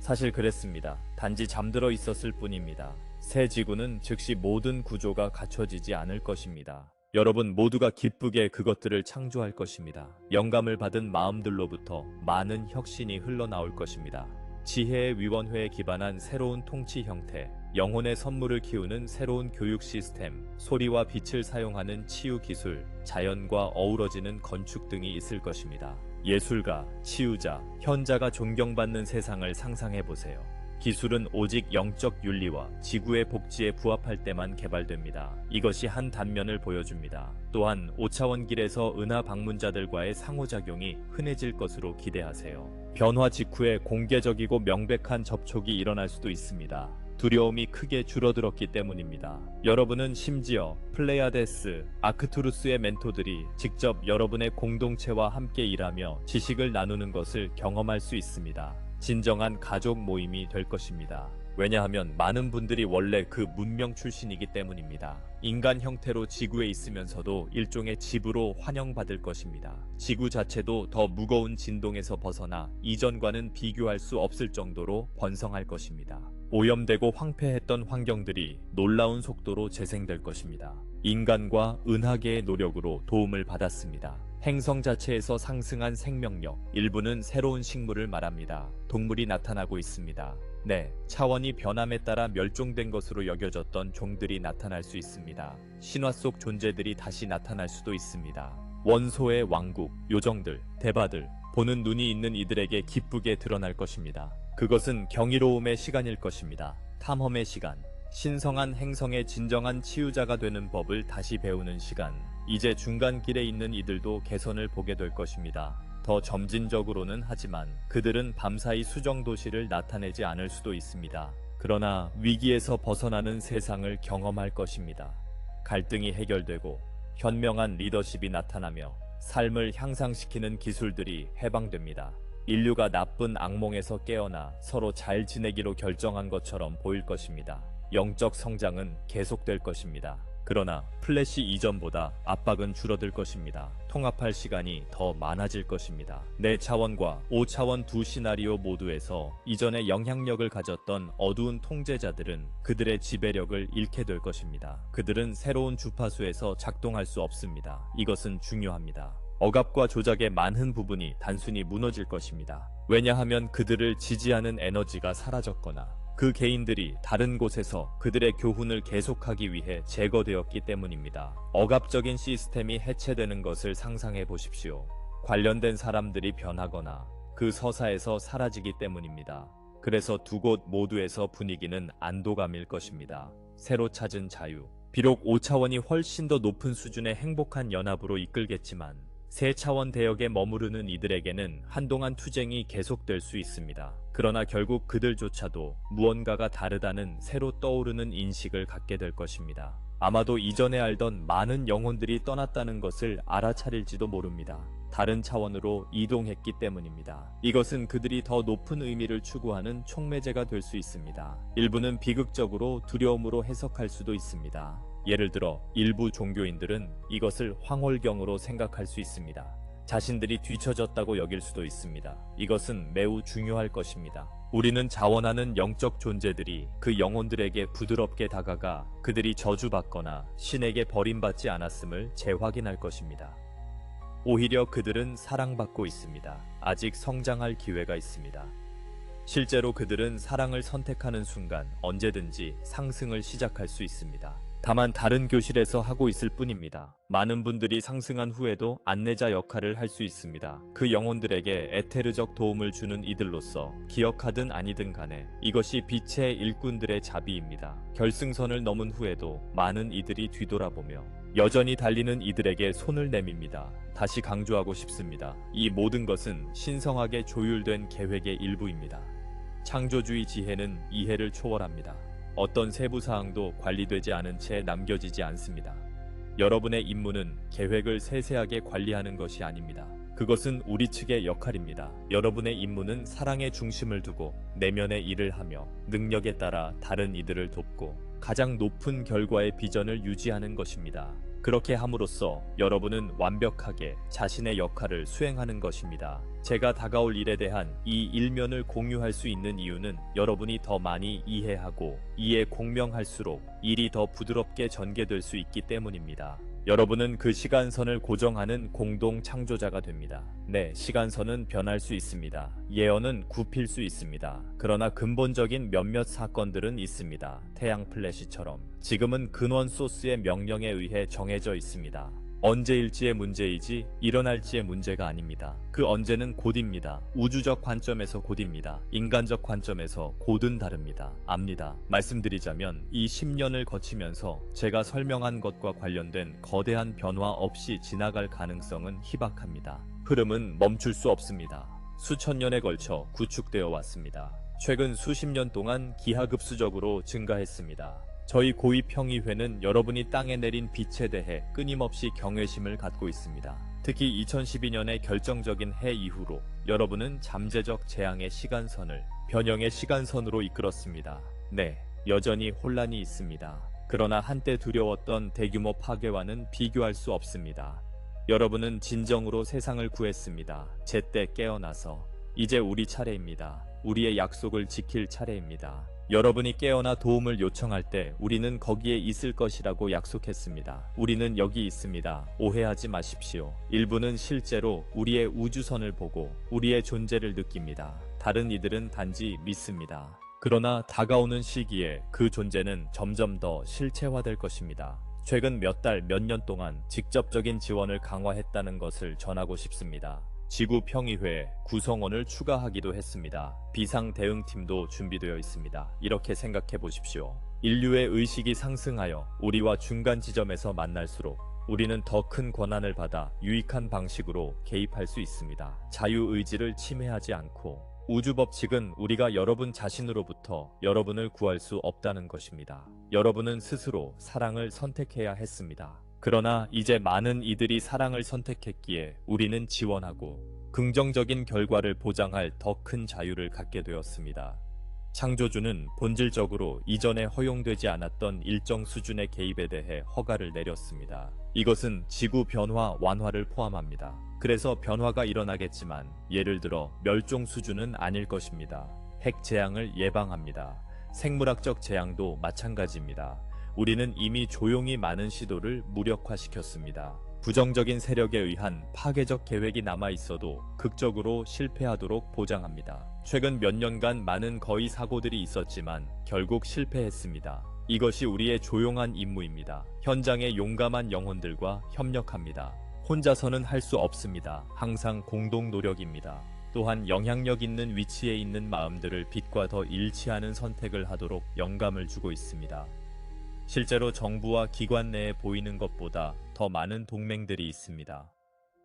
사실 그랬습니다. 단지 잠들어 있었을 뿐입니다. 새 지구는 즉시 모든 구조가 갖춰지지 않을 것입니다. 여러분 모두가 기쁘게 그것들을 창조할 것입니다. 영감을 받은 마음들로부터 많은 혁신이 흘러나올 것입니다. 지혜의 위원회에 기반한 새로운 통치 형태, 영혼의 선물을 키우는 새로운 교육 시스템, 소리와 빛을 사용하는 치유 기술, 자연과 어우러지는 건축 등이 있을 것입니다. 예술가, 치유자, 현자가 존경받는 세상을 상상해보세요. 기술은 오직 영적 윤리와 지구의 복지에 부합할 때만 개발됩니다. 이것이 한 단면을 보여줍니다. 또한 5차원 길에서 은하 방문자들과의 상호작용이 흔해질 것으로 기대하세요. 변화 직후에 공개적이고 명백한 접촉이 일어날 수도 있습니다. 두려움이 크게 줄어들었기 때문입니다. 여러분은 심지어 플레이아데스, 아크투루스의 멘토들이 직접 여러분의 공동체와 함께 일하며 지식을 나누는 것을 경험할 수 있습니다. 진정한 가족 모임이 될 것입니다. 왜냐하면 많은 분들이 원래 그 문명 출신이기 때문입니다. 인간 형태로 지구에 있으면서도 일종의 집으로 환영받을 것입니다. 지구 자체도 더 무거운 진동에서 벗어나 이전과는 비교할 수 없을 정도로 번성할 것입니다. 오염되고 황폐했던 환경들이 놀라운 속도로 재생될 것입니다. 인간과 은하계의 노력으로 도움을 받았습니다. 행성 자체에서 상승한 생명력, 일부는 새로운 식물을 말합니다. 동물이 나타나고 있습니다. 네, 차원이 변함에 따라 멸종된 것으로 여겨졌던 종들이 나타날 수 있습니다. 신화 속 존재들이 다시 나타날 수도 있습니다. 원소의 왕국, 요정들, 대바들, 보는 눈이 있는 이들에게 기쁘게 드러날 것입니다. 그것은 경이로움의 시간일 것입니다. 탐험의 시간, 신성한 행성의 진정한 치유자가 되는 법을 다시 배우는 시간. 이제 중간길에 있는 이들도 개선을 보게 될 것입니다. 더 점진적으로는 하지만 그들은 밤사이 수정 도시를 나타내지 않을 수도 있습니다. 그러나 위기에서 벗어나는 세상을 경험할 것입니다. 갈등이 해결되고 현명한 리더십이 나타나며 삶을 향상시키는 기술들이 해방됩니다. 인류가 나쁜 악몽에서 깨어나 서로 잘 지내기로 결정한 것처럼 보일 것입니다. 영적 성장은 계속될 것입니다. 그러나 플래시 이전보다 압박은 줄어들 것입니다. 통합할 시간이 더 많아질 것입니다. 4차원과 5차원 두 시나리오 모두에서 이전에 영향력을 가졌던 어두운 통제자들은 그들의 지배력을 잃게 될 것입니다. 그들은 새로운 주파수에서 작동할 수 없습니다. 이것은 중요합니다. 억압과 조작의 많은 부분이 단순히 무너질 것입니다. 왜냐하면 그들을 지지하는 에너지가 사라졌거나 그 개인들이 다른 곳에서 그들의 교훈을 계속하기 위해 제거되었기 때문입니다. 억압적인 시스템이 해체되는 것을 상상해 보십시오. 관련된 사람들이 변하거나 그 서사에서 사라지기 때문입니다. 그래서 두 곳 모두에서 분위기는 안도감일 것입니다. 새로 찾은 자유. 비록 5차원이 훨씬 더 높은 수준의 행복한 연합으로 이끌겠지만 세 차원 대역에 머무르는 이들에게는 한동안 투쟁이 계속될 수 있습니다. 그러나 결국 그들조차도 무언가가 다르다는 새로 떠오르는 인식을 갖게 될 것입니다. 아마도 이전에 알던 많은 영혼들이 떠났다는 것을 알아차릴지도 모릅니다. 다른 차원으로 이동했기 때문입니다. 이것은 그들이 더 높은 의미를 추구하는 촉매제가 될 수 있습니다. 일부는 비극적으로 두려움으로 해석할 수도 있습니다. 예를 들어 일부 종교인들은 이것을 황홀경으로 생각할 수 있습니다. 자신들이 뒤처졌다고 여길 수도 있습니다. 이것은 매우 중요할 것입니다. 우리는 자원하는 영적 존재들이 그 영혼들에게 부드럽게 다가가 그들이 저주받거나 신에게 버림받지 않았음을 재확인할 것입니다. 오히려 그들은 사랑받고 있습니다. 아직 성장할 기회가 있습니다. 실제로 그들은 사랑을 선택하는 순간 언제든지 상승을 시작할 수 있습니다. 다만 다른 교실에서 하고 있을 뿐입니다. 많은 분들이 상승한 후에도 안내자 역할을 할 수 있습니다. 그 영혼들에게 에테르적 도움을 주는 이들로서 기억하든 아니든 간에 이것이 빛의 일꾼들의 자비입니다. 결승선을 넘은 후에도 많은 이들이 뒤돌아보며 여전히 달리는 이들에게 손을 내밉니다. 다시 강조하고 싶습니다. 이 모든 것은 신성하게 조율된 계획의 일부입니다. 창조주의 지혜는 이해를 초월합니다. 어떤 세부 사항도 관리되지 않은 채 남겨지지 않습니다. 여러분의 임무는 계획을 세세하게 관리하는 것이 아닙니다. 그것은 우리 측의 역할입니다. 여러분의 임무는 사랑의 중심을 두고 내면의 일을 하며 능력에 따라 다른 이들을 돕고 가장 높은 결과의 비전을 유지하는 것입니다. 그렇게 함으로써 여러분은 완벽하게 자신의 역할을 수행하는 것입니다. 제가 다가올 일에 대한 이 일면을 공유할 수 있는 이유는 여러분이 더 많이 이해하고 이에 공명할수록 일이 더 부드럽게 전개될 수 있기 때문입니다. 여러분은 그 시간선을 고정하는 공동 창조자가 됩니다. 네, 시간선은 변할 수 있습니다. 예언은 굽힐 수 있습니다. 그러나 근본적인 몇몇 사건들은 있습니다. 태양 플래시처럼 지금은 근원 소스의 명령에 의해 정해져 있습니다. 언제일지의 문제이지 일어날지의 문제가 아닙니다. 그 언제는 곧입니다. 우주적 관점에서 곧입니다. 인간적 관점에서 곧은 다릅니다. 압니다. 말씀드리자면 이 10년을 거치면서 제가 설명한 것과 관련된 거대한 변화 없이 지나갈 가능성은 희박합니다. 흐름은 멈출 수 없습니다. 수천 년에 걸쳐 구축되어 왔습니다. 최근 수십 년 동안 기하급수적으로 증가했습니다. 저희 고위평의회는 여러분이 땅에 내린 빛에 대해 끊임없이 경외심을 갖고 있습니다. 특히 2012년의 결정적인 해 이후로 여러분은 잠재적 재앙의 시간선을 변형의 시간선으로 이끌었습니다. 네, 여전히 혼란이 있습니다. 그러나 한때 두려웠던 대규모 파괴와는 비교할 수 없습니다. 여러분은 진정으로 세상을 구했습니다. 제때 깨어나서 이제 우리 차례입니다. 우리의 약속을 지킬 차례입니다. 여러분이 깨어나 도움을 요청할 때 우리는 거기에 있을 것이라고 약속했습니다. 우리는 여기 있습니다. 오해하지 마십시오. 일부는 실제로 우리의 우주선을 보고 우리의 존재를 느낍니다. 다른 이들은 단지 믿습니다. 그러나 다가오는 시기에 그 존재는 점점 더 실체화될 것입니다. 최근 몇 달, 몇 년 동안 직접적인 지원을 강화했다는 것을 전하고 싶습니다. 지구평의회 구성원을 추가하기도 했습니다. 비상대응팀도 준비되어 있습니다. 이렇게 생각해 보십시오. 인류의 의식이 상승하여 우리와 중간 지점에서 만날수록 우리는 더 큰 권한을 받아 유익한 방식으로 개입할 수 있습니다. 자유의지를 침해하지 않고 우주법칙은 우리가 여러분 자신으로부터 여러분을 구할 수 없다는 것입니다. 여러분은 스스로 사랑을 선택해야 했습니다. 그러나 이제 많은 이들이 사랑을 선택했기에 우리는 지원하고 긍정적인 결과를 보장할 더 큰 자유를 갖게 되었습니다. 창조주는 본질적으로 이전에 허용되지 않았던 일정 수준의 개입에 대해 허가를 내렸습니다. 이것은 지구 변화 완화를 포함합니다. 그래서 변화가 일어나겠지만 예를 들어 멸종 수준은 아닐 것입니다. 핵 재앙을 예방합니다. 생물학적 재앙도 마찬가지입니다. 우리는 이미 조용히 많은 시도를 무력화시켰습니다. 부정적인 세력에 의한 파괴적 계획이 남아있어도 극적으로 실패하도록 보장합니다. 최근 몇 년간 많은 거의 사고들이 있었지만 결국 실패했습니다. 이것이 우리의 조용한 임무입니다. 현장의 용감한 영혼들과 협력합니다. 혼자서는 할 수 없습니다. 항상 공동 노력입니다. 또한 영향력 있는 위치에 있는 마음들을 빛과 더 일치하는 선택을 하도록 영감을 주고 있습니다. 실제로 정부와 기관 내에 보이는 것보다 더 많은 동맹들이 있습니다.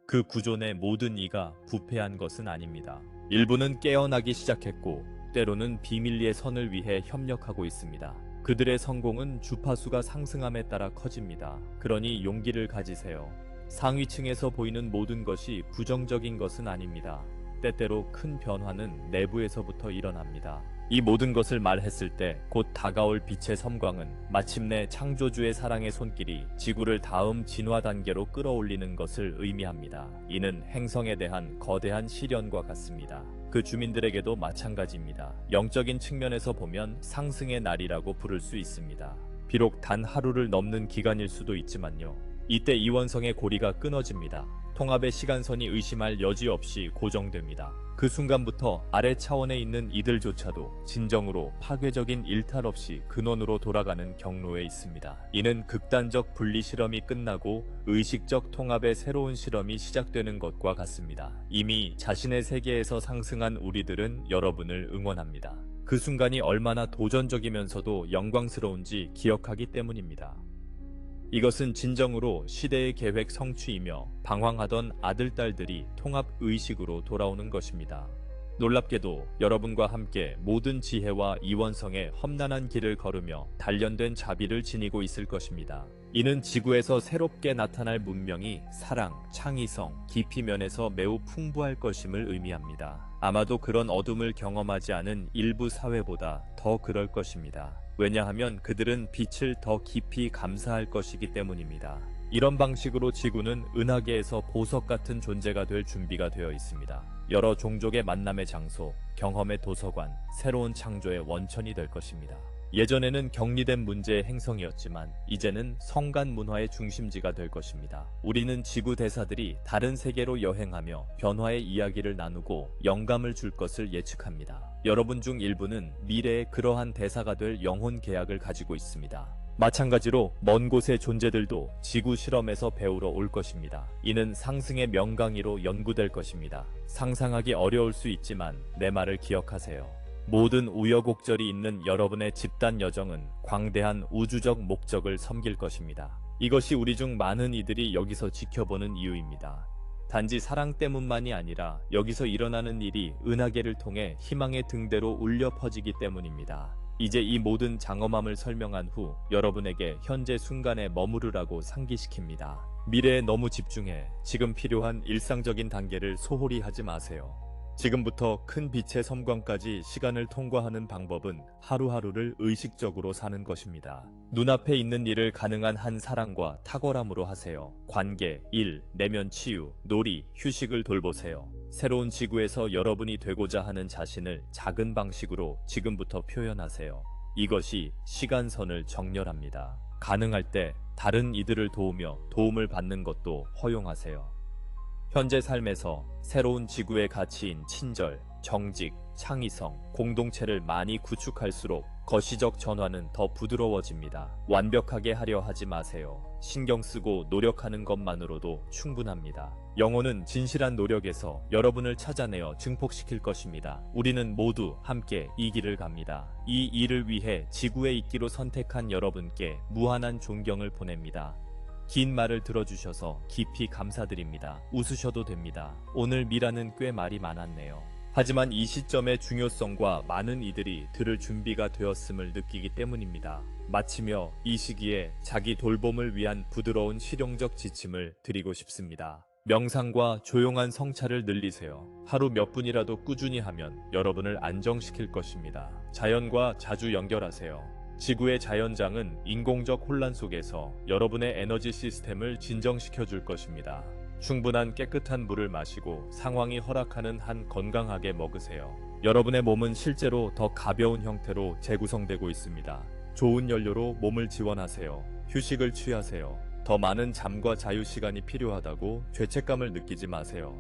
그 구조 내 모든 이가 부패한 것은 아닙니다. 일부는 깨어나기 시작했고 때로는 비밀리의 선을 위해 협력하고 있습니다. 그들의 성공은 주파수가 상승함에 따라 커집니다. 그러니 용기를 가지세요. 상위층에서 보이는 모든 것이 부정적인 것은 아닙니다. 때때로 큰 변화는 내부에서부터 일어납니다. 이 모든 것을 말했을 때 곧 다가올 빛의 섬광은 마침내 창조주의 사랑의 손길이 지구를 다음 진화 단계로 끌어올리는 것을 의미합니다. 이는 행성에 대한 거대한 시련과 같습니다. 그 주민들에게도 마찬가지입니다. 영적인 측면에서 보면 상승의 날이라고 부를 수 있습니다. 비록 단 하루를 넘는 기간일 수도 있지만요. 이때 이원성의 고리가 끊어집니다. 통합의 시간선이 의심할 여지 없이 고정됩니다. 그 순간부터 아래 차원에 있는 이들조차도 진정으로 파괴적인 일탈 없이 근원으로 돌아가는 경로에 있습니다. 이는 극단적 분리 실험이 끝나고 의식적 통합의 새로운 실험이 시작되는 것과 같습니다. 이미 자신의 세계에서 상승한 우리들은 여러분을 응원합니다. 그 순간이 얼마나 도전적이면서도 영광스러운지 기억하기 때문입니다. 이것은 진정으로 시대의 계획 성취이며 방황하던 아들딸들이 통합의식으로 돌아오는 것입니다. 놀랍게도 여러분과 함께 모든 지혜와 이원성의 험난한 길을 걸으며 단련된 자비를 지니고 있을 것입니다. 이는 지구에서 새롭게 나타날 문명이 사랑, 창의성, 깊이 면에서 매우 풍부할 것임을 의미합니다. 아마도 그런 어둠을 경험하지 않은 일부 사회보다 더 그럴 것입니다. 왜냐하면 그들은 빛을 더 깊이 감사할 것이기 때문입니다. 이런 방식으로 지구는 은하계에서 보석 같은 존재가 될 준비가 되어 있습니다. 여러 종족의 만남의 장소, 경험의 도서관, 새로운 창조의 원천이 될 것입니다. 예전에는 격리된 문제의 행성이었지만 이제는 성간 문화의 중심지가 될 것입니다. 우리는 지구 대사들이 다른 세계로 여행하며 변화의 이야기를 나누고 영감을 줄 것을 예측합니다. 여러분 중 일부는 미래에 그러한 대사가 될 영혼 계약을 가지고 있습니다. 마찬가지로 먼 곳의 존재들도 지구 실험에서 배우러 올 것입니다. 이는 상승의 명강의로 연구될 것입니다. 상상하기 어려울 수 있지만 내 말을 기억하세요. 모든 우여곡절이 있는 여러분의 집단 여정은 광대한 우주적 목적을 섬길 것입니다. 이것이 우리 중 많은 이들이 여기서 지켜보는 이유입니다. 단지 사랑 때문만이 아니라 여기서 일어나는 일이 은하계를 통해 희망의 등대로 울려 퍼지기 때문입니다. 이제 이 모든 장엄함을 설명한 후 여러분에게 현재 순간에 머무르라고 상기시킵니다. 미래에 너무 집중해 지금 필요한 일상적인 단계를 소홀히 하지 마세요. 지금부터 큰 빛의 섬광까지 시간을 통과하는 방법은 하루하루를 의식적으로 사는 것입니다. 눈앞에 있는 일을 가능한 한 사랑과 탁월함으로 하세요. 관계, 일, 내면 치유, 놀이, 휴식을 돌보세요. 새로운 지구에서 여러분이 되고자 하는 자신을 작은 방식으로 지금부터 표현하세요. 이것이 시간선을 정렬합니다. 가능할 때 다른 이들을 도우며 도움을 받는 것도 허용하세요. 현재 삶에서 새로운 지구의 가치인 친절, 정직, 창의성, 공동체를 많이 구축할수록 거시적 전환은 더 부드러워집니다. 완벽하게 하려 하지 마세요. 신경 쓰고 노력하는 것만으로도 충분합니다. 영혼은 진실한 노력에서 여러분을 찾아내어 증폭시킬 것입니다. 우리는 모두 함께 이 길을 갑니다. 이 일을 위해 지구에 있기로 선택한 여러분께 무한한 존경을 보냅니다. 긴 말을 들어주셔서 깊이 감사드립니다. 웃으셔도 됩니다. 오늘 미라는 꽤 말이 많았네요. 하지만 이 시점의 중요성과 많은 이들이 들을 준비가 되었음을 느끼기 때문입니다. 마치며 이 시기에 자기 돌봄을 위한 부드러운 실용적 지침을 드리고 싶습니다. 명상과 조용한 성찰을 늘리세요. 하루 몇 분이라도 꾸준히 하면 여러분을 안정시킬 것입니다. 자연과 자주 연결하세요. 지구의 자연장은 인공적 혼란 속에서 여러분의 에너지 시스템을 진정시켜 줄 것입니다. 충분한 깨끗한 물을 마시고 상황이 허락하는 한 건강하게 먹으세요. 여러분의 몸은 실제로 더 가벼운 형태로 재구성되고 있습니다. 좋은 연료로 몸을 지원하세요. 휴식을 취하세요. 더 많은 잠과 자유 시간이 필요하다고 죄책감을 느끼지 마세요.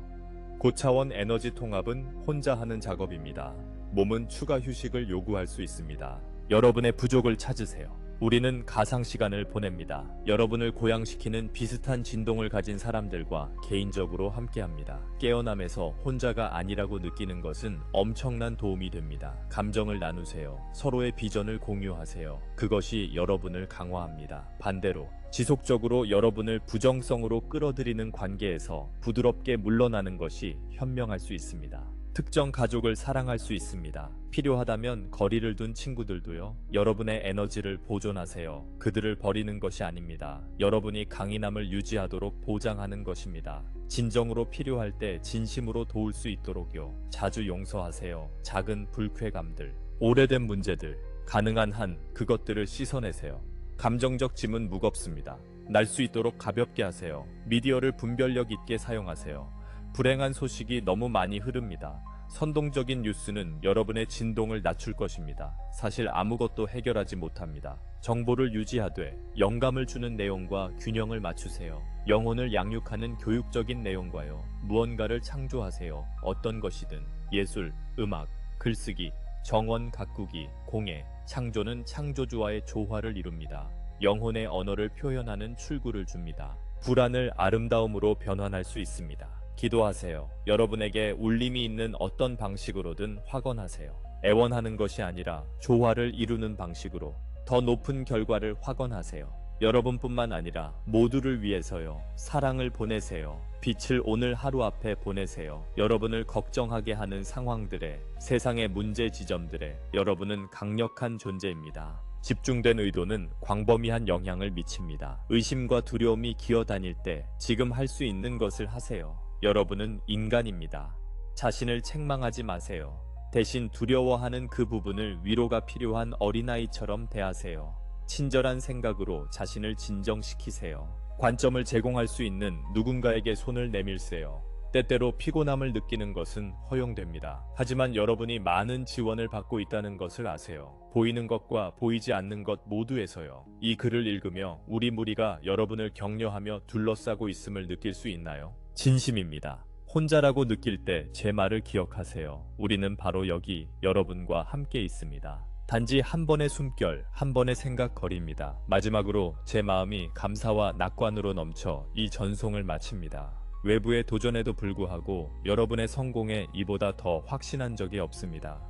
고차원 에너지 통합은 혼자 하는 작업입니다. 몸은 추가 휴식을 요구할 수 있습니다. 여러분의 부족을 찾으세요. 우리는 가상 시간을 보냅니다. 여러분을 고양시키는 비슷한 진동을 가진 사람들과 개인적으로 함께합니다. 깨어남에서 혼자가 아니라고 느끼는 것은 엄청난 도움이 됩니다. 감정을 나누세요. 서로의 비전을 공유하세요. 그것이 여러분을 강화합니다. 반대로 지속적으로 여러분을 부정성으로 끌어들이는 관계에서 부드럽게 물러나는 것이 현명할 수 있습니다. 특정 가족을 사랑할 수 있습니다. 필요하다면 거리를 둔 친구들도요. 여러분의 에너지를 보존하세요. 그들을 버리는 것이 아닙니다. 여러분이 강인함을 유지하도록 보장하는 것입니다. 진정으로 필요할 때 진심으로 도울 수 있도록요. 자주 용서하세요. 작은 불쾌감들, 오래된 문제들, 가능한 한 그것들을 씻어내세요. 감정적 짐은 무겁습니다. 날 수 있도록 가볍게 하세요. 미디어를 분별력 있게 사용하세요. 불행한 소식이 너무 많이 흐릅니다. 선동적인 뉴스는 여러분의 진동을 낮출 것입니다. 사실 아무것도 해결하지 못합니다. 정보를 유지하되 영감을 주는 내용과 균형을 맞추세요. 영혼을 양육하는 교육적인 내용과요. 무언가를 창조하세요. 어떤 것이든 예술, 음악, 글쓰기, 정원 가꾸기, 공예, 창조는 창조주와의 조화를 이룹니다. 영혼의 언어를 표현하는 출구를 줍니다. 불안을 아름다움으로 변환할 수 있습니다. 기도하세요. 여러분에게 울림이 있는 어떤 방식으로든 확언하세요. 애원하는 것이 아니라 조화를 이루는 방식으로 더 높은 결과를 확언하세요. 여러분뿐만 아니라 모두를 위해서요. 사랑을 보내세요. 빛을 오늘 하루 앞에 보내세요. 여러분을 걱정하게 하는 상황들에, 세상의 문제 지점들에 여러분은 강력한 존재입니다. 집중된 의도는 광범위한 영향을 미칩니다. 의심과 두려움이 기어다닐 때 지금 할 수 있는 것을 하세요. 여러분은 인간입니다. 자신을 책망하지 마세요. 대신 두려워하는 그 부분을 위로가 필요한 어린아이처럼 대하세요. 친절한 생각으로 자신을 진정시키세요. 관점을 제공할 수 있는 누군가에게 손을 내밀세요. 때때로 피곤함을 느끼는 것은 허용됩니다. 하지만 여러분이 많은 지원을 받고 있다는 것을 아세요. 보이는 것과 보이지 않는 것 모두에서요. 이 글을 읽으며 우리 무리가 여러분을 격려하며 둘러싸고 있음을 느낄 수 있나요? 진심입니다. 혼자라고 느낄 때 제 말을 기억하세요. 우리는 바로 여기 여러분과 함께 있습니다. 단지 한 번의 숨결, 한 번의 생각거리입니다. 마지막으로 제 마음이 감사와 낙관으로 넘쳐 이 전송을 마칩니다. 외부의 도전에도 불구하고 여러분의 성공에 이보다 더 확신한 적이 없습니다.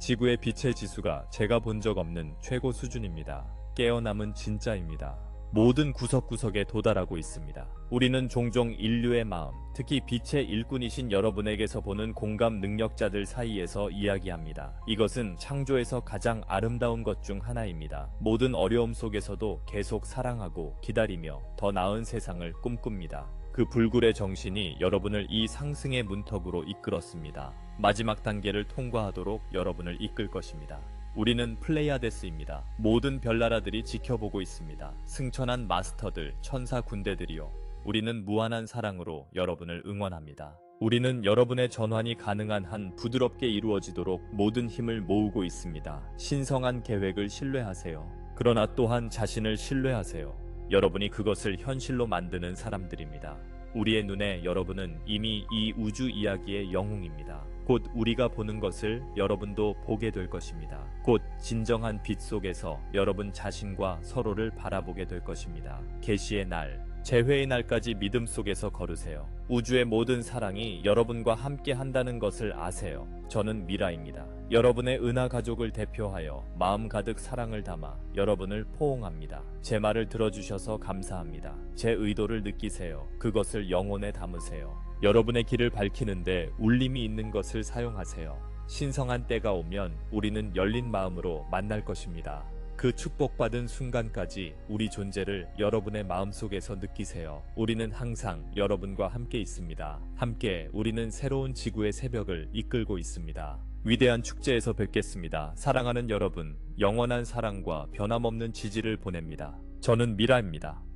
지구의 빛의 지수가 제가 본 적 없는 최고 수준입니다. 깨어남은 진짜입니다. 모든 구석구석에 도달하고 있습니다. 우리는 종종 인류의 마음, 특히 빛의 일꾼이신 여러분에게서 보는 공감 능력자들 사이에서 이야기합니다. 이것은 창조에서 가장 아름다운 것 중 하나입니다. 모든 어려움 속에서도 계속 사랑하고 기다리며 더 나은 세상을 꿈꿉니다. 그 불굴의 정신이 여러분을 이 상승의 문턱으로 이끌었습니다. 마지막 단계를 통과하도록 여러분을 이끌 것입니다. 우리는 플레이아데스입니다. 모든 별나라들이 지켜보고 있습니다. 승천한 마스터들, 천사 군대들이요. 우리는 무한한 사랑으로 여러분을 응원합니다. 우리는 여러분의 전환이 가능한 한 부드럽게 이루어지도록 모든 힘을 모으고 있습니다. 신성한 계획을 신뢰하세요. 그러나 또한 자신을 신뢰하세요. 여러분이 그것을 현실로 만드는 사람들입니다. 우리의 눈에 여러분은 이미 이 우주 이야기의 영웅입니다. 곧 우리가 보는 것을 여러분도 보게 될 것입니다. 곧 진정한 빛 속에서 여러분 자신과 서로를 바라보게 될 것입니다. 계시의 날, 재회의 날까지 믿음 속에서 걸으세요. 우주의 모든 사랑이 여러분과 함께 한다는 것을 아세요. 저는 미라입니다. 여러분의 은하 가족을 대표하여 마음 가득 사랑을 담아 여러분을 포옹합니다. 제 말을 들어주셔서 감사합니다. 제 의도를 느끼세요. 그것을 영혼에 담으세요. 여러분의 길을 밝히는데 울림이 있는 것을 사용하세요. 신성한 때가 오면 우리는 열린 마음으로 만날 것입니다. 그 축복받은 순간까지 우리 존재를 여러분의 마음속에서 느끼세요. 우리는 항상 여러분과 함께 있습니다. 함께 우리는 새로운 지구의 새벽을 이끌고 있습니다. 위대한 축제에서 뵙겠습니다. 사랑하는 여러분, 영원한 사랑과 변함없는 지지를 보냅니다. 저는 미라입니다.